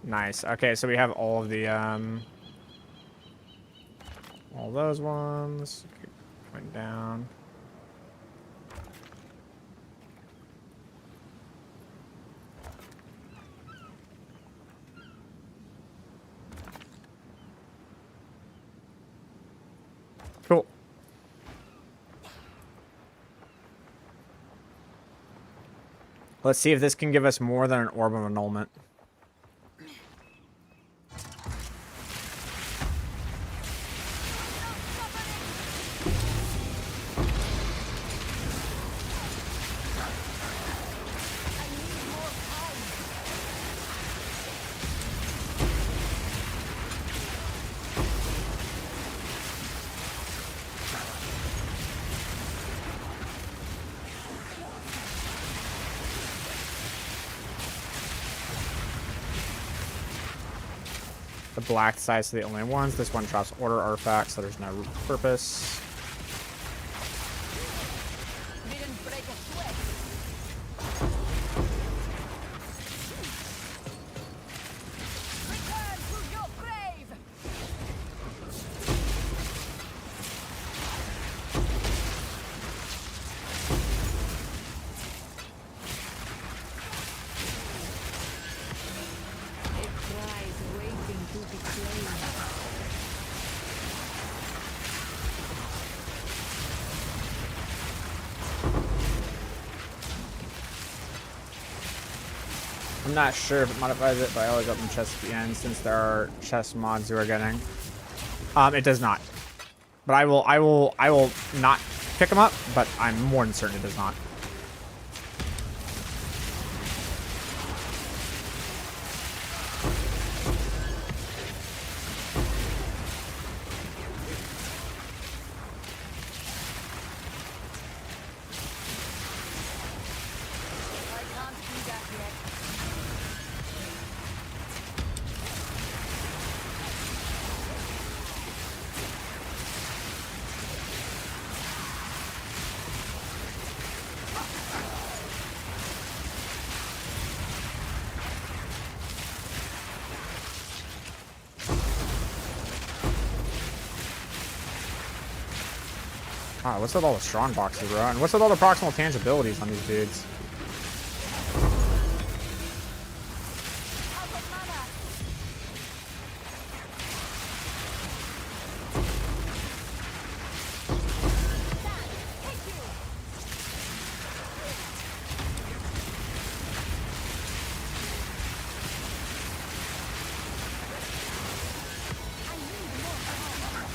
Nice. Okay, so we have all of the all those ones. Keep going down. Cool. Let's see if this can give us more than an orb of annulment. The black sides are the only ones. This one drops order artifacts, so there's no purpose. Didn't break a sweat. I'm not sure if it modifies it, but I always open chests at the end since there are chest mods you are getting. It does not. But I will not pick them up, but I'm more than certain it does not. I can't do that yet. Wow, what's with all the strong boxes, bro? And what's with all the proximal tangibilities on these dudes? Out of mana. Take you. I need more power.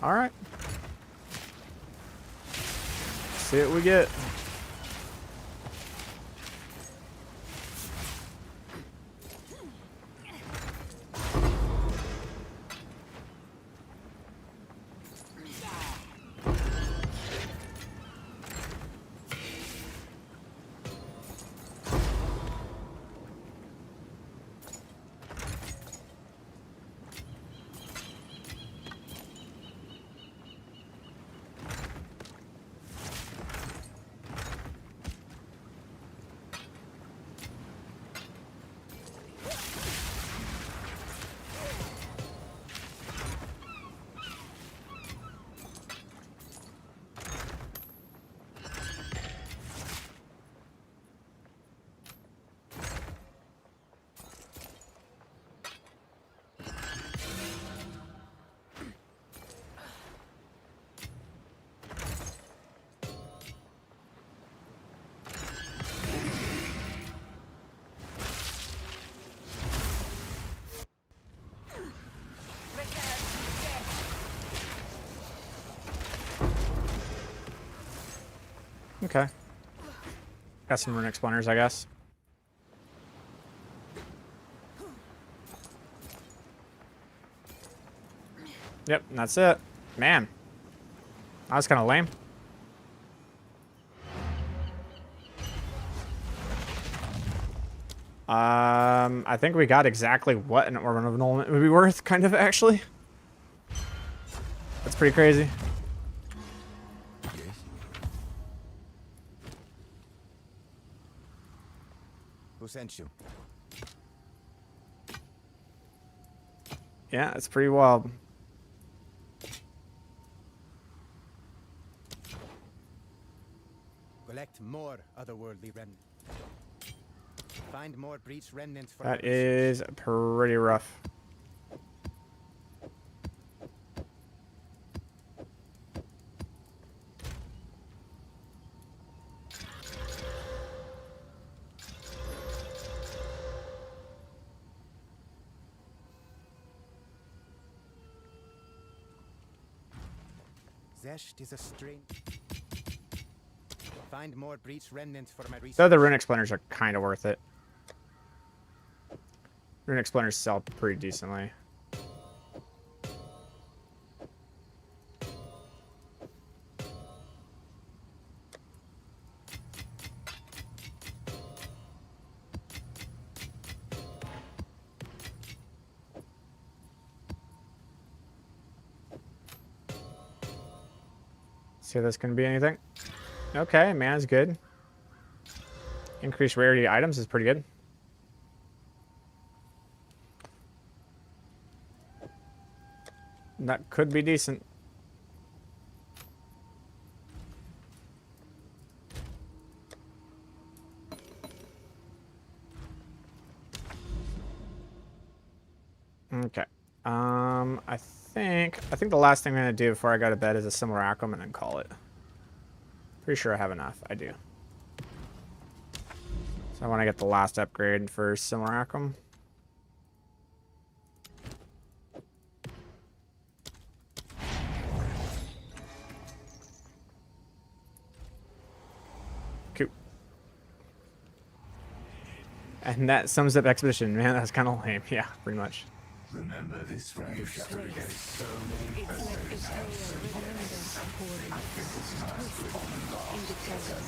All right. See what we get. Okay. Got some runic splinters, I guess. Yep, and that's it. Man. That was kind of lame. I think we got exactly what an Orban of Annulment would be worth, kind of, actually. That's pretty crazy. Who sent you? Yeah, it's pretty wild. Collect more otherworldly remnants. Find more breach remnants for That my research. is pretty rough. Zesht is a strain. Find more breach remnants for my research. Though the runic splinters are kind of worth it. Runic splinters sell pretty decently. See if this can be anything. Okay, man's good. Increased rarity items is pretty good. That could be decent. Okay. I think the last thing I'm gonna do before I go to bed is a simulacrum and then call it. Pretty sure I have enough. I do. So I want to get the last upgrade for simulacrum. Cool. And that sums up Expedition. Man, that's kind of lame. Yeah, pretty much. Remember this from your shattered against so many It's like a tale remembered according in the present.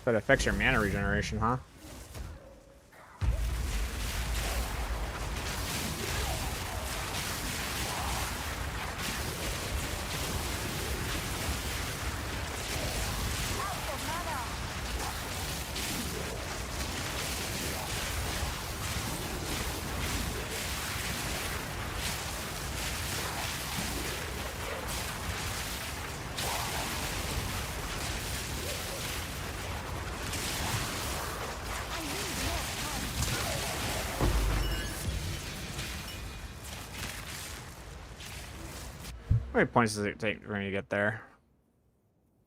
That affects your mana regeneration, huh? How many points does it take for me to get there?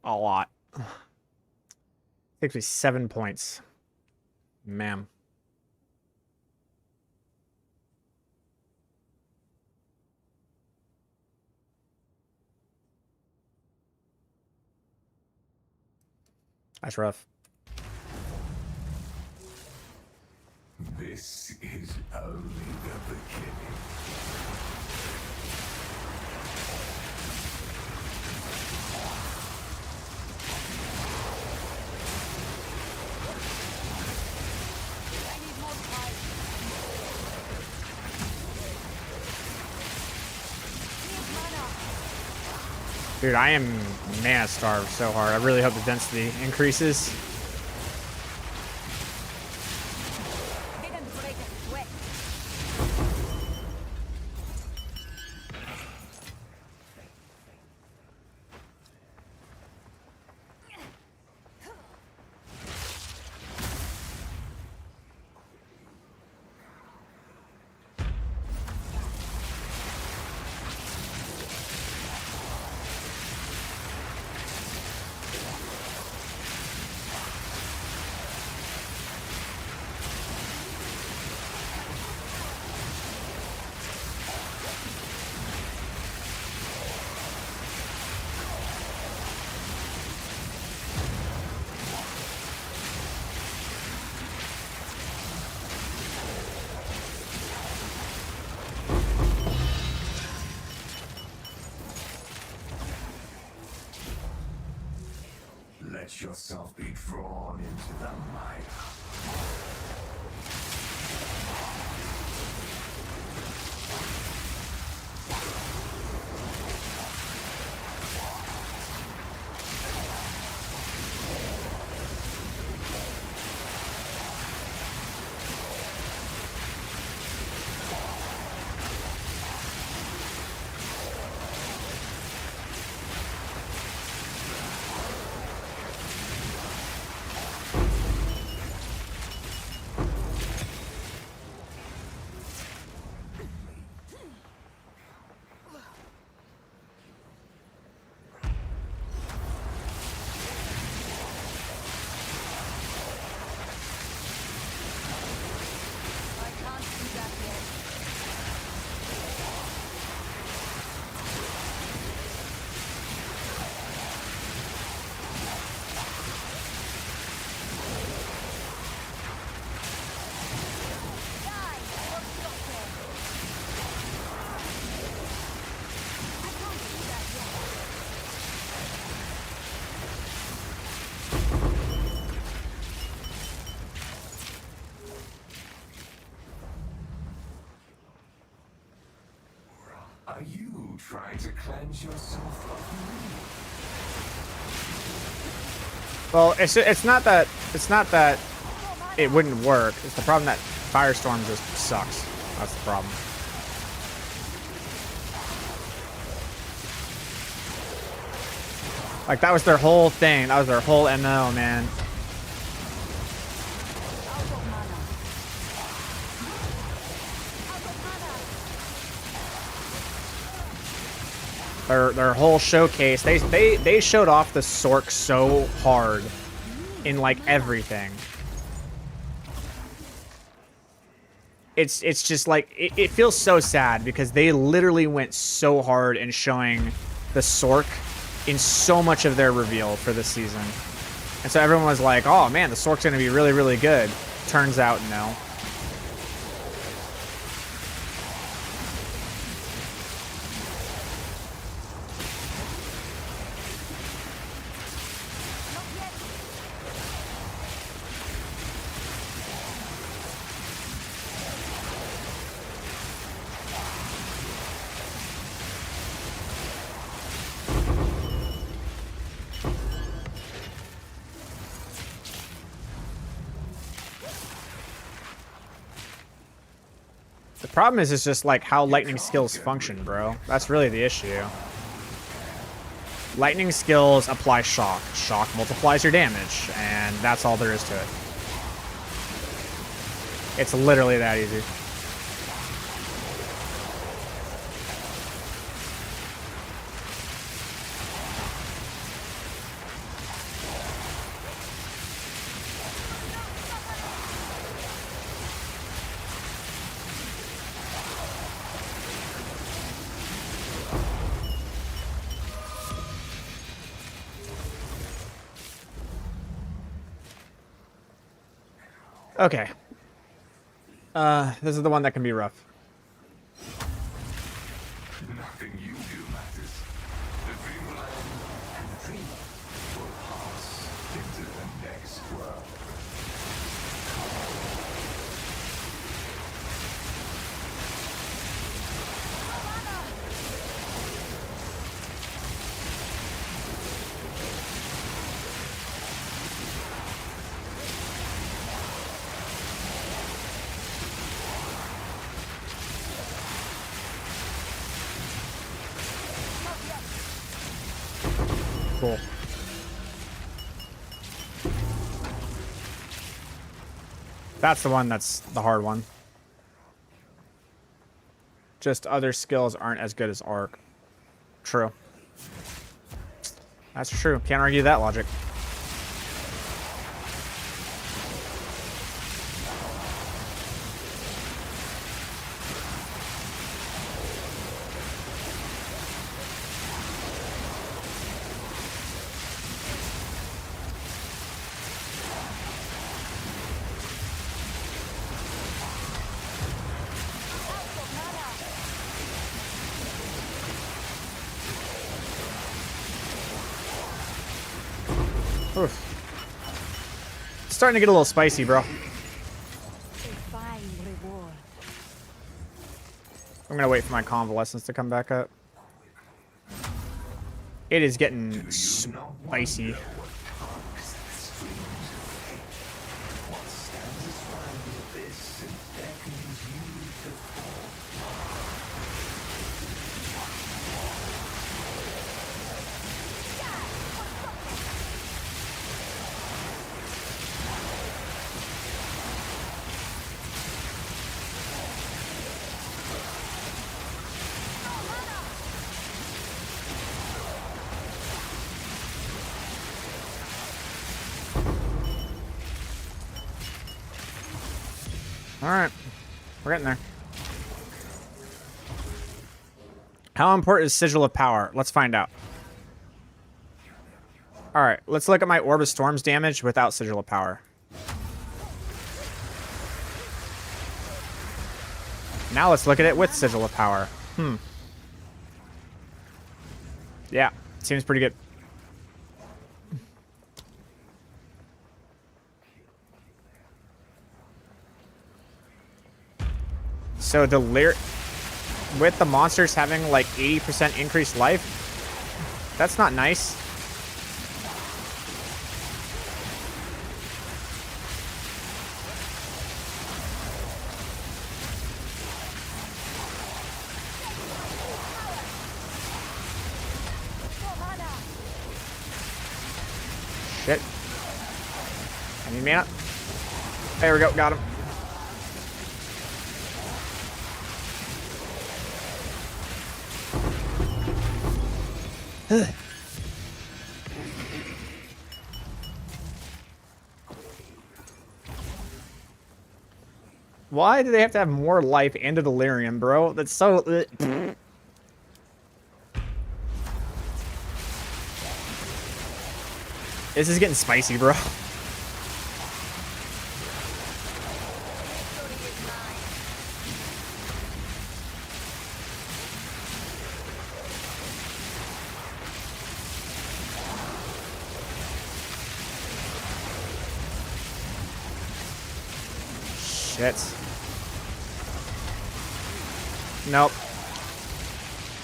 A lot. It takes me 7 points. Ma'am. That's rough. This is only the beginning. Dude, I am mana starved so hard. I really hope the density increases. Didn't break a sweat. Let yourself be drawn into the mire. Try to cleanse yourself of me. Well, it's not that it wouldn't work. It's the problem that Firestorm just sucks. That's the problem. Like, that was their whole thing. That was their whole MO, man. Their whole showcase, they showed off the Sorc so hard in like everything. It's just like it feels so sad because they literally went so hard in showing the Sorc in so much of their reveal for this season. And so everyone was like, oh man, the Sorc's gonna be really, really good. Turns out, no. The problem is, it's just like how lightning skills function, bro. That's really the issue. Lightning skills apply shock. Shock multiplies your damage, and that's all there is to it. It's literally that easy. Okay. This is the one that can be rough. Nothing you do matters. The dreamland and the dreamer will pass into the next world. Cool. That's the one that's the hard one. Just other skills aren't as good as Arc. True. That's true. Can't argue that logic. Oof. It's starting to get a little spicy, bro. A fine reward. I'm gonna wait for my convalescence to come back up. It is getting spicy. Alright. We're getting there. How important is Sigil of Power? Let's find out. Alright, let's look at my Orb of Storms damage without Sigil of Power. Now let's look at it with Sigil of Power. Yeah, seems pretty good. So with the monsters having like 80% increased life. That's not nice. Shit. I need mana. There we go, got him. Why do they have to have more life and a delirium, bro? That's so... This is getting spicy, bro. Shit. Nope.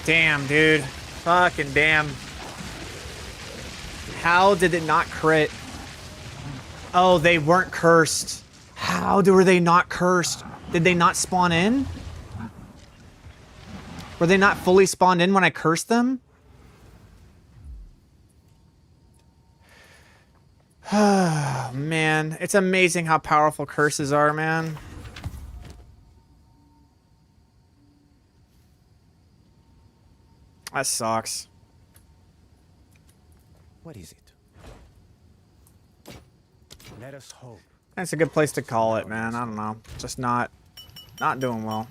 Damn, dude. Fucking damn. How did it not crit? Oh, they weren't cursed. How were they not cursed? Did they not spawn in? Were they not fully spawned in when I cursed them? Oh, man. It's amazing how powerful curses are, man. That sucks. What is it? Let us hope. That's a good place to call it, man. I don't know. Just not doing well.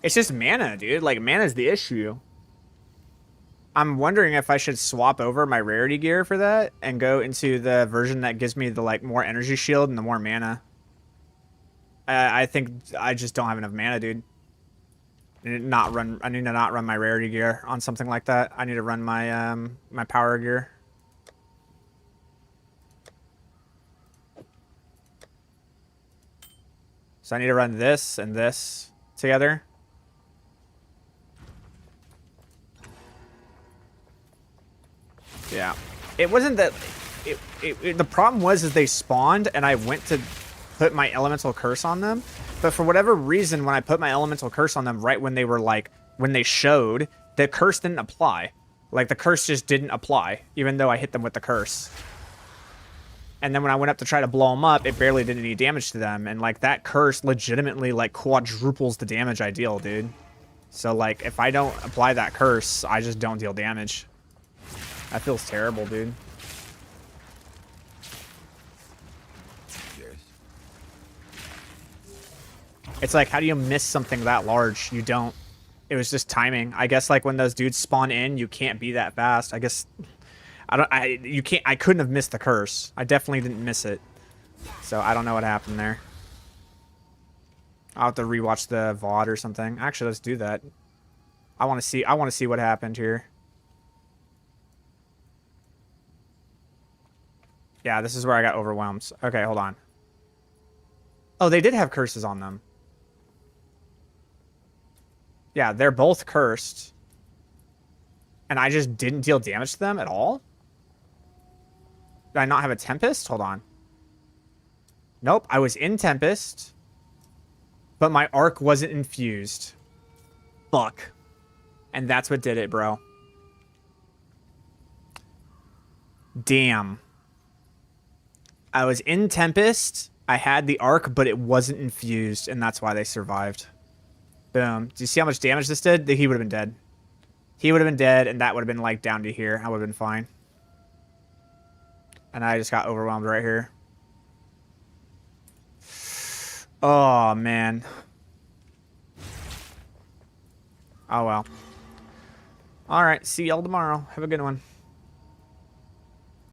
It's just mana, dude. Like, mana's the issue. I'm wondering if I should swap over my rarity gear for that and go into the version that gives me the, like, more energy shield and the more mana. I think I just don't have enough mana, dude. I need to not run my rarity gear on something like that. I need to run my my power gear. So I need to run this and this together. Yeah. It wasn't that... the problem was is they spawned and I went to put my elemental curse on them. But for whatever reason, when I put my elemental curse on them right when they were like... when they showed, the curse didn't apply. Like, the curse just didn't apply, even though I hit them with the curse. And then when I went up to try to blow them up, it barely did any damage to them. And, like, that curse legitimately, like, quadruples the damage I deal, dude. So, like, if I don't apply that curse, I just don't deal damage. That feels terrible, dude. It's like, how do you miss something that large? You don't. It was just timing. I guess, like, when those dudes spawn in, you can't be that fast. I guess... I couldn't have missed the curse. I definitely didn't miss it. So, I don't know what happened there. I'll have to rewatch the VOD or something. Actually, let's do that. I want to see what happened here. Yeah, this is where I got overwhelmed. Okay, hold on. Oh, they did have curses on them. Yeah, they're both cursed. And I just didn't deal damage to them at all? Did I not have a Tempest? Hold on. Nope, I was in Tempest. But my arc wasn't infused. Fuck. And that's what did it, bro. Damn. I was in Tempest. I had the arc, but it wasn't infused. And that's why they survived. Boom. Do you see how much damage this did? He would have been dead. He would have been dead, and that would have been, like, down to here. I would have been fine. And I just got overwhelmed right here. Oh, man. Oh, well. All right. See y'all tomorrow. Have a good one.